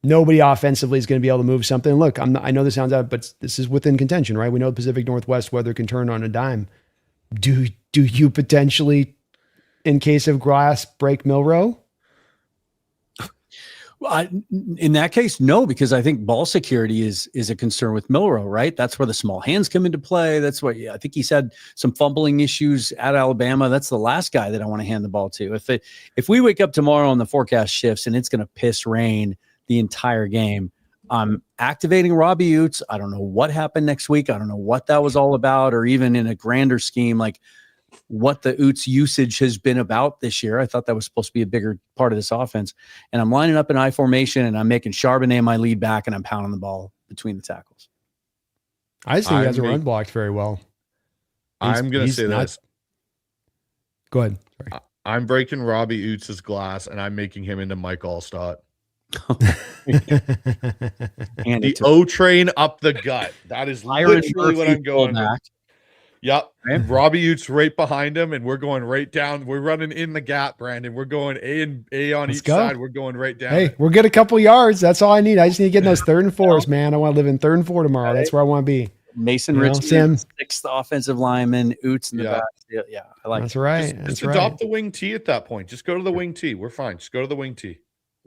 Nobody offensively is going to be able to move something. Look, I know this sounds out, but this is within contention, right? We know the Pacific Northwest weather can turn on a dime. Do you potentially, in case of glass, break Milroe? Well, in that case, no, because I think ball security is a concern with Milroe, right? That's where the small hands come into play. That's what I think he's had some fumbling issues at Alabama. That's the last guy that I want to hand the ball to. If we wake up tomorrow and the forecast shifts and it's going to piss rain the entire game, I'm activating Robbie Oots. I don't know what happened next week. I don't know what that was all about, or even in a grander scheme, like what the Oots usage has been about this year. I thought that was supposed to be a bigger part of this offense. And I'm lining up in I formation, and I'm making Charbonnet my lead back, and I'm pounding the ball between the tackles. I just think he hasn't run blocked very well. I'm going to say this. Go ahead. Sorry. I'm breaking Robbie Oots' glass, and I'm making him into Mike Allstott. The O train up the gut. That is literally what I'm going with. Yep. Okay. Robbie Oots right behind him, and we're going right down. We're running in the gap, Brandon. We're going A on each side. We're going right down. Hey, we'll get a couple yards. That's all I need. I just need to get in those 3rd and 4s, man. I want to live in 3rd and 4 tomorrow. That's where I want to be. Mason Richardson, 6th offensive lineman, Oots in the back. Yeah, I like that's it. Right. Just adopt the wing T at that point. Just go to the wing T. We're fine. Just go to the wing T.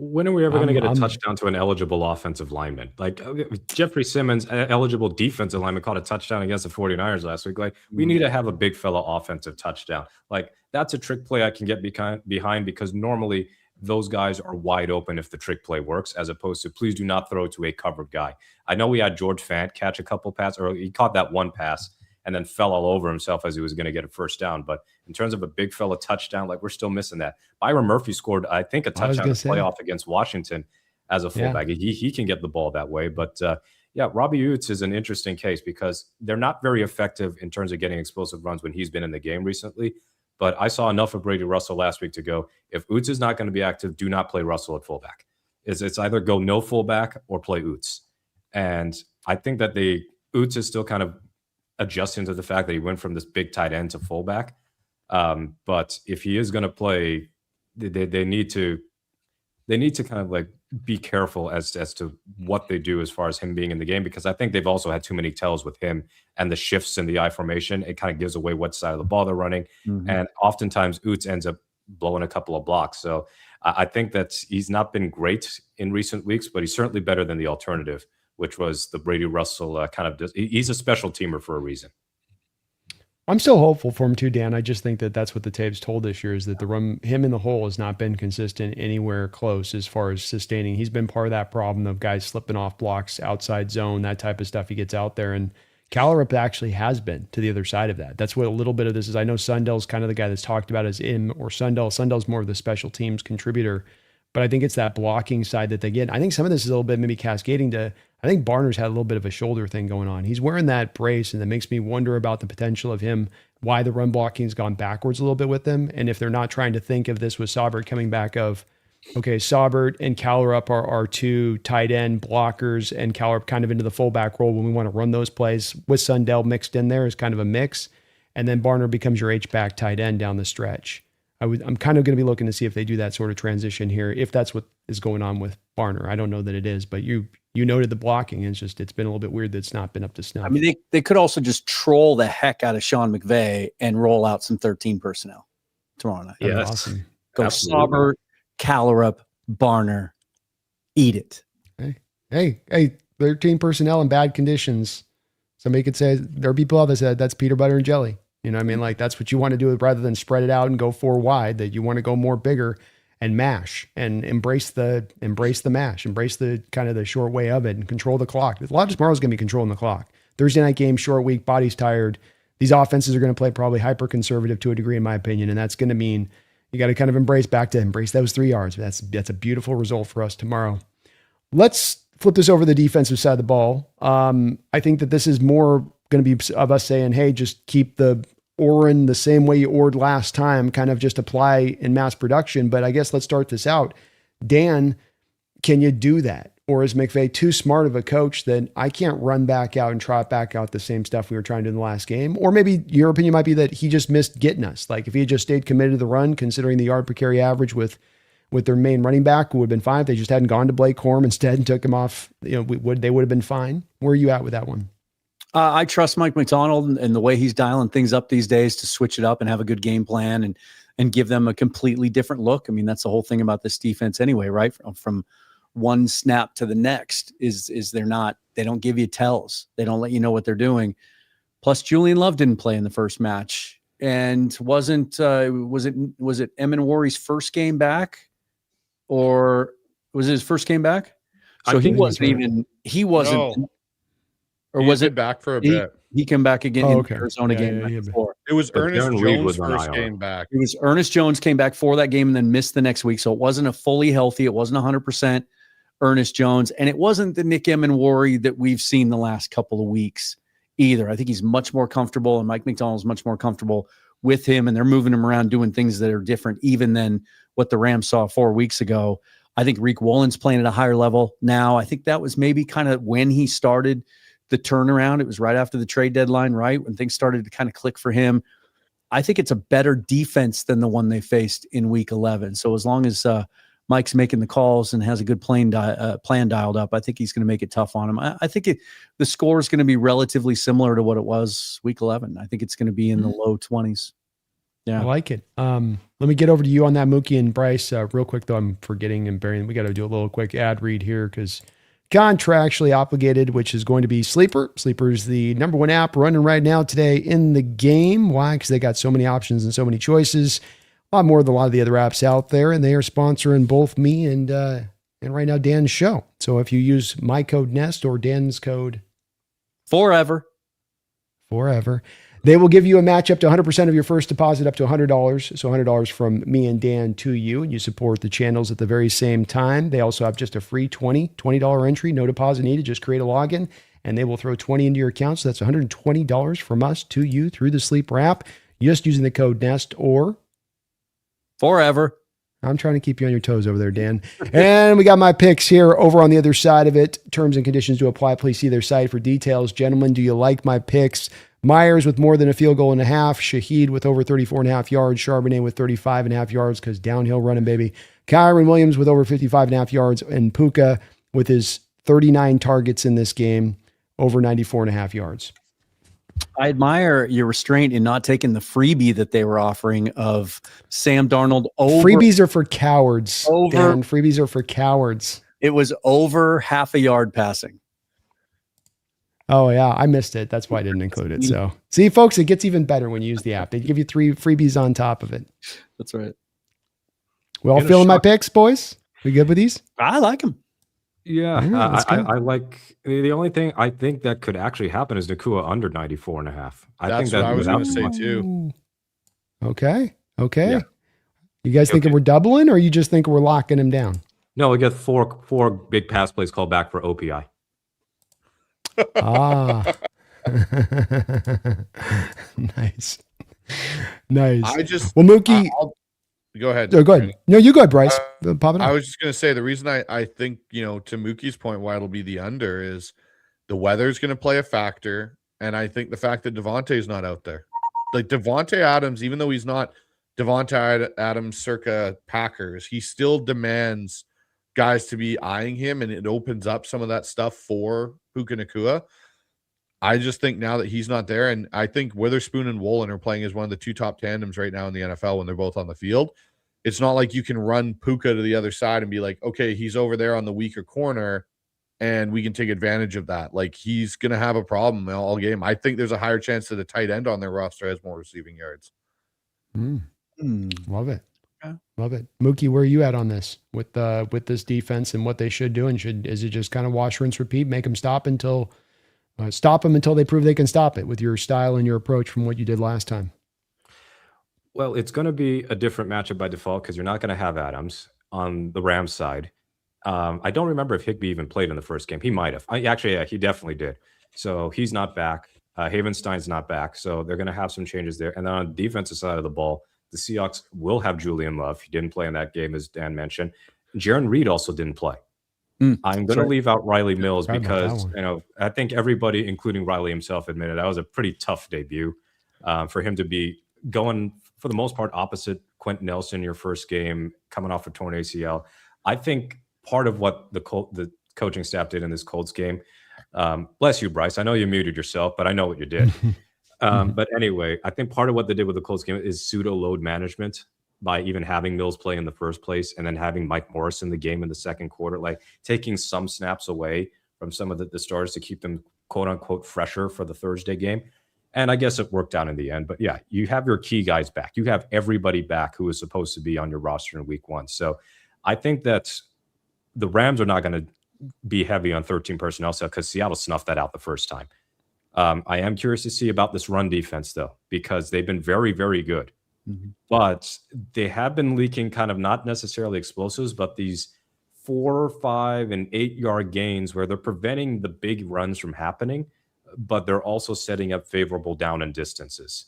When are we ever going to get a touchdown to an eligible offensive lineman? Like Jeffrey Simmons, eligible defensive lineman, caught a touchdown against the 49ers last week. Like, we need to have a big fella offensive touchdown. Like, that's a trick play I can get behind, because normally those guys are wide open if the trick play works, as opposed to please do not throw to a covered guy. I know we had George Fant catch a couple passes, or he caught that one pass and then fell all over himself as he was going to get a first down. But in terms of a big fella touchdown, like, we're still missing that. Byron Murphy scored, I think, a touchdown in the playoff against Washington as a fullback. Yeah. He can get the ball that way. But Robbie Oots is an interesting case, because they're not very effective in terms of getting explosive runs when he's been in the game recently. But I saw enough of Brady Russell last week to go, if Oots is not going to be active, do not play Russell at fullback. It's either go no fullback or play Oots. And I think that Oots is still kind of adjusting to the fact that he went from this big tight end to fullback. But if he is going to play, they need to kind of like be careful as to what they do as far as him being in the game, because I think they've also had too many tells with him and the shifts in the I formation. It kind of gives away what side of the ball they're running. And oftentimes Oots ends up blowing a couple of blocks. So I think that he's not been great in recent weeks, but he's certainly better than the alternative, which was the Brady Russell he's a special teamer for a reason. I'm still hopeful for him too, Dan. I just think that that's what the tape's told this year, is that him in the hole has not been consistent anywhere close as far as sustaining. He's been part of that problem of guys slipping off blocks, outside zone, that type of stuff. He gets out there, and Callerup actually has been to the other side of that. That's what a little bit of this is. I know Sundell's kind of the guy that's talked about as Im or Sundell. Sundell's more of the special teams contributor, but I think it's that blocking side that they get. I think some of this is a little bit maybe cascading to, I think Barner's had a little bit of a shoulder thing going on. He's wearing that brace, and that makes me wonder about the potential of him, why the run blocking has gone backwards a little bit with them. And if they're not trying to think of this with Saubert coming back of, okay, Saubert and Callerup are our two tight end blockers, and Callerup kind of into the fullback role when we want to run those plays, with Sundell mixed in there as kind of a mix. And then Barner becomes your H-back tight end down the stretch. I'm kind of going to be looking to see if they do that sort of transition here, if that's what is going on with Barner. I don't know that it is, but you noted the blocking. It's been a little bit weird that it's not been up to snuff. I mean, they could also just troll the heck out of Sean McVay and roll out some 13 personnel tomorrow night. Yeah, that's awesome. Go Saubert, Callerup, Barner, eat it. Hey, 13 personnel in bad conditions. Somebody could say, there are people out there that said that's peanut butter and jelly. You know what I mean? Like, that's what you want to do rather than spread it out and go 4 wide, that you want to go more bigger and mash and embrace the mash, embrace the kind of the short way of it and control the clock. A lot of tomorrow's going to be controlling the clock. Thursday night game, short week, body's tired. These offenses are going to play probably hyper conservative to a degree, in my opinion. And that's going to mean you got to kind of embrace those 3 yards. That's a beautiful result for us tomorrow. Let's flip this over to the defensive side of the ball. I think that this is more going to be of us saying, hey, just keep the Orin the same way you ored last time, kind of just apply in mass production. But I guess let's start this out. Dan, can you do that? Or is McVay too smart of a coach that I can't run back out and trot back out the same stuff we were trying to do in the last game? Or maybe your opinion might be that he just missed getting us. Like, if he had just stayed committed to the run, considering the yard per carry average with their main running back, would have been fine. If they just hadn't gone to Blake Corum instead and took him off, they would have been fine. Where are you at with that one? I trust Mike McDonald and the way he's dialing things up these days to switch it up and have a good game plan and give them a completely different look. I mean, that's the whole thing about this defense anyway, right? From one snap to the next is they don't give you tells. They don't let you know what they're doing. Plus, Julian Love didn't play in the first match, and was it Emanwari's first game back, or was it his first game back? So he wasn't. No. Or was it back for a bit? He came back again in the Arizona game. Before. It was Ernest Darren Reed Jones' was on first IR. game back. It was Ernest Jones came back for that game and then missed the next week. So it wasn't a fully healthy. It wasn't 100% Ernest Jones. And it wasn't the Nick Emanwari that we've seen the last couple of weeks either. I think he's much more comfortable, and Mike McDonald's much more comfortable with him, and they're moving him around doing things that are different even than what the Rams saw 4 weeks ago. I think Reek Woolen's playing at a higher level now. I think that was maybe kind of when he started the turnaround. It was right after the trade deadline, right? When things started to kind of click for him. I think it's a better defense than the one they faced in week 11. So as long as Mike's making the calls and has a good plan dialed up, I think he's going to make it tough on him. I think the score is going to be relatively similar to what it was week 11. I think it's going to be in the low 20s. Yeah. I like it. Let me get over to you on that, Mookie and Bryce. Real quick, though, I'm forgetting and burying. We got to do a little quick ad read here because contractually obligated, which is going to be Sleeper. Sleeper is the number one app running right now today in the game. Why? Because they got so many options and so many choices. A lot more than a lot of the other apps out there, and they are sponsoring both me and right now Dan's show. So if you use my code Nest or Dan's code Forever, they will give you a match up to 100% of your first deposit up to $100. So $100 from me and Dan to you, and you support the channels at the very same time. They also have just a free $20 entry, no deposit needed. Just create a login, and they will throw 20 into your account. So that's $120 from us to you through the Sleeper app, just using the code Nest or Forever. I'm trying to keep you on your toes over there, Dan. And we got my picks here over on the other side of it. Terms and conditions to apply. Please see their site for details. Gentlemen, do you like my picks? Myers with more than a field goal and a half. Shahid with over 34.5 yards. Charbonnet with 35.5 yards because downhill running, baby. Kyron Williams with over 55.5 yards, and Puka with his 39 targets in this game, over 94.5 yards. I admire your restraint in not taking the freebie that they were offering of Sam Darnold over. Freebies are for cowards. Over. Dan, freebies are for cowards. It was over half a yard passing. Oh, yeah. I missed it. That's why I didn't include it. So, see, folks, it gets even better when you use the app. They give you 3 freebies on top of it. That's right. We all feeling my picks, boys? We good with these? I like them. Yeah, Yeah, I like the only thing I think that could actually happen is Nakua under 94.5. I think That's what I was without- going to say too. Okay. Yeah. You guys thinking Okay. we're doubling, or you just think we're locking him down? No, we get four big pass plays called back for OPI. Ah. Nice. I just Well, Mookie, go ahead. go ahead. No, you go ahead, Bryce. Pop it I up. was just going to say the reason I think, to Mookie's point, why it'll be the under is the weather's going to play a factor. And I think the fact that Devontae's not out there. Like Devontae Adams, even though he's not Devontae Adams circa Packers, he still demands guys to be eyeing him, and it opens up some of that stuff for Puka Nacua. I just think now that he's not there, and I think Witherspoon and Woolen are playing as one of the 2 top tandems right now in the NFL when they're both on the field. It's not like you can run Puka to the other side and be like, okay, he's over there on the weaker corner and we can take advantage of that. Like, he's going to have a problem all game. I think there's a higher chance that a tight end on their roster has more receiving yards. Love it. Okay. Love it. Mookie, where are you at on this with this defense and what they should do? And is it just kind of wash, rinse, repeat, make them stop them until they prove they can stop it with your style and your approach from what you did last time? Well, it's going to be a different matchup by default because you're not going to have Adams on the Rams side. I don't remember if Higbee even played in the first game. He might have. Yeah, he definitely did. So he's not back. Havenstein's not back. So they're going to have some changes there. And then on the defensive side of the ball, the Seahawks will have Julian Love. He didn't play in that game, as Dan mentioned. Jaron Reed also didn't play. I'm going to leave out Riley Mills because, I think everybody, including Riley himself, admitted that was a pretty tough debut for him to be going, for the most part, opposite Quentin Nelson your first game, coming off a torn ACL. I think part of what the coaching staff did in this Colts game, bless you, Bryce. I know you muted yourself, but I know what you did. But anyway, I think part of what they did with the Colts game is pseudo load management by even having Mills play in the first place and then having Mike Morris in the game in the second quarter, like taking some snaps away from some of the starters to keep them quote unquote fresher for the Thursday game. And I guess it worked out in the end. But yeah, you have your key guys back. You have everybody back who is supposed to be on your roster in week 1. So I think that the Rams are not going to be heavy on 13 personnel set because Seattle snuffed that out the first time. I am curious to see about this run defense, though, because they've been very, very good. But they have been leaking kind of not necessarily explosives, but these 4, 5, and 8 yard gains where they're preventing the big runs from happening, but they're also setting up favorable down and distances.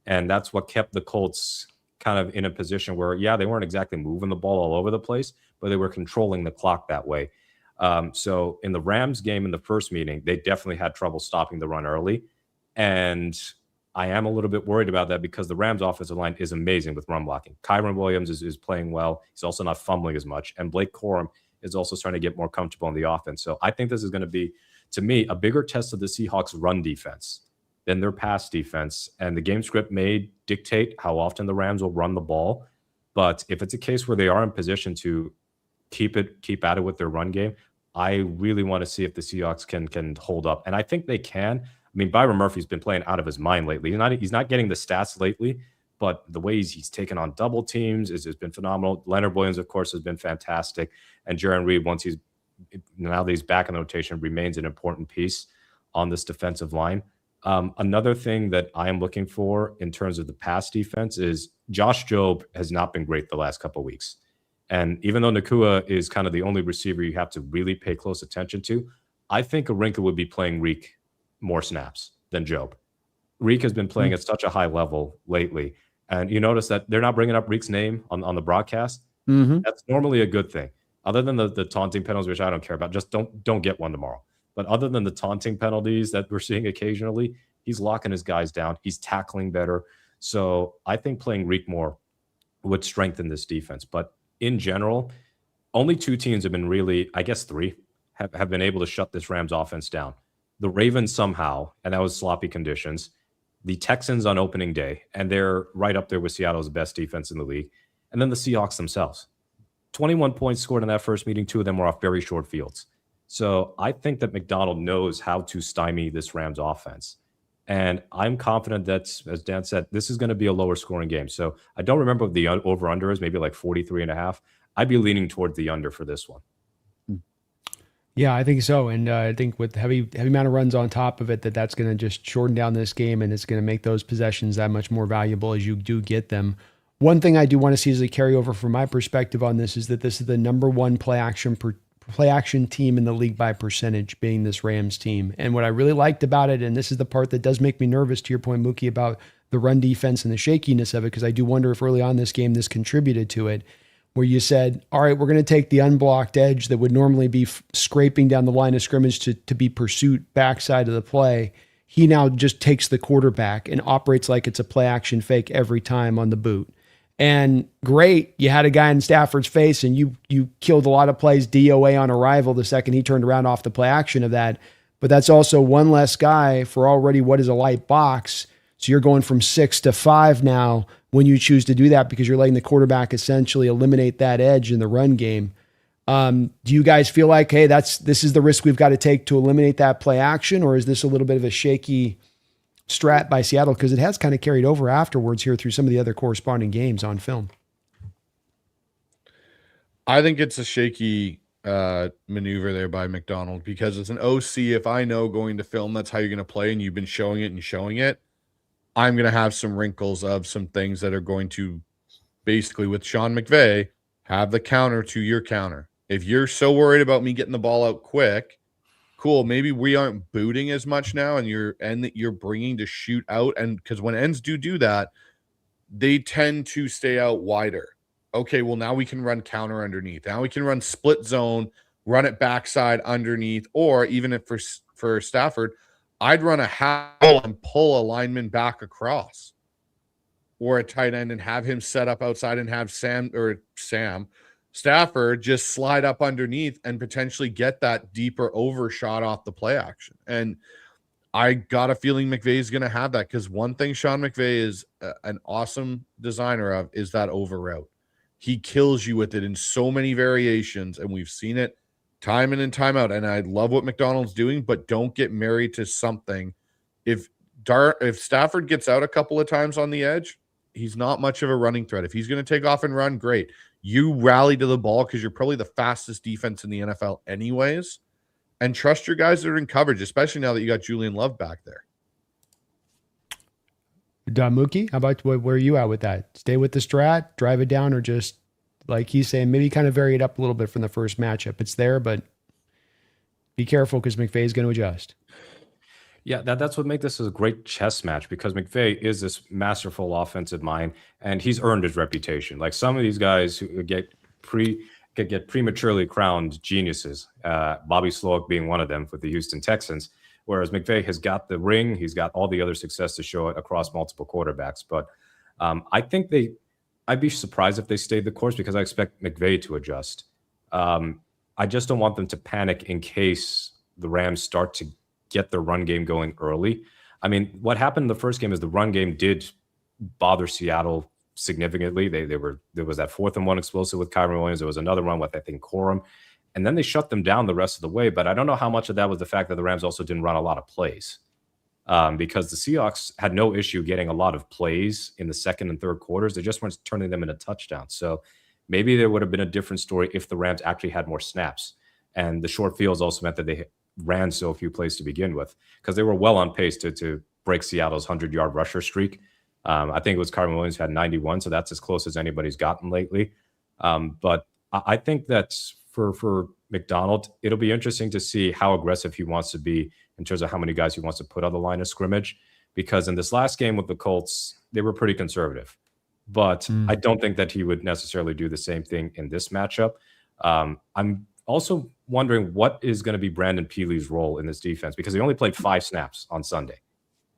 And that's what kept the Colts kind of in a position where, they weren't exactly moving the ball all over the place, but they were controlling the clock that way. So in the Rams game in the first meeting, they definitely had trouble stopping the run early. And I am a little bit worried about that because the Rams offensive line is amazing with run blocking. Kyron Williams is playing well. He's also not fumbling as much. And Blake Corum is also starting to get more comfortable in the offense. So I think this is going to be, to me, a bigger test of the Seahawks run defense than their pass defense. And the game script may dictate how often the Rams will run the ball. But if it's a case where they are in position to keep at it with their run game, I really want to see if the Seahawks can hold up. And I think they can. I mean, Byron Murphy's been playing out of his mind lately. He's not getting the stats lately, but the way he's taken on double teams has been phenomenal. Leonard Williams, of course, has been fantastic. And Jaron Reed, now that he's back in the rotation, remains an important piece on this defensive line. Another thing that I am looking for in terms of the pass defense is Josh Jobe has not been great the last couple of weeks. And even though Nacua is kind of the only receiver you have to really pay close attention to, I think Arinka would be playing Reek more snaps than Jobe. Reek has been playing at such a high level lately. And you notice that they're not bringing up Reek's name on the broadcast. That's normally a good thing. Other than the taunting penalties, which I don't care about, just don't get one tomorrow. But other than the taunting penalties that we're seeing occasionally, he's locking his guys down. He's tackling better. So I think playing Reek more would strengthen this defense. But in general, only two teams have been really, I guess three, have been able to shut this Rams offense down. The Ravens somehow, and that was sloppy conditions. The Texans on opening day, and they're right up there with Seattle's best defense in the league. And then the Seahawks themselves. 21 points scored in that first meeting. Two of them were off very short fields. So I think that McDonald knows how to stymie this Rams offense. And I'm confident that, as Dan said, this is going to be a lower scoring game. So I don't remember what the over-under is, maybe like 43.5. I'd be leaning toward the under for this one. Yeah, I think so. And I think with heavy amount of runs on top of it, that's going to just shorten down this game, and it's going to make those possessions that much more valuable as you do get them. One thing I do want to see as a carryover from my perspective on this is that this is the number one play action team in the league by percentage, being this Rams team. And what I really liked about it, and this is the part that does make me nervous, to your point, Mookie, about the run defense and the shakiness of it, because I do wonder if early on this game this contributed to it, where you said, all right, we're going to take the unblocked edge that would normally be scraping down the line of scrimmage to be pursuit backside of the play. He now just takes the quarterback and operates like it's a play action fake every time on the boot. And great, you had a guy in Stafford's face, and you killed a lot of plays DOA on arrival the second he turned around off the play action of that. But that's also one less guy for already what is a light box. So you're going from 6 to 5 now when you choose to do that, because you're letting the quarterback essentially eliminate that edge in the run game. Do you guys feel like, hey, this is the risk we've got to take to eliminate that play action, or is this a little bit of a shaky strat by Seattle? Because it has kind of carried over afterwards here through some of the other corresponding games on film. I think it's a shaky maneuver there by McDonald, because as an OC, if I know going to film that's how you're going to play and you've been showing it, I'm going to have some wrinkles of some things that are going to basically, with Sean McVay, have the counter to your counter. If you're so worried about me getting the ball out quick, cool, maybe we aren't booting as much now, and you're bringing to shoot out. And because when ends do that, they tend to stay out wider. Okay, well, now we can run counter underneath. Now we can run split zone, run it backside underneath, or even if for Stafford, I'd run a half and pull a lineman back across, or a tight end, and have him set up outside and have Stafford just slide up underneath and potentially get that deeper overshot off the play action. And I got a feeling McVay is going to have that, because one thing Sean McVay is an awesome designer of is that over route. He kills you with it in so many variations, and we've seen it time in and time out. And I love what McDonald's doing, but don't get married to something. If Stafford gets out a couple of times on the edge, he's not much of a running threat. If he's going to take off and run, great. You rally to the ball because you're probably the fastest defense in the NFL anyways. And trust your guys that are in coverage, especially now that you got Julian Love back there. Mookie, how about where are you at with that? Stay with the strat, drive it down, or just, like he's saying, maybe kind of vary it up a little bit from the first matchup? It's there, but be careful because McVay is going to adjust. Yeah, that's what makes this a great chess match, because McVay is this masterful offensive mind, and he's earned his reputation. Like some of these guys who get prematurely crowned geniuses, Bobby Sloak being one of them with the Houston Texans, whereas McVay has got the ring, he's got all the other success to show it across multiple quarterbacks. But I think I'd be surprised if they stayed the course, because I expect McVay to adjust. I just don't want them to panic in case the Rams start to get their run game going early. I mean, what happened in the first game is the run game did bother Seattle significantly. There was that 4th and 1 explosive with Kyron Williams. There was another one with, I think, Corum. And then they shut them down the rest of the way. But I don't know how much of that was the fact that the Rams also didn't run a lot of plays, because the Seahawks had no issue getting a lot of plays in the second and third quarters. They just weren't turning them into touchdowns. So maybe there would have been a different story if the Rams actually had more snaps. And the short fields also meant that they ran so few plays to begin with, because they were well on pace to break Seattle's 100-yard rusher streak. I think it was Kyron Williams had 91, so that's as close as anybody's gotten lately. But I think that's for McDonald, it'll be interesting to see how aggressive he wants to be in terms of how many guys he wants to put on the line of scrimmage, because in this last game with the Colts, they were pretty conservative. But I don't think that he would necessarily do the same thing in this matchup. I'm also wondering what is going to be Brandon Peely's role in this defense, because he only played 5 snaps on Sunday.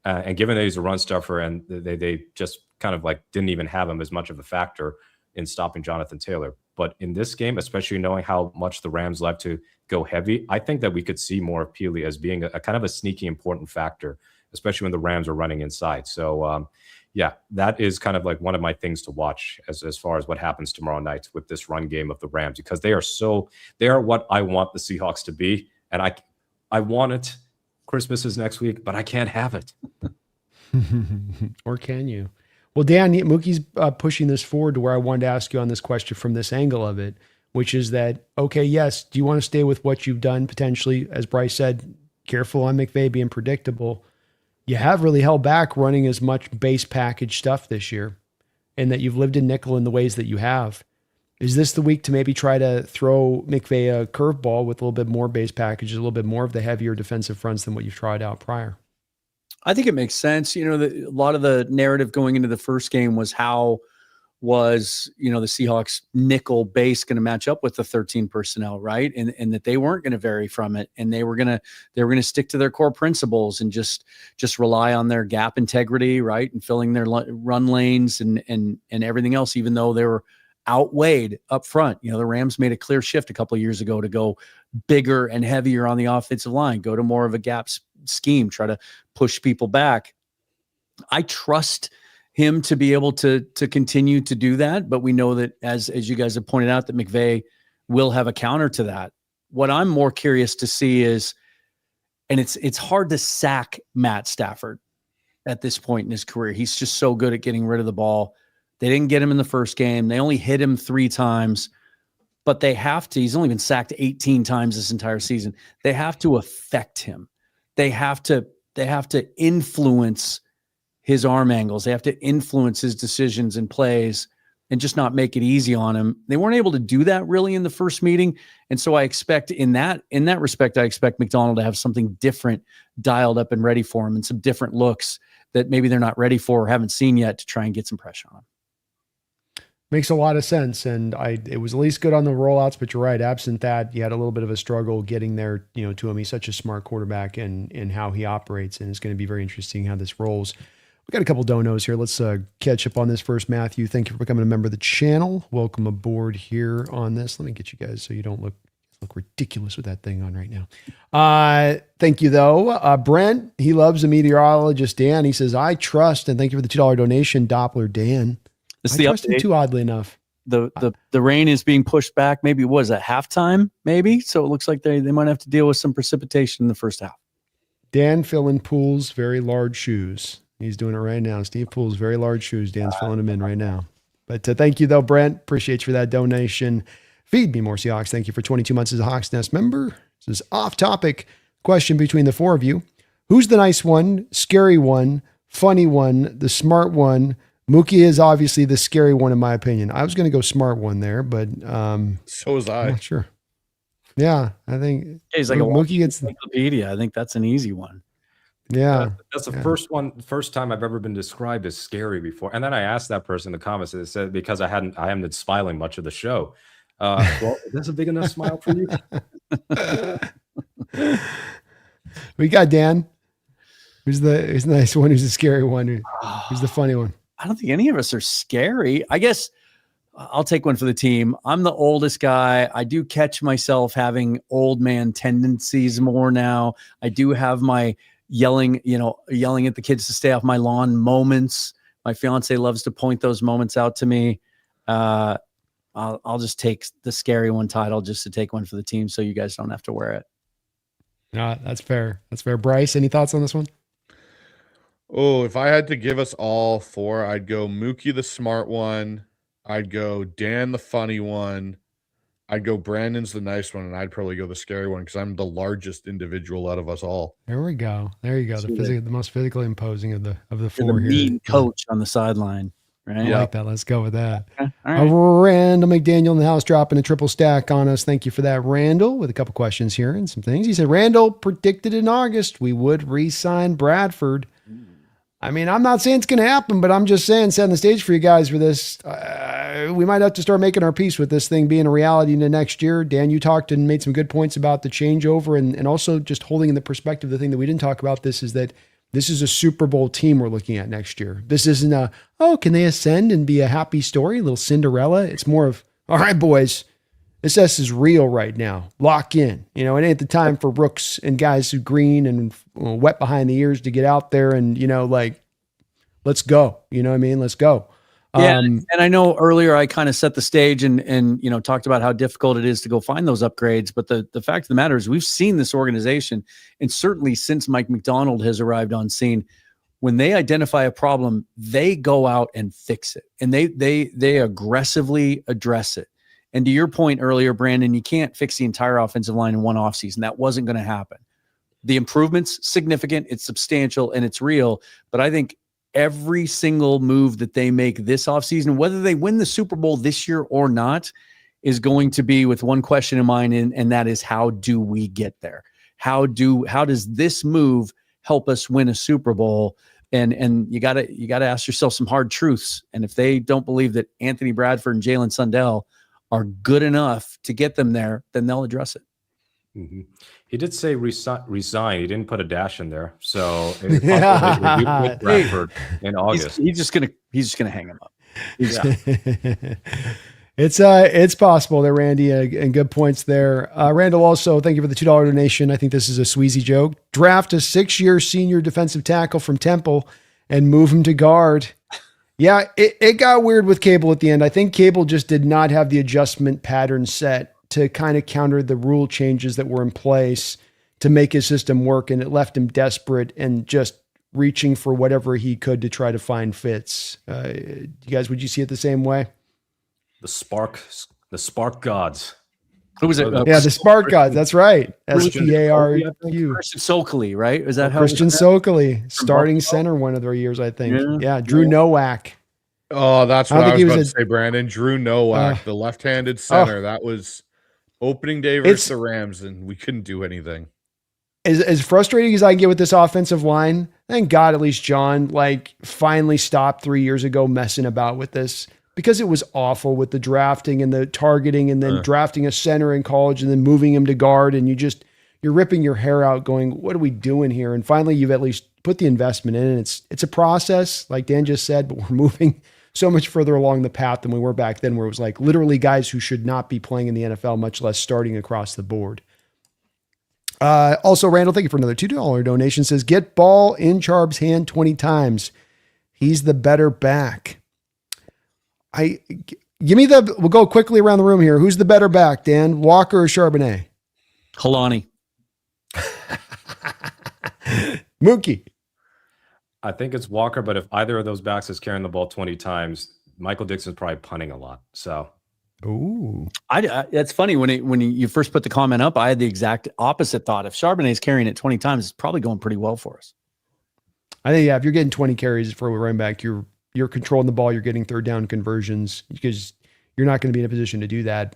And given that he's a run stuffer and they just kind of like didn't even have him as much of a factor in stopping Jonathan Taylor. But in this game, especially knowing how much the Rams like to go heavy, I think that we could see more of Peely as being a kind of a sneaky important factor, especially when the Rams are running inside. So, yeah, that is kind of like one of my things to watch as far as what happens tomorrow night with this run game of the Rams, because they are what I want the Seahawks to be. And I want it. Christmas is next week, but I can't have it. Or can you? Well, Dan, Mookie's pushing this forward to where I wanted to ask you on this question from this angle of it, which is that, okay, yes, do you want to stay with what you've done potentially? As Bryce said, careful on McVay being predictable. You have really held back running as much base package stuff this year, and that you've lived in nickel in the ways that you have. Is this the week to maybe try to throw McVay a curveball with a little bit more base packages, a little bit more of the heavier defensive fronts than what you've tried out prior? I think it makes sense. A lot of the narrative going into the first game was how was, the Seahawks nickel base going to match up with the 13 personnel, right? And that they weren't going to vary from it. And they were going to stick to their core principles and just rely on their gap integrity, right? And filling their run lanes and everything else, even though they were outweighed up front. The Rams made a clear shift a couple of years ago to go bigger and heavier on the offensive line, go to more of a gap scheme, try to push people back. I trust him to be able to continue to do that, but we know that as you guys have pointed out, that McVay will have a counter to that. What I'm more curious to see is, and it's hard to sack Matt Stafford at this point in his career. He's just so good at getting rid of the ball. They didn't get him in the first game. They only hit him 3 times, but they have to. He's only been sacked 18 times this entire season. They have to affect him. They have to influence his arm angles. They have to influence his decisions and plays and just not make it easy on him. They weren't able to do that really in the first meeting. And so I expect in that respect, I expect McDonald to have something different dialed up and ready for him, and some different looks that maybe they're not ready for or haven't seen yet to try and get some pressure on him. Makes a lot of sense. And it was at least good on the rollouts, but you're right. Absent that, you had a little bit of a struggle getting there, to him. He's such a smart quarterback and how he operates. And it's going to be very interesting how this rolls. We got a couple donos here. Let's catch up on this first. Matthew, thank you for becoming a member of the channel. Welcome aboard here on this. Let me get you guys so you don't look ridiculous with that thing on right now. Thank you though. Brent, he loves the meteorologist Dan. He says, I trust, and thank you for the $2 donation, Doppler Dan. It's I the trust him update. too, oddly enough. The rain is being pushed back. Maybe it was at halftime, maybe. So it looks like they might have to deal with some precipitation in the first half. Dan filling Poole's very large shoes. He's doing it right now. Steve Poole's very large shoes. Dan's filling them in right now. But thank you though, Brent. Appreciate you for that donation. Feed me more Seahawks. Thank you for 22 months as a Hawks Nest member. This is off topic question between the 4 of you. Who's the nice one, scary one, funny one, the smart one? Mookie is obviously the scary one in my opinion. I was going to go smart one there, but So was I. I'm not sure. Yeah, I think He's like Mookie gets. encyclopedia. I think that's an easy one. Yeah, That's the first time I've ever been described as scary before. And then I asked that person in the comments, and it said because I haven't been smiling much of the show. Well, is this a big enough smile for you? We got Dan. Who's the nice one? Who's the scary one? Who's the funny one? I don't think any of us are scary. I guess I'll take one for the team. I'm the oldest guy. I do catch myself having old man tendencies more now. I do have my yelling at the kids to stay off my lawn moments. My fiance loves to point those moments out to me. I'll just take the scary one title just to take one for the team so you guys don't have to wear it. That's fair. That's fair. Bryce, any thoughts on this one? Oh, if I had to give us all 4, I'd go Mookie the smart one. I'd go Dan the funny one. I'd go Brandon's the nice one, and I'd probably go the scary one because I'm the largest individual out of us all. There we go. There you go. The most physically imposing of the 4 You're the here. mean coach on the sideline, right? I like that. Let's go with that. Okay. All right. Randall McDaniel in the house dropping a triple stack on us. Thank you for that, Randall, with a couple questions here and some things. He said, Randall predicted in August we would re-sign Bradford. I mean, I'm not saying it's going to happen, but I'm just saying, setting the stage for you guys for this. We might have to start making our peace with this thing being a reality into next year. Dan, you talked and made some good points about the changeover and also just holding in the perspective. The thing that we didn't talk about this is that This is a Super Bowl team we're looking at next year. This isn't can they ascend and be a happy story, a little Cinderella? It's more of, all right, boys, this is real right now. Lock in. It ain't the time for rooks and guys who green and wet behind the ears to get out there and, let's go. You know what I mean? Let's go. Yeah, and I know earlier I kind of set the stage and talked about how difficult it is to go find those upgrades. But the fact of the matter is we've seen this organization, and certainly since Mike McDonald has arrived on scene, when they identify a problem, they go out and fix it, and they aggressively address it. And to your point earlier, Brandon, you can't fix the entire offensive line in one offseason. That wasn't going to happen. The improvement's significant, it's substantial, and it's real. But I think every single move that they make this offseason, whether they win the Super Bowl this year or not, is going to be with one question in mind, and that is, how do we get there? How does this move help us win a Super Bowl? And you gotta ask yourself some hard truths. And if they don't believe that Anthony Bradford and Jalen Sundell are good enough to get them there, then they'll address it. Mm-hmm. He did say resign. He didn't put a dash in there, so it's possible with Bradford in August. He's just gonna hang him up. It's possible there, Randy, and good points there. Randall, also, thank you for the $2 donation. I think this is a Sweezy joke. Draft a 6-year senior defensive tackle from Temple and move him to guard. Yeah, it got weird with Cable at the end. I think Cable just did not have the adjustment pattern set to kind of counter the rule changes that were in place to make his system work. And it left him desperate and just reaching for whatever he could to try to find fits. You guys, would you see it the same way? The spark gods. Who was it? Yeah, the spark gods. That's right. SPARQ. Christian Sokoley, right? Is that how Christian Sokoley, starting center one of their years, I think. Yeah, Drew Nowak. Oh, that's what I was about to say, Brandon. Drew Nowak, the left-handed center. That was opening day versus the Rams, and we couldn't do anything. As frustrating as I get with this offensive line, thank God at least John finally stopped 3 years ago messing about with this, because it was awful with the drafting and the targeting and then drafting a center in college and then moving him to guard, and you're ripping your hair out going, what are we doing here? And finally you've at least put the investment in, and it's a process, like Dan just said, but we're moving so much further along the path than we were back then, where it was like literally guys who should not be playing in the NFL, much less starting across the board. Also, Randall, thank you for another $2 donation. Says, get ball in Charb's hand 20 times. He's the better back. We'll go quickly around the room here. Who's the better back, Dan? Walker or Charbonnet? Kalani. Mookie. I think it's Walker, but if either of those backs is carrying the ball 20 times, Michael Dixon's probably punting a lot. So, ooh, that's funny. When you first put the comment up, I had the exact opposite thought. If Charbonnet's carrying it 20 times, it's probably going pretty well for us. I think, if you're getting 20 carries for a running back, you're controlling the ball, you're getting third down conversions, because you're not going to be in a position to do that.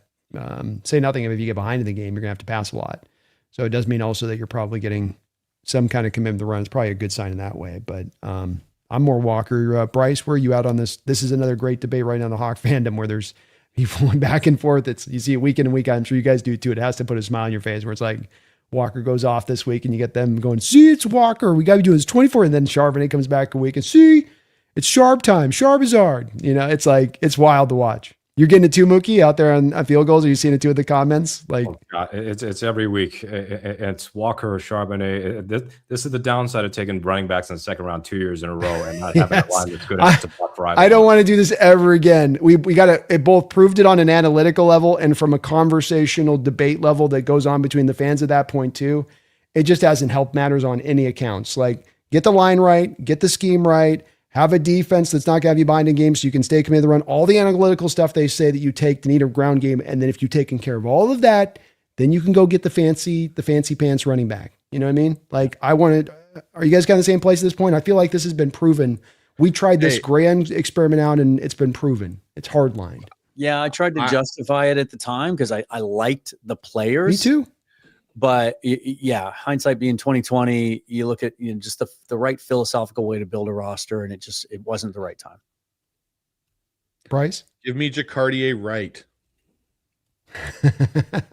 Say nothing of if you get behind in the game, you're going to have to pass a lot. So it does mean also that you're probably getting some kind of commitment to run. It's probably a good sign in that way. But I'm more Walker. Bryce, where are you out on this? This is another great debate right now in the Hawk fandom, where there's people going back and forth. You see it week in and week out. I'm sure you guys do too. It has to put a smile on your face, where it's like Walker goes off this week and you get them going, see, it's Walker. We got to be doing this 24. And then Charbonnet comes back a week and see, it's Sharp time. Sharp-Izard. It's like, it's wild to watch. You're getting it too, Mookie, out there on field goals? Are you seeing it too in the comments? Like, oh God, it's every week. It's Walker or Charbonnet. This is the downside of taking running backs in the second round 2 years in a row and not having a line that's good enough to block for either. I don't want to do this ever again. We got to. It both proved it on an analytical level and from a conversational debate level that goes on between the fans at that point too. It just hasn't helped matters on any accounts. Like, get the line right, get the scheme right. Have a defense that's not going to have you behind in games so you can stay committed to the run. All the analytical stuff they say that you take to need a ground game. And then if you've taken care of all of that, then you can go get the fancy pants running back. You know what I mean? Like, are you guys kind of the same place at this point? I feel like this has been proven. We tried this grand experiment out and it's been proven. It's hardlined. Yeah, I tried to justify it at the time because I liked the players. Me too. But yeah, hindsight being 2020, you look at just the right philosophical way to build a roster, and it wasn't the right time. Bryce, give me Jacardier right.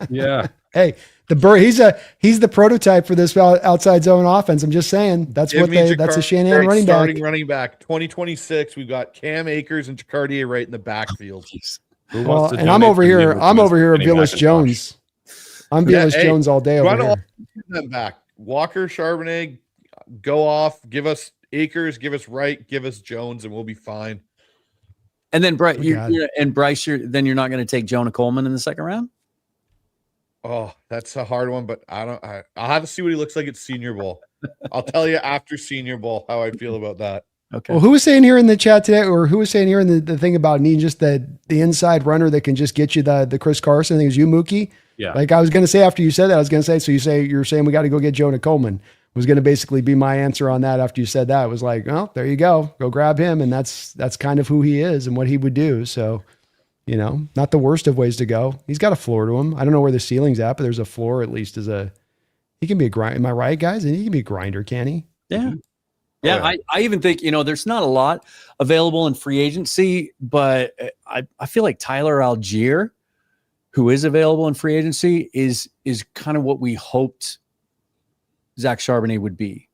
Yeah. Hey, He's the prototype for this outside zone offense. I'm just saying that's that's a Shanahan running back. Starting running back 2026. We've got Cam Akers and Jacardier right in the backfield. Well, and I'm over here Billis Jones. I'm Billis Jones all day over here. Them back. Walker, Charbonnet, go off. Give us Akers, give us Wright, give us Jones, and we'll be fine. And then Bryce, then you're not going to take Jonah Coleman in the second round? Oh, that's a hard one, but I'll have to see what he looks like at Senior Bowl. I'll tell you after Senior Bowl how I feel about that. Okay. Well, who was saying here in the chat today, or who was saying here in the thing about needing just the inside runner that can just get you the Chris Carson? I think it was you, Mookie. Yeah. Like I was going to say after you said that, I was going to say, so you're saying we got to go get Jonah Coleman was going to basically be my answer on that after you said that. It was like, well, there you go grab him. And that's kind of who he is and what he would do. So, not the worst of ways to go. He's got a floor to him. I don't know where the ceiling's at, but there's a floor at least he can be a grind. Am I right, guys? And he can be a grinder, can he? Yeah. Yeah, I even think, there's not a lot available in free agency, but I feel like Tyler Algier, who is available in free agency, is kind of what we hoped Zach Charbonnet would be.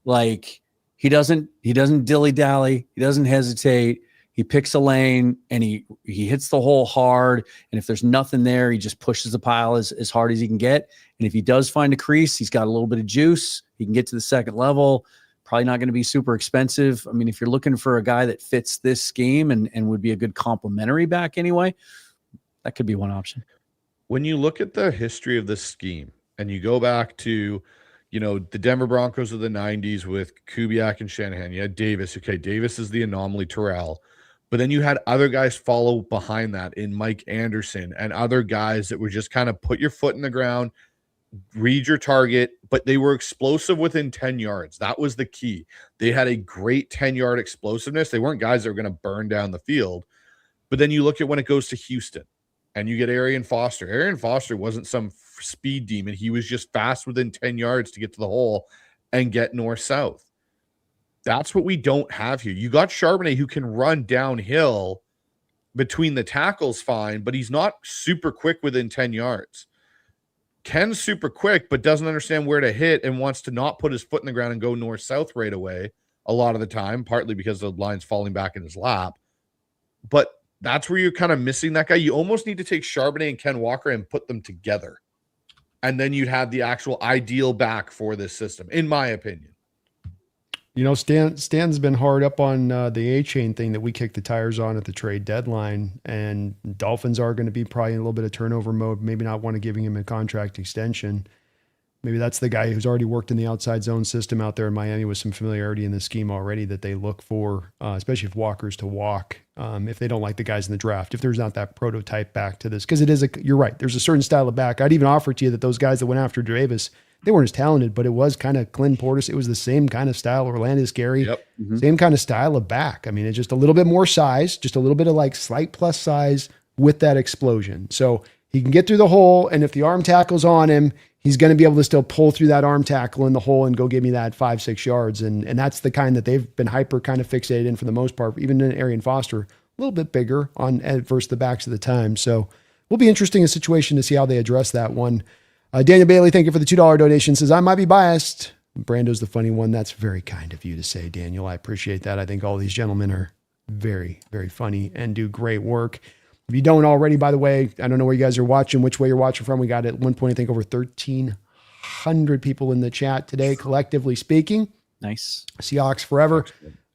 Like he doesn't dilly-dally, he doesn't hesitate. He picks a lane and he hits the hole hard. And if there's nothing there, he just pushes the pile as hard as he can get. And if he does find a crease, he's got a little bit of juice. He can get to the second level. Probably not going to be super expensive. I mean, if you're looking for a guy that fits this scheme and would be a good complementary back anyway, that could be one option. When you look at the history of this scheme and you go back to, the Denver Broncos of the 90s with Kubiak and Shanahan, you had Davis. Okay, Davis is the anomaly, Terrell. But then you had other guys follow behind that in Mike Anderson and other guys that were just kind of put your foot in the ground, read your target, but they were explosive within 10 yards. That was the key. They had a great 10-yard explosiveness. They weren't guys that were going to burn down the field. But then you look at when it goes to Houston and you get Arian Foster. Arian Foster wasn't some speed demon. He was just fast within 10 yards to get to the hole and get north-south. That's what we don't have here. You got Charbonnet who can run downhill between the tackles fine, but he's not super quick within 10 yards. Ken's super quick, but doesn't understand where to hit and wants to not put his foot in the ground and go north-south right away a lot of the time, partly because the line's falling back in his lap. But that's where you're kind of missing that guy. You almost need to take Charbonnet and Ken Walker and put them together. And then you'd have the actual ideal back for this system, in my opinion. Stan's been hard up on the A-chain thing that we kicked the tires on at the trade deadline, and Dolphins are going to be probably in a little bit of turnover mode, maybe not want to giving him a contract extension. Maybe that's the guy who's already worked in the outside zone system out there in Miami with some familiarity in the scheme already that they look for, especially if Walker's to walk, if they don't like the guys in the draft, if there's not that prototype back to this. Because you're right, there's a certain style of back. I'd even offer to you that those guys that went after Davis, they weren't as talented, but it was kind of Clint Portis. It was the same kind of style. Orlandis Gary, same kind of style of back. I mean, it's just a little bit more size, just a little bit of like slight plus size with that explosion. So he can get through the hole, and if the arm tackle's on him, he's going to be able to still pull through that arm tackle in the hole and go give me that 5-6 yards. And that's the kind that they've been hyper kind of fixated in for the most part, even in Arian Foster, a little bit bigger on versus the backs of the time. So will be interesting a situation to see how they address that one. Daniel Bailey, thank you for the $2 donation. Says, I might be biased. Brando's the funny one. That's very kind of you to say, Daniel. I appreciate that. I think all these gentlemen are very, very funny and do great work. If you don't already, by the way, I don't know where you guys are watching, which way you're watching from. We got at one point, I think, over 1,300 people in the chat today, collectively speaking. Nice. Seahawks forever.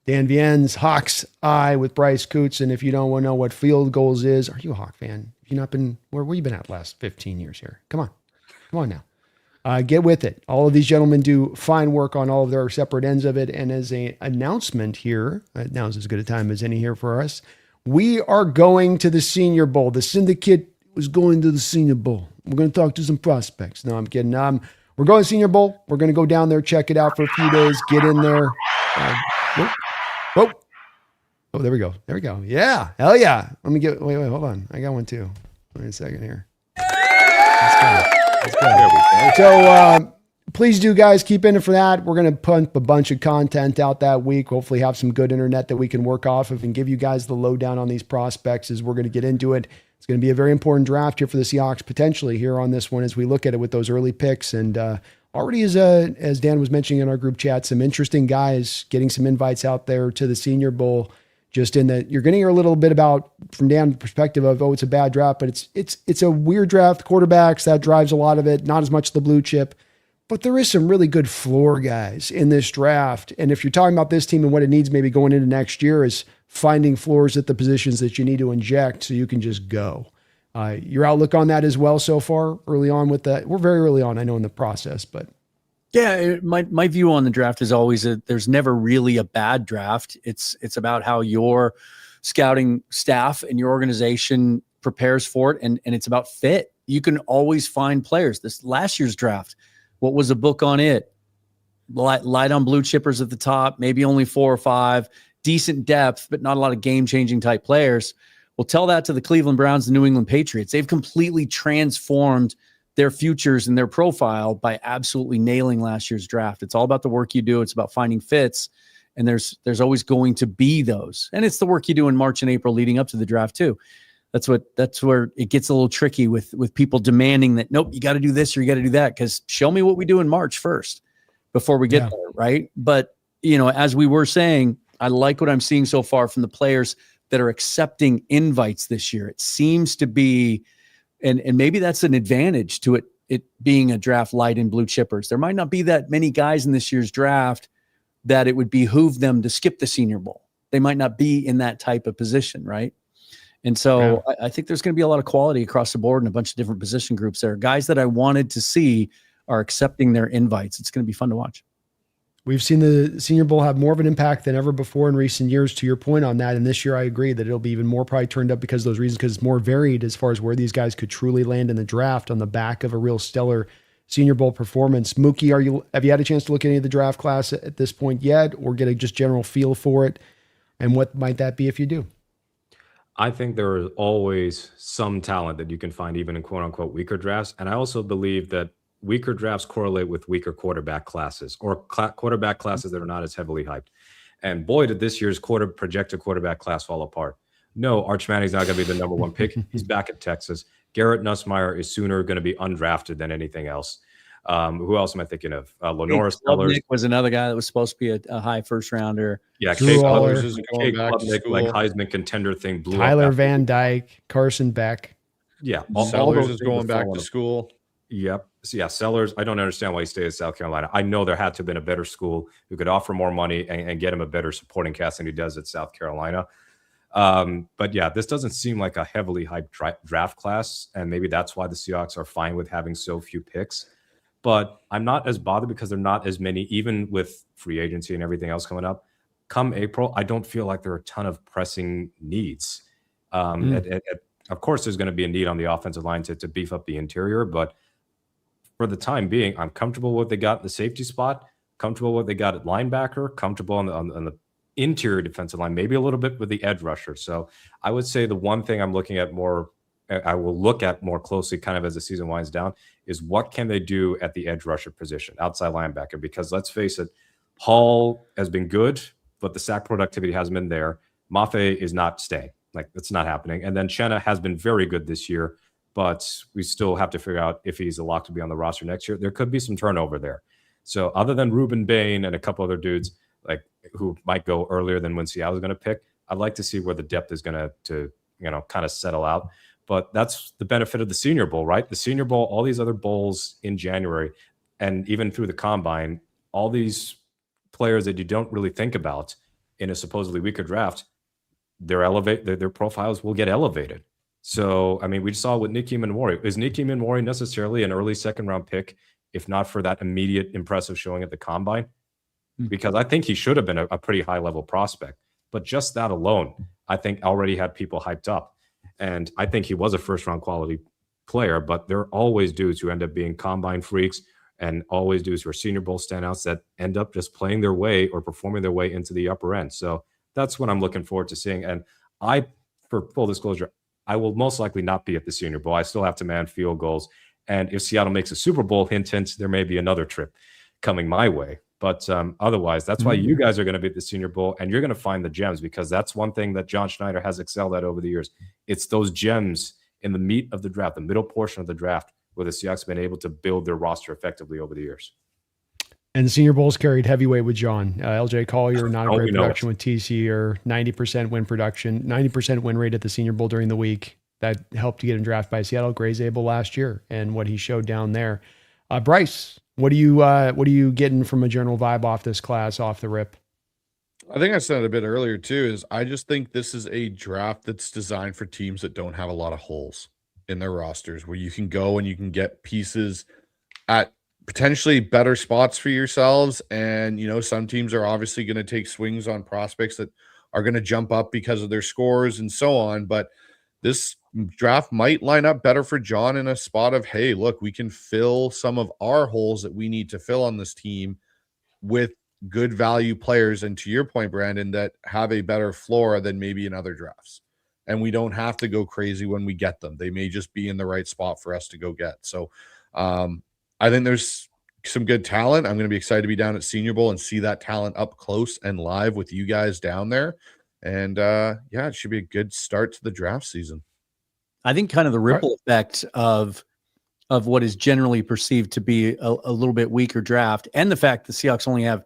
Dan Vien's Hawks Eye with Bryce Coots. And if you don't want to know what field goals is, are you a Hawk fan? Have you not been, where you been at the last 15 years here? Come on now. Get with it. All of these gentlemen do fine work on all of their separate ends of it. And as an announcement here, now is as good a time as any here for us. We are going to the Senior Bowl. The Syndicate was going to the Senior Bowl. We're going to talk to some prospects. No, I'm kidding. We're going to Senior Bowl. We're going to go down there, check it out for a few days, get in there. Whoa. Oh, there we go. Yeah. Hell yeah. Wait, hold on. I got one too. Wait a second here. Let's go. So please do, guys, keep in it for that. We're going to pump a bunch of content out that week. Hopefully have some good internet that we can work off of and give you guys the lowdown on these prospects as we're going to get into it. It's going to be a very important draft here for the Seahawks potentially here on this one as we look at it with those early picks. And already as Dan was mentioning in our group chat, some interesting guys getting some invites out there to the Senior Bowl. Just in that you're going to hear a little bit about from Dan's perspective of, it's a bad draft, but it's a weird draft. Quarterbacks, that drives a lot of it. Not as much the blue chip, but there is some really good floor guys in this draft. And if you're talking about this team and what it needs maybe going into next year is finding floors at the positions that you need to inject so you can just go. Your outlook on that as well so far early on with that? We're very early on, I know, in the process, but. Yeah, my view on the draft is always that there's never really a bad draft. It's about how your scouting staff and your organization prepares for it, and it's about fit. You can always find players. This last year's draft, what was the book on it? Light on blue chippers at the top, maybe only 4 or 5, decent depth, but not a lot of game-changing type players. Well, tell that to the Cleveland Browns, the New England Patriots. They've completely transformed their futures and their profile by absolutely nailing last year's draft. It's all about the work you do. It's about finding fits. And there's always going to be those. And it's the work you do in March and April leading up to the draft too. That's where it gets a little tricky with people demanding that, nope, you got to do this or you got to do that. Cause show me what we do in March first before we get there. Right. But as we were saying, I like what I'm seeing so far from the players that are accepting invites this year. It seems to be, and maybe that's an advantage to it being a draft light in blue chippers. There might not be that many guys in this year's draft that it would behoove them to skip the Senior Bowl. They might not be in that type of position, right? And so I think there's going to be a lot of quality across the board in a bunch of different position groups there. Guys that I wanted to see are accepting their invites. It's going to be fun to watch. We've seen the Senior Bowl have more of an impact than ever before in recent years, to your point on that. And this year, I agree that it'll be even more probably turned up because of those reasons, because it's more varied as far as where these guys could truly land in the draft on the back of a real stellar Senior Bowl performance. Mookie, have you had a chance to look at any of the draft class at this point yet, or get a just general feel for it? And what might that be if you do? I think there is always some talent that you can find even in quote unquote weaker drafts. And I also believe that weaker drafts correlate with weaker quarterback classes or quarterback classes that are not as heavily hyped. And boy, did this year's projected quarterback class fall apart. No, Arch Manning's not going to be the number 1 pick. He's back at Texas. Garrett Nussmeier is sooner going to be undrafted than anything else. Who else am I thinking of? Lenora Sellers was another guy that was supposed to be a high first rounder. Yeah, Drew Kate Waller. Sellers is Kate Klubnik, like Heisman contender thing. Blew Tyler up Van Dyke, Carson Beck. Yeah, Sellers is going back to school. Yep. So yeah, Sellers, I don't understand why he stayed at South Carolina. I know there had to have been a better school who could offer more money and get him a better supporting cast than he does at South Carolina. But yeah, this doesn't seem like a heavily hyped draft class. And maybe that's why the Seahawks are fine with having so few picks. But I'm not as bothered because there are not as many, even with free agency and everything else coming up. Come April, I don't feel like there are a ton of pressing needs. Of course, there's going to be a need on the offensive line to beef up the interior, but for the time being, I'm comfortable with what they got in the safety spot, comfortable with what they got at linebacker, comfortable on the interior defensive line, maybe a little bit with the edge rusher. So I would say the one thing I'm looking at more, I will look at more closely kind of as the season winds down, is what can they do at the edge rusher position, outside linebacker? Because let's face it, Hall has been good, but the sack productivity hasn't been there. Mafe is not staying. Like, that's not happening. And then Chenna has been very good this year, but we still have to figure out if he's a lock to be on the roster next year. There could be some turnover there. So other than Ruben Bain and a couple other dudes like who might go earlier than when Seattle is going to pick, I'd like to see where the depth is going to kind of settle out. But that's the benefit of the Senior Bowl, right? The Senior Bowl, all these other bowls in January, and even through the combine, all these players that you don't really think about in a supposedly weaker draft, their profiles will get elevated. So, I mean, we saw with Nicky Minmori. Is Nicky Minmori necessarily an early second-round pick, if not for that immediate impressive showing at the combine? Because I think he should have been a pretty high-level prospect. But just that alone, I think already had people hyped up. And I think he was a first-round quality player, but there are always dudes who end up being combine freaks and always dudes who are Senior Bowl standouts that end up just playing their way or performing their way into the upper end. So that's what I'm looking forward to seeing. And for full disclosure, I will most likely not be at the Senior Bowl. I still have to man field goals. And if Seattle makes a Super Bowl, hint, there may be another trip coming my way. But otherwise, that's why you guys are going to be at the Senior Bowl, and you're going to find the gems, because that's one thing that John Schneider has excelled at over the years. It's those gems in the meat of the draft, the middle portion of the draft, where the Seahawks have been able to build their roster effectively over the years. And the Senior Bowl's carried heavyweight with John. LJ Collier, not a Don't great we know production with TC, or 90% win production, 90% win rate at the Senior Bowl during the week. That helped to get him drafted by Seattle. Gray's able last year, and what he showed down there. Bryce, what are you getting from a general vibe off this class off the rip? I think I said it a bit earlier too, is I just think this is a draft that's designed for teams that don't have a lot of holes in their rosters, where you can go and you can get pieces at potentially better spots for yourselves. And, you know, some teams are obviously going to take swings on prospects that are going to jump up because of their scores and so on. But this draft might line up better for John in a spot of, hey, look, we can fill some of our holes that we need to fill on this team with good value players. And to your point, Brandon, that have a better floor than maybe in other drafts. And we don't have to go crazy when we get them. They may just be in the right spot for us to go get. So I think there's some good talent. I'm going to be excited to be down at Senior Bowl and see that talent up close and live with you guys down there. And yeah, it should be a good start to the draft season. I think kind of the ripple effect of what is generally perceived to be a little bit weaker draft, and the fact the Seahawks only have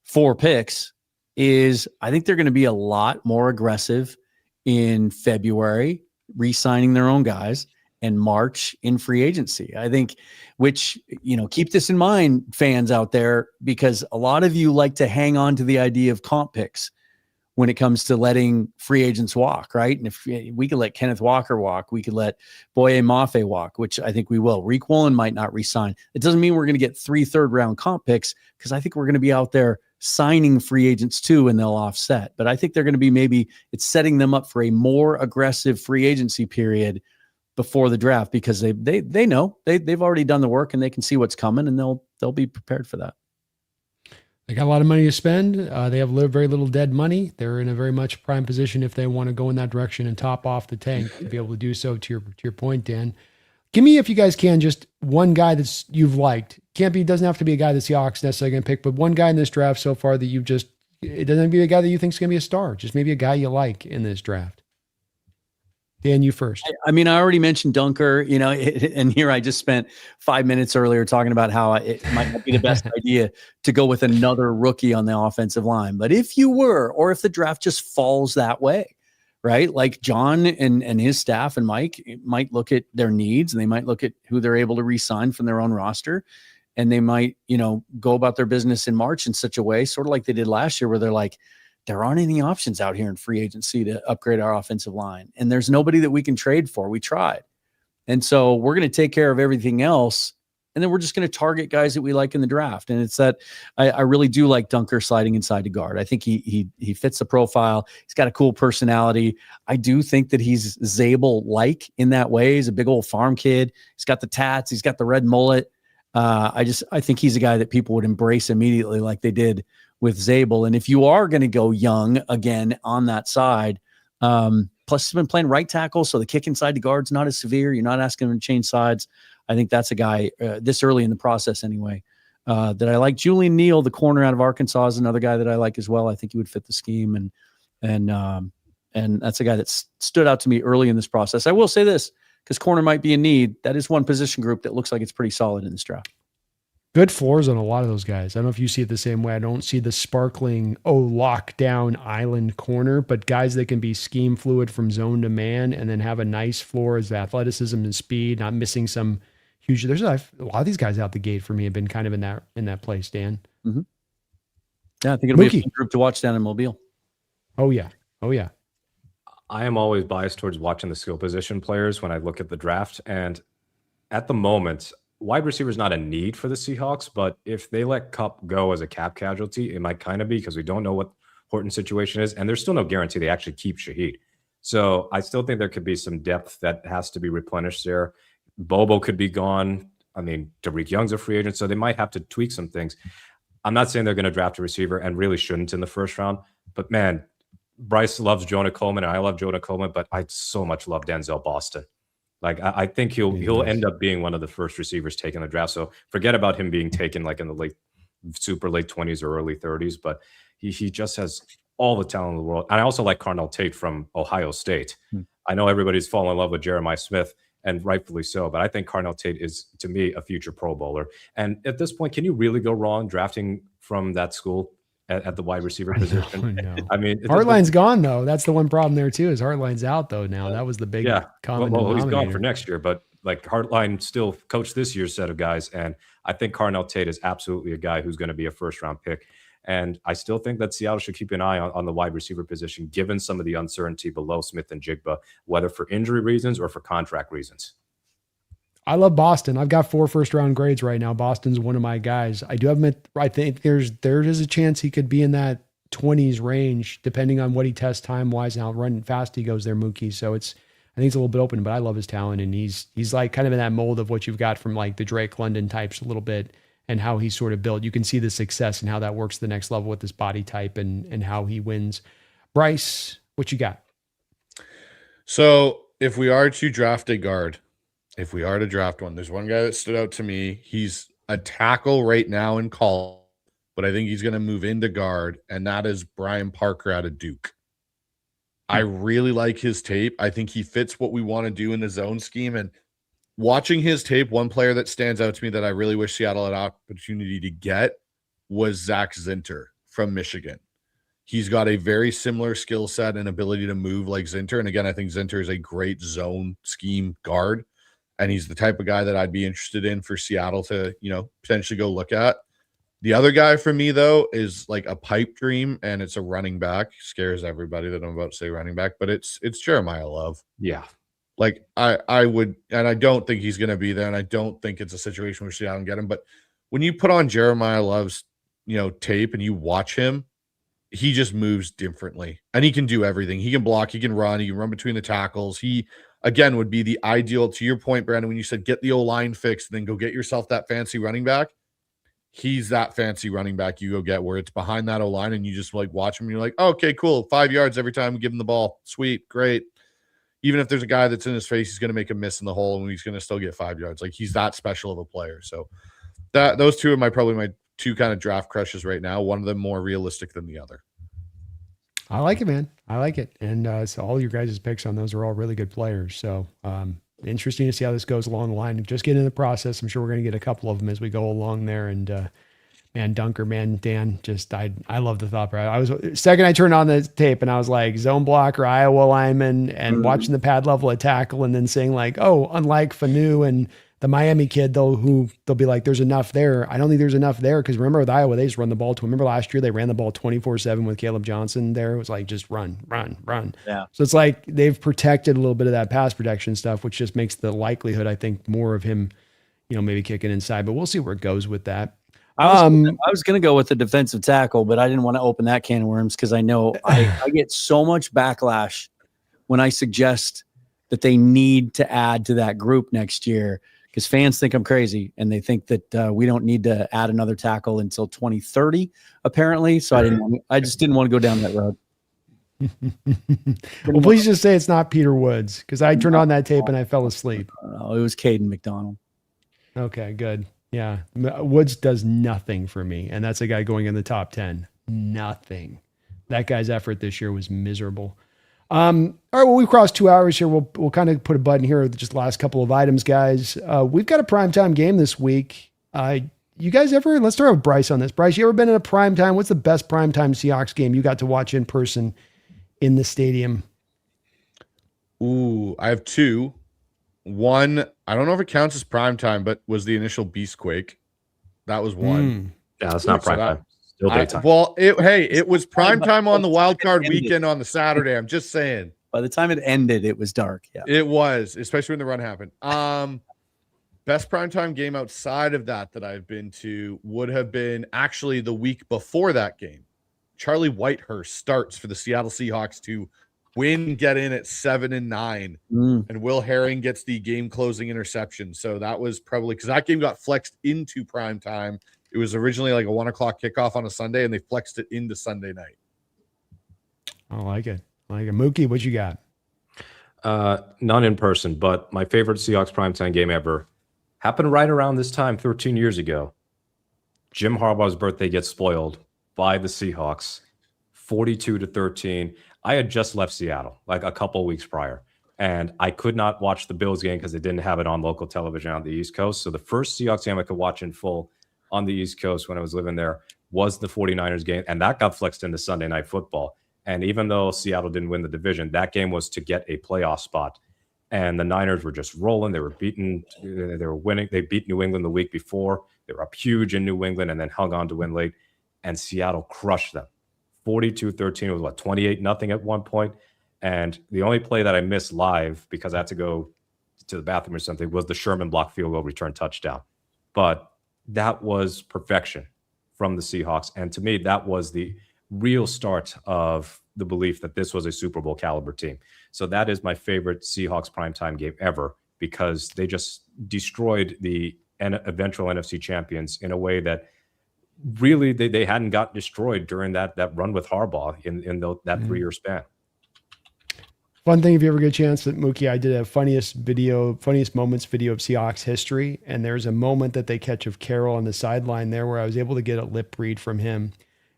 4 picks, is I think they're going to be a lot more aggressive in February, re-signing their own guys, and March in free agency. I think, which, you know, keep this in mind, fans out there, because a lot of you like to hang on to the idea of comp picks when it comes to letting free agents walk, right? And if we could let Kenneth Walker walk, we could let Boye Mafe walk, which I think we will. Reek Woolen might not re-sign. It doesn't mean we're going to get 3 third-round comp picks, because I think we're going to be out there signing free agents too, and they'll offset. But I think they're going to be, maybe it's setting them up for a more aggressive free agency period before the draft, because they know they've already done the work and they can see what's coming, and they'll be prepared for that. They got a lot of money to spend. They have very little dead money. They're in a very much prime position if they want to go in that direction and top off the tank to be able to do so. To your point, Dan, give me, if you guys can, just one guy that's you've liked. Doesn't have to be a guy the Seahawks necessarily going to pick, but one guy in this draft so far that it doesn't have to be a guy that you think is going to be a star. Just maybe a guy you like in this draft. Dan, you first. I mean, I already mentioned Dunker, you know, and here I just spent 5 minutes earlier talking about how it might not be the best idea to go with another rookie on the offensive line. But if you were, or if the draft just falls that way, right? Like John and his staff and Mike might look at their needs, and they might look at who they're able to re-sign from their own roster. And they might, you know, go about their business in March in such a way, sort of like they did last year, where they're like, there aren't any options out here in free agency to upgrade our offensive line. And there's nobody that we can trade for. We tried. And so we're going to take care of everything else. And then we're just going to target guys that we like in the draft. And it's that I really do like Dunker sliding inside to guard. I think he fits the profile. He's got a cool personality. I do think that he's Zabel-like in that way. He's a big old farm kid. He's got the tats. He's got the red mullet. I think he's a guy that people would embrace immediately, like they did with Zabel. And if you are going to go young again on that side, plus he's been playing right tackle, so the kick inside the guard's not as severe. You're not asking him to change sides. I think that's a guy this early in the process anyway that I like. Julian Neal, the corner out of Arkansas, is another guy that I like as well. I think he would fit the scheme, and that's a guy that stood out to me early in this process. I will say this, because corner might be in need. That is one position group that looks like it's pretty solid in this draft. Good floors on a lot of those guys. I don't know if you see it the same way. I don't see the sparkling, lockdown island corner, but guys that can be scheme fluid from zone to man and then have a nice floor as athleticism and speed, not missing some huge. There's a lot of these guys out the gate for me have been kind of in that place, Dan. Mm-hmm. Yeah, I think it'll be a fun group to watch down in Mobile. Oh yeah. I am always biased towards watching the skill position players when I look at the draft. And at the moment, wide receiver is not a need for the Seahawks, but if they let Kupp go as a cap casualty, it might kind of be, because we don't know what Horton's situation is, and there's still no guarantee they actually keep Shaheed. So I still think there could be some depth that has to be replenished there. Bobo could be gone. I mean, Tariq Young's a free agent, so they might have to tweak some things. I'm not saying they're going to draft a receiver, and really shouldn't in the first round, but man, Bryce loves Jonah Coleman, and I love Jonah Coleman, but I so much love Denzel Boston. Like, I think he'll end up being one of the first receivers taken in the draft. So forget about him being taken like in the super late 20s or early 30s, but he just has all the talent in the world. And I also like Carnell Tate from Ohio State. I know everybody's fallen in love with Jeremiah Smith, and rightfully so, but I think Carnell Tate is, to me, a future Pro Bowler. And at this point, can you really go wrong drafting from that school at the wide receiver position? No. I mean, Hartline's gone though. That's the one problem there too. Is Hartline's out though now? That was the big common well, he's gone denominator. for next year, but like Hartline still coached this year's set of guys, and I think Carnell Tate is absolutely a guy who's going to be a first-round pick. And I still think that Seattle should keep an eye on the wide receiver position, given some of the uncertainty below Smith and Jigba, whether for injury reasons or for contract reasons. I love Boston. I've got 4 first-round grades right now. Boston's one of my guys. I do admit, I think there is a chance he could be in that 20s range, depending on what he tests time-wise and how running fast he goes there, Mookie. So I think it's a little bit open, but I love his talent, and he's like kind of in that mold of what you've got from like the Drake London types a little bit, and how he's sort of built. You can see the success and how that works to the next level with this body type and how he wins. Bryce, what you got? So if we are to draft a guard, if we are to draft one, there's one guy that stood out to me. He's a tackle right now in college, but I think he's going to move into guard, and that is Brian Parker out of Duke. I really like his tape. I think he fits what we want to do in the zone scheme. And watching his tape, one player that stands out to me that I really wish Seattle had opportunity to get was Zach Zinter from Michigan. He's got a very similar skill set and ability to move like Zinter. And again, I think Zinter is a great zone scheme guard. And he's the type of guy that I'd be interested in for Seattle to, potentially go look at. The other guy for me, though, is like a pipe dream, and it's a running back. Scares everybody that I'm about to say running back, but it's Jeremiah Love. Yeah. Like I would, and I don't think he's going to be there, and I don't think it's a situation where Seattle can get him. But when you put on Jeremiah Love's, tape and you watch him, he just moves differently, and he can do everything. He can block, he can run between the tackles. He, again, would be the ideal, to your point, Brandon, when you said get the O-line fixed, then go get yourself that fancy running back. He's that fancy running back you go get, where it's behind that O-line and you just like watch him and you're like, oh, okay, cool. 5 yards every time we give him the ball. Sweet. Great. Even if there's a guy that's in his face, he's going to make a miss in the hole and he's going to still get 5 yards. Like, he's that special of a player. So those two are probably my two kind of draft crushes right now. One of them more realistic than the other. I like it, man. I like it. And so all your guys' picks on those are all really good players. So interesting to see how this goes along the line. Just get in the process. I'm sure we're going to get a couple of them as we go along there. And man, Dunker, man, Dan, just I love the thought. I was second I turned on the tape and I was like zone blocker, Iowa lineman, and watching the pad level at tackle, and then saying like, oh, unlike Fanu and the Miami kid, they'll be like, there's enough there. I don't think there's enough there, because remember with Iowa, they just run the ball. Remember last year they ran the ball 24/7 with Caleb Johnson there. It was like just run. Yeah. So it's like they've protected a little bit of that pass protection stuff, which just makes the likelihood, I think, more of him, maybe kicking inside. But we'll see where it goes with that. I was going to go with the defensive tackle, but I didn't want to open that can of worms, because I know I get so much backlash when I suggest that they need to add to that group next year, because fans think I'm crazy and they think that we don't need to add another tackle until 2030, apparently. So I just didn't want to go down that road. Well, please just say it's not Peter Woods, because I turned on that tape and I fell asleep. No, it was Caden McDonald. Okay, good. Yeah. Woods does nothing for me. And that's a guy going in the top 10. Nothing. That guy's effort this year was miserable. All right. Well, we've crossed 2 hours here. We'll kind of put a button here with just the last couple of items, guys. We've got a primetime game this week. You guys let's start with Bryce on this. Bryce, you ever been in a primetime? What's the best primetime Seahawks game you got to watch in person in the stadium? Ooh, I have two. One, I don't know if it counts as primetime, but was the initial Beastquake. That was one. Yeah, that's not primetime. Still daytime. It was primetime on the wild card weekend on the Saturday. I'm just saying. By the time it ended, it was dark. Yeah, it was, especially when the run happened. Best primetime game outside of that I've been to would have been actually the week before that game. Charlie Whitehurst starts for the Seattle Seahawks to win, get in at 7-9, and Will Herring gets the game closing interception. So that was probably, because that game got flexed into primetime. It was originally like a 1 o'clock kickoff on a Sunday, and they flexed it into Sunday night. I like it. Mookie, what you got? None in person, but my favorite Seahawks primetime game ever happened right around this time 13 years ago. Jim Harbaugh's birthday gets spoiled by the Seahawks 42-13. I had just left Seattle like a couple weeks prior, and I could not watch the Bills game because they didn't have it on local television on the East Coast. So the first Seahawks game I could watch in full on the East Coast when I was living there was the 49ers game, and that got flexed into Sunday Night Football. And even though Seattle didn't win the division, that game was to get a playoff spot. And the Niners were just rolling. They were beaten. They were winning. They beat New England the week before. They were up huge in New England and then hung on to win late. And Seattle crushed them. 42-13. It was what, 28-0 at one point. And the only play that I missed live because I had to go to the bathroom or something was the Sherman block field goal return touchdown. But that was perfection from the Seahawks. And to me, that was the real start of the belief that this was a Super Bowl caliber team. So that is my favorite Seahawks primetime game ever because they just destroyed the eventual NFC champions in a way that really they hadn't got destroyed during that run with Harbaugh in that 3-year span. Fun thing, if you ever get a chance, that Mookie, I did a funniest moments video of Seahawks history, and there's a moment that they catch of Carroll on the sideline there where I was able to get a lip read from him,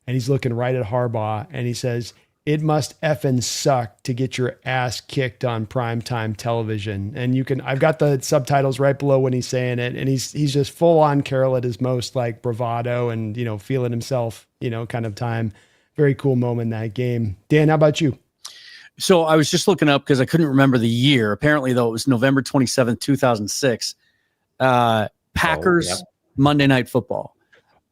and he's looking right at Harbaugh, and he says, "It must effing suck to get your ass kicked on primetime television." And I've got the subtitles right below when he's saying it, and he's just full on Carroll at his most like bravado and, feeling himself, kind of time. Very cool moment in that game. Dan, how about you? So I was just looking up because I couldn't remember the year. Apparently, though, it was November 27th, 2006. Packers Monday Night Football.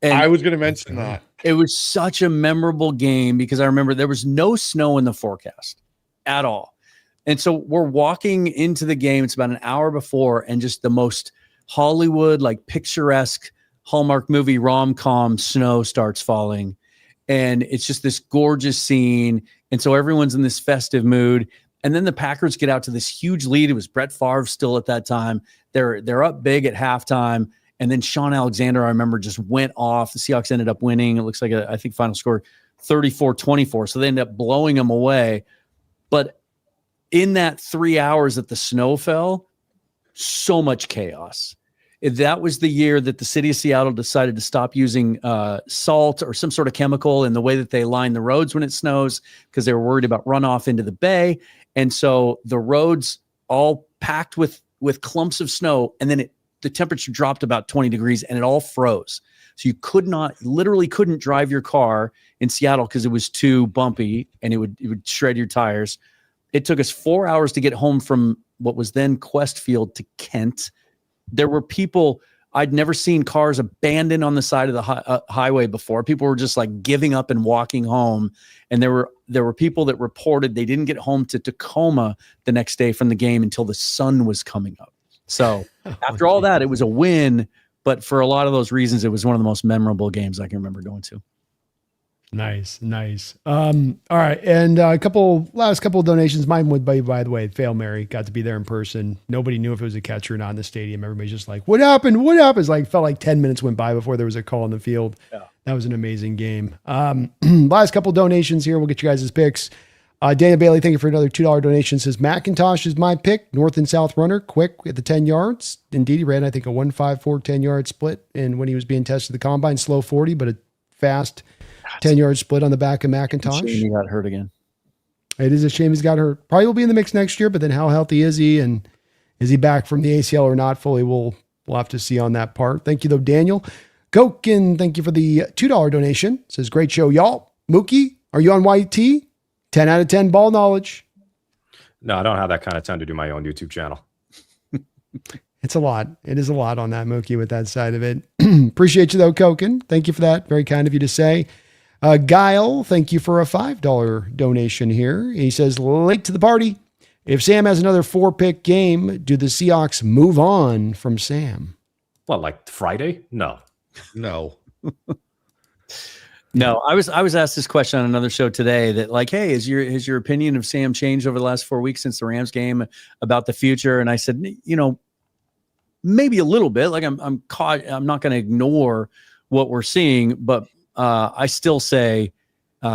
And I was going to mention that. It was such a memorable game because I remember there was no snow in the forecast at all. And so we're walking into the game. It's about an hour before, and just the most Hollywood, like picturesque Hallmark movie rom-com snow starts falling. And it's just this gorgeous scene. And so everyone's in this festive mood. And then the Packers get out to this huge lead. It was Brett Favre still at that time. They're up big at halftime. And then Sean Alexander, I remember, just went off. The Seahawks ended up winning. It looks like I think final score 34-24. So they ended up blowing them away. But in that 3 hours that the snow fell, so much chaos. That was the year that the city of Seattle decided to stop using salt or some sort of chemical in the way that they line the roads when it snows because they were worried about runoff into the bay. And so the roads all packed with clumps of snow, and then the temperature dropped about 20 degrees and it all froze. So you literally couldn't drive your car in Seattle because it was too bumpy and it would shred your tires. It took us 4 hours to get home from what was then Questfield to Kent. There were people, I'd never seen cars abandoned on the side of the highway before. People were just like giving up and walking home. And there were people that reported they didn't get home to Tacoma the next day from the game until the sun was coming up. So after all that, it was a win. But for a lot of those reasons, it was one of the most memorable games I can remember going to. Nice. All right. And last couple of donations. Mine would be, by the way, Fail Mary. Got to be there in person. Nobody knew if it was a catch or not in the stadium. Everybody's just like, what happened? It's like, felt like 10 minutes went by before there was a call in the field. Yeah. That was an amazing game. Last couple donations here. We'll get you guys' picks. Dana Bailey, thank you for another $2 donation. Says McIntosh is my pick. North and South runner, quick at the 10 yards. Indeed, he ran, I think, a 1.54 10-yard split. And when he was being tested at the combine, slow 40, but a fast 10-yard split on the back of McIntosh. He got hurt again. It is a shame he's got hurt. Probably will be in the mix next year, but then how healthy is he? And is he back from the ACL or not fully? We'll have to see on that part. Thank you, though, Daniel. Koken, thank you for the $2 donation. Says, great show, y'all. Mookie, are you on YT? 10 out of 10 ball knowledge. No, I don't have that kind of time to do my own YouTube channel. It's a lot. It is a lot on that, Mookie, with that side of it. Appreciate you, though, Koken. Thank you for that. Very kind of you to say. Guile, thank you for a $5 donation here. He says, late to the party. If Sam has another 4-pick game, do the Seahawks move on from Sam? What, like Friday? No. No, I was asked this question on another show today that like, hey, has your opinion of Sam changed over the last 4 weeks since the Rams game about the future? And I said, maybe a little bit. Like I'm not going to ignore what we're seeing, but I still say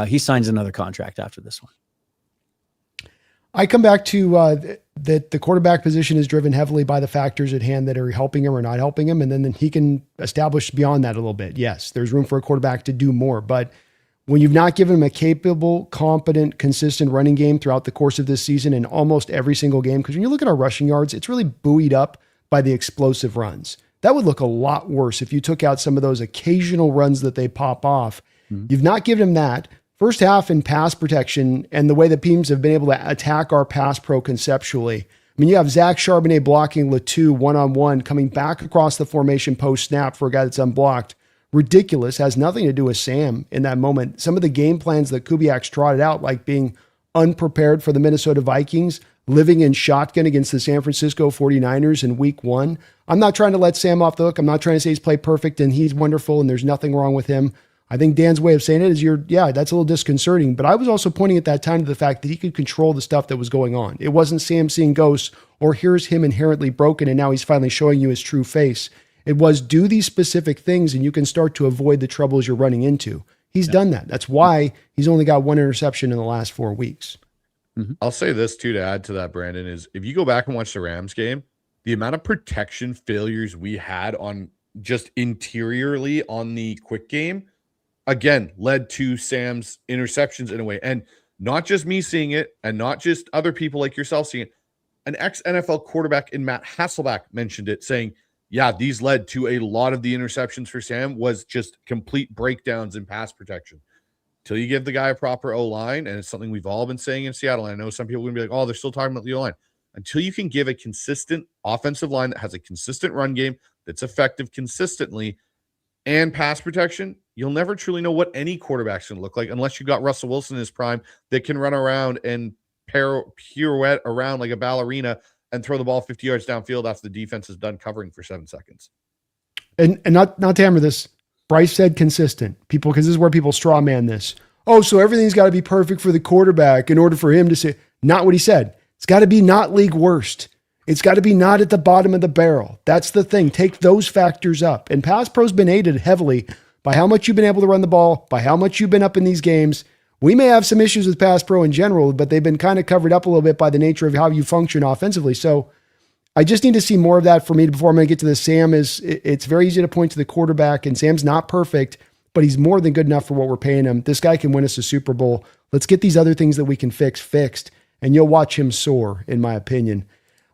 he signs another contract after this one. I come back to that the quarterback position is driven heavily by the factors at hand that are helping him or not helping him. And then he can establish beyond that a little bit. Yes, there's room for a quarterback to do more. But when you've not given him a capable, competent, consistent running game throughout the course of this season in almost every single game, because when you look at our rushing yards, it's really buoyed up by the explosive runs. That would look a lot worse if you took out some of those occasional runs that they pop off. You've not given him that. First half in pass protection and the way that teams have been able to attack our pass pro conceptually. I mean, you have Zach Charbonnet blocking Latu one-on-one, coming back across the formation post-snap for a guy that's unblocked. Ridiculous. Has nothing to do with Sam in that moment. Some of the game plans that Kubiak's trotted out, like being unprepared for the Minnesota Vikings, living in shotgun against the San Francisco 49ers in week 1. I'm not trying to let Sam off the hook. I'm not trying to say he's played perfect and he's wonderful and there's nothing wrong with him. I think Dan's way of saying it is that's a little disconcerting. But I was also pointing at that time to the fact that he could control the stuff that was going on. It wasn't Sam seeing ghosts or here's him inherently broken and now he's finally showing you his true face. It was do these specific things and you can start to avoid the troubles you're running into. He's done that. That's why he's only got 1 interception in the last 4 weeks. I'll say this too, to add to that, Brandon, is if you go back and watch the Rams game, the amount of protection failures we had on just interiorly on the quick game, again, led to Sam's interceptions in a way. And not just me seeing it and not just other people like yourself seeing it. An ex-NFL quarterback in Matt Hasselbeck mentioned it, saying, yeah, these led to a lot of the interceptions for Sam was just complete breakdowns in pass protection. Till you give the guy a proper O-line, and it's something we've all been saying in Seattle. And I know some people are going to be like, oh, they're still talking about the O-line. Until you can give a consistent offensive line that has a consistent run game that's effective consistently and pass protection, you'll never truly know what any quarterback's going to look like unless you got Russell Wilson in his prime that can run around and pirouette around like a ballerina and throw the ball 50 yards downfield after the defense is done covering for 7 seconds. And not to hammer this, Bryce said consistent. People, because this is where people straw man this. Oh, so everything's got to be perfect for the quarterback in order for him to say, not what he said. It's got to be not league worst. It's got to be not at the bottom of the barrel. That's the thing. Take those factors up. And pass pro's been aided heavily by how much you've been able to run the ball, by how much you've been up in these games. We may have some issues with pass pro in general, but they've been kind of covered up a little bit by the nature of how you function offensively. So I just need to see more of that for me before I'm going to get to this. Sam it's very easy to point to the quarterback, and Sam's not perfect, but he's more than good enough for what we're paying him. This guy can win us a Super Bowl. Let's get these other things that we can fix fixed, and you'll watch him soar, in my opinion.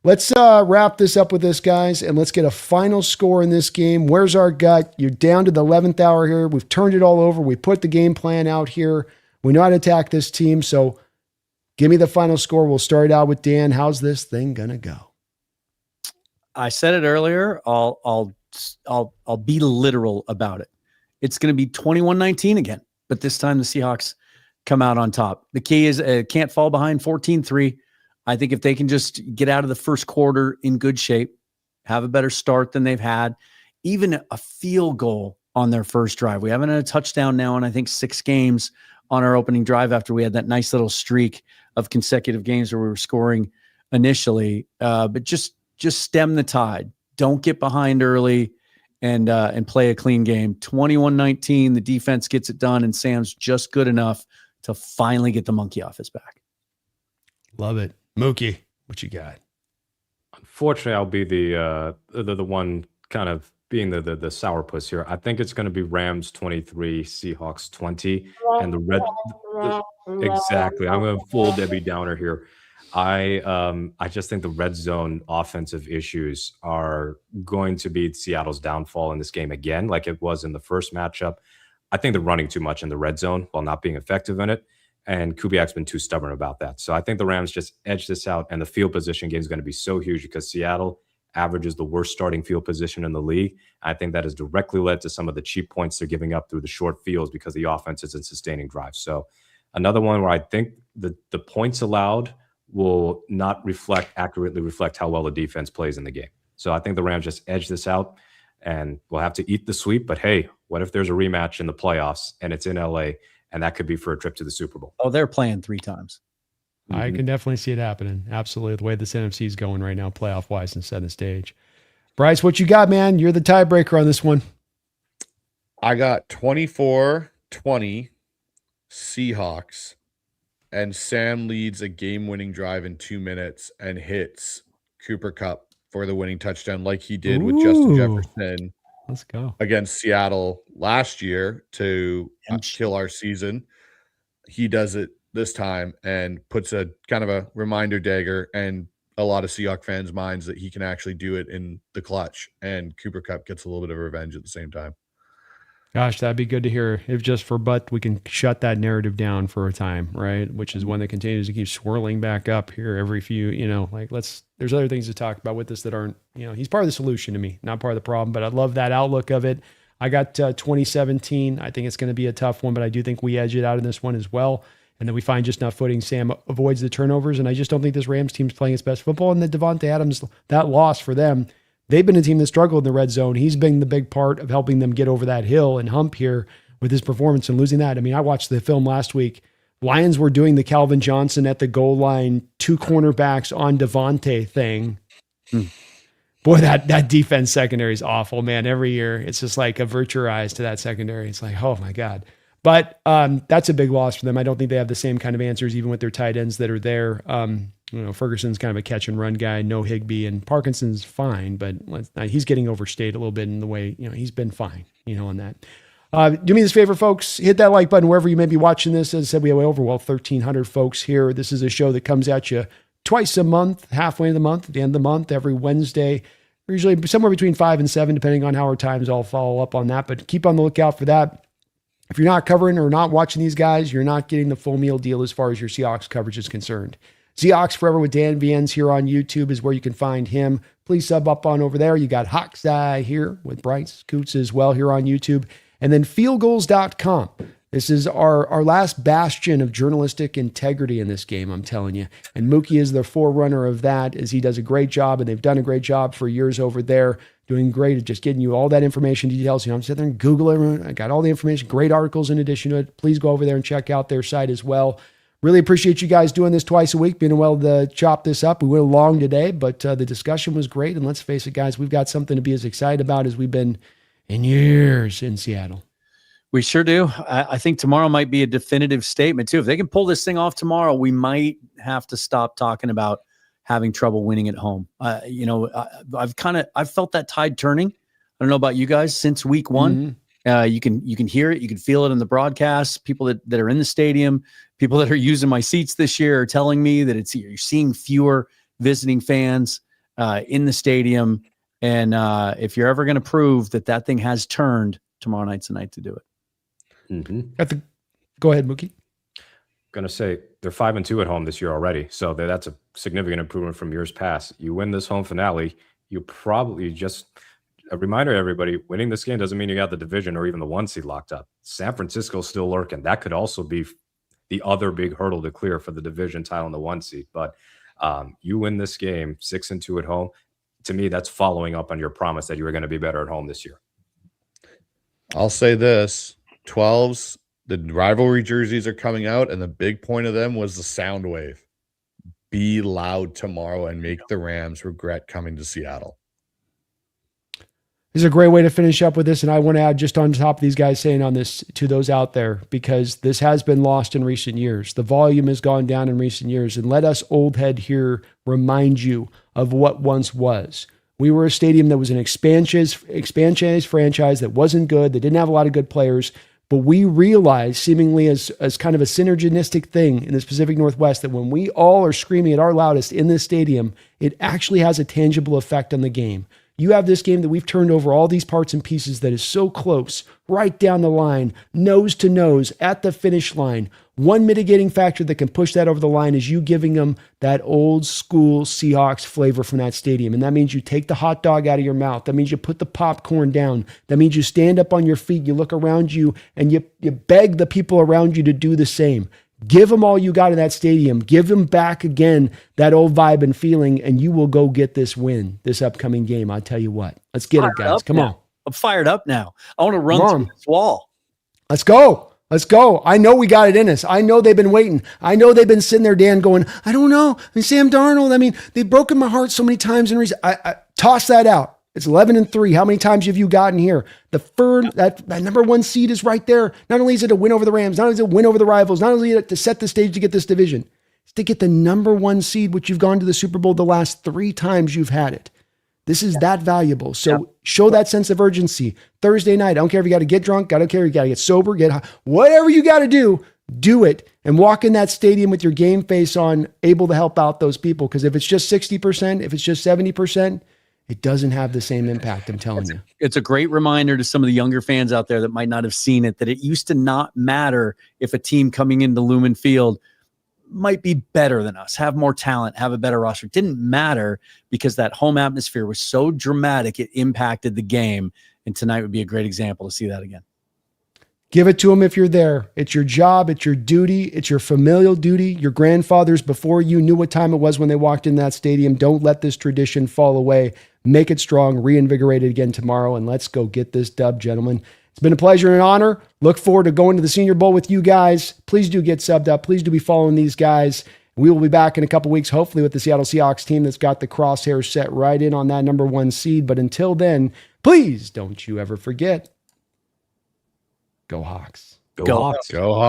Let's wrap this up with this, guys, and let's get a final score in this game. Where's our gut? You're down to the 11th hour here. We've turned it all over. We put the game plan out here. We know how to attack this team, so give me the final score. We'll start out with Dan. How's this thing going to go? I said it earlier. I'll be literal about it. It's going to be 21-19 again, but this time the Seahawks come out on top. The key is can't fall behind 14-3. I think if they can just get out of the first quarter in good shape, have a better start than they've had, even a field goal on their first drive. We haven't had a touchdown now in, I think, 6 games on our opening drive after we had that nice little streak of consecutive games where we were scoring initially. But just stem the tide. Don't get behind early and play a clean game. 21-19, the defense gets it done, and Sam's just good enough to finally get the monkey off his back. Love it. Mookie, what you got? Unfortunately, I'll be the one kind of being the sourpuss here. I think it's going to be Rams 23, Seahawks 20, and exactly. I'm a full Debbie Downer here. I just think the red zone offensive issues are going to be Seattle's downfall in this game again, like it was in the first matchup. I think they're running too much in the red zone while not being effective in it. And Kubiak's been too stubborn about that. So I think the Rams just edge this out, and the field position game is going to be so huge because Seattle averages the worst starting field position in the league. I think that has directly led to some of the cheap points they're giving up through the short fields because the offense isn't sustaining drives. So another one where I think the points allowed will not accurately reflect how well the defense plays in the game. So I think the Rams just edge this out, and we'll have to eat the sweep. But hey, what if there's a rematch in the playoffs and it's in LA? And that could be for a trip to the Super Bowl. Oh, they're playing 3 times. I can definitely see it happening. Absolutely. The way this NFC is going right now, playoff-wise, and set the stage. Bryce, what you got, man? You're the tiebreaker on this one. I got 24-20 Seahawks, and Sam leads a game-winning drive in 2 minutes and hits Cooper Kupp for the winning touchdown like he did with Justin Jefferson Let's go. against Seattle last year to kill our season. He does it this time and puts a kind of a reminder dagger and a lot of Seahawks fans' minds that he can actually do it in the clutch. And Cooper Kupp gets a little bit of revenge at the same time. Gosh, that'd be good to hear. If just for but we can shut that narrative down for a time, right? Which is one that continues to keep swirling back up here every few, there's other things to talk about with this that aren't, he's part of the solution to me, not part of the problem, but I love that outlook of it. I got 2017. I think it's going to be a tough one, but I do think we edge it out in this one as well. And then we find just enough footing. Sam avoids the turnovers. And I just don't think this Rams team's playing its best football. And the Devontae Adams, that loss for them, they've been a team that struggled in the red zone. He's been the big part of helping them get over that hill and hump here with his performance and losing that. I mean, I watched the film last week. Lions were doing the Calvin Johnson at the goal line, 2 cornerbacks on Devontae thing. Boy, that defense secondary is awful, man. Every year, it's just like a virtual eyes to that secondary. It's like, oh my God. But that's a big loss for them. I don't think they have the same kind of answers, even with their tight ends that are there. Ferguson's kind of a catch and run guy, no Higbee, and Parkinson's fine, but he's getting overstated a little bit in the way, he's been fine, on that. Do me this favor, folks, hit that like button wherever you may be watching this. As I said, we have over 1,300 folks here. This is a show that comes at you twice a month, halfway in the month, at the end of the month, every Wednesday. We're usually somewhere between 5 and 7, depending on how our times. I'll follow up on that, but keep on the lookout for that. If you're not covering or not watching these guys, you're not getting the full meal deal as far as your Seahawks coverage is concerned. Seahawks Forever with Dan Viens here on YouTube is where you can find him. Please sub up on over there. You got Hawk's Eye here with Bryce Coots as well here on YouTube. And then fieldgoals.com. This is our last bastion of journalistic integrity in this game, I'm telling you. And Mookie is the forerunner of that, as he does a great job, and they've done a great job for years over there, doing great at just getting you all that information details. I'm sitting there and Google it. I got all the information, great articles in addition to it. Please go over there and check out their site as well. Really appreciate you guys doing this twice a week, being able to chop this up. We went long today, but the discussion was great. And let's face it, guys, we've got something to be as excited about as we've been in years in Seattle. We sure do. I think tomorrow might be a definitive statement too. If they can pull this thing off tomorrow, we might have to stop talking about having trouble winning at home. I've felt that tide turning. I don't know about you guys since week one. You can hear it. You can feel it in the broadcast. People that are in the stadium, people that are using my seats this year are telling me that you're seeing fewer visiting fans in the stadium. And if you're ever going to prove that thing has turned, tomorrow night's the night to do it. Go ahead, Mookie. Going to say they're 5-2 at home this year already. So that's a significant improvement from years past. You win this home finale, you probably just a reminder to everybody, winning this game doesn't mean you got the division or even the 1 seed locked up. San Francisco's still lurking. That could also be the other big hurdle to clear for the division title and the 1 seed. But you win this game 6-2 at home. To me, that's following up on your promise that you were going to be better at home this year. I'll say this, 12s, the rivalry jerseys are coming out, and the big point of them was the sound wave. Be loud tomorrow and make the Rams regret coming to Seattle. This is a great way to finish up with this, and I want to add just on top of these guys saying on this to those out there, because this has been lost in recent years. The volume has gone down in recent years, and let us old head here remind you of what once was. We were a stadium that was an expansionist franchise that wasn't good, that didn't have a lot of good players, but we realized seemingly as kind of a synergistic thing in this Pacific Northwest that when we all are screaming at our loudest in this stadium, it actually has a tangible effect on the game. You have this game that we've turned over all these parts and pieces that is so close, right down the line, nose to nose, at the finish line. One mitigating factor that can push that over the line is you giving them that old school Seahawks flavor from that stadium. And that means you take the hot dog out of your mouth. That means you put the popcorn down. That means you stand up on your feet, you look around you, and you beg the people around you to do the same. Give them all you got in that stadium. Give them back again that old vibe and feeling, and you will go get this win this upcoming game. I'll tell you what. Let's get it, guys. Come on. I'm fired up now. I want to run through this wall. Let's go. Let's go. I know we got it in us. I know they've been waiting. I know they've been sitting there, Dan, going, I don't know. Sam Darnold, they've broken my heart so many times. I toss that out. It's 11-3. How many times have you gotten here? That number 1 seed is right there. Not only is it a win over the Rams, not only is it a win over the rivals, not only is it to set the stage to get this division, it's to get the number 1 seed, which you've gone to the Super Bowl the last 3 times you've had it. This is that valuable. So show that sense of urgency. Thursday night, I don't care if you got to get drunk, I don't care if you got to get sober, get high, whatever you got to do it, and walk in that stadium with your game face on, able to help out those people. Because if it's just 60%, if it's just 70%, it doesn't have the same impact, I'm telling you. It's a great reminder to some of the younger fans out there that might not have seen it, that it used to not matter if a team coming into Lumen Field might be better than us, have more talent, have a better roster. It didn't matter because that home atmosphere was so dramatic, it impacted the game. And tonight would be a great example to see that again. Give it to them if you're there. It's your job. It's your duty. It's your familial duty. Your grandfathers before you knew what time it was when they walked in that stadium. Don't let this tradition fall away. Make it strong. Reinvigorate it again tomorrow. And let's go get this dub, gentlemen. It's been a pleasure and an honor. Look forward to going to the Senior Bowl with you guys. Please do get subbed up. Please do be following these guys. We will be back in a couple weeks, hopefully with the Seattle Seahawks team that's got the crosshairs set right in on that number 1 seed. But until then, please don't you ever forget, go Hawks. Go Hawks. Go Hawks.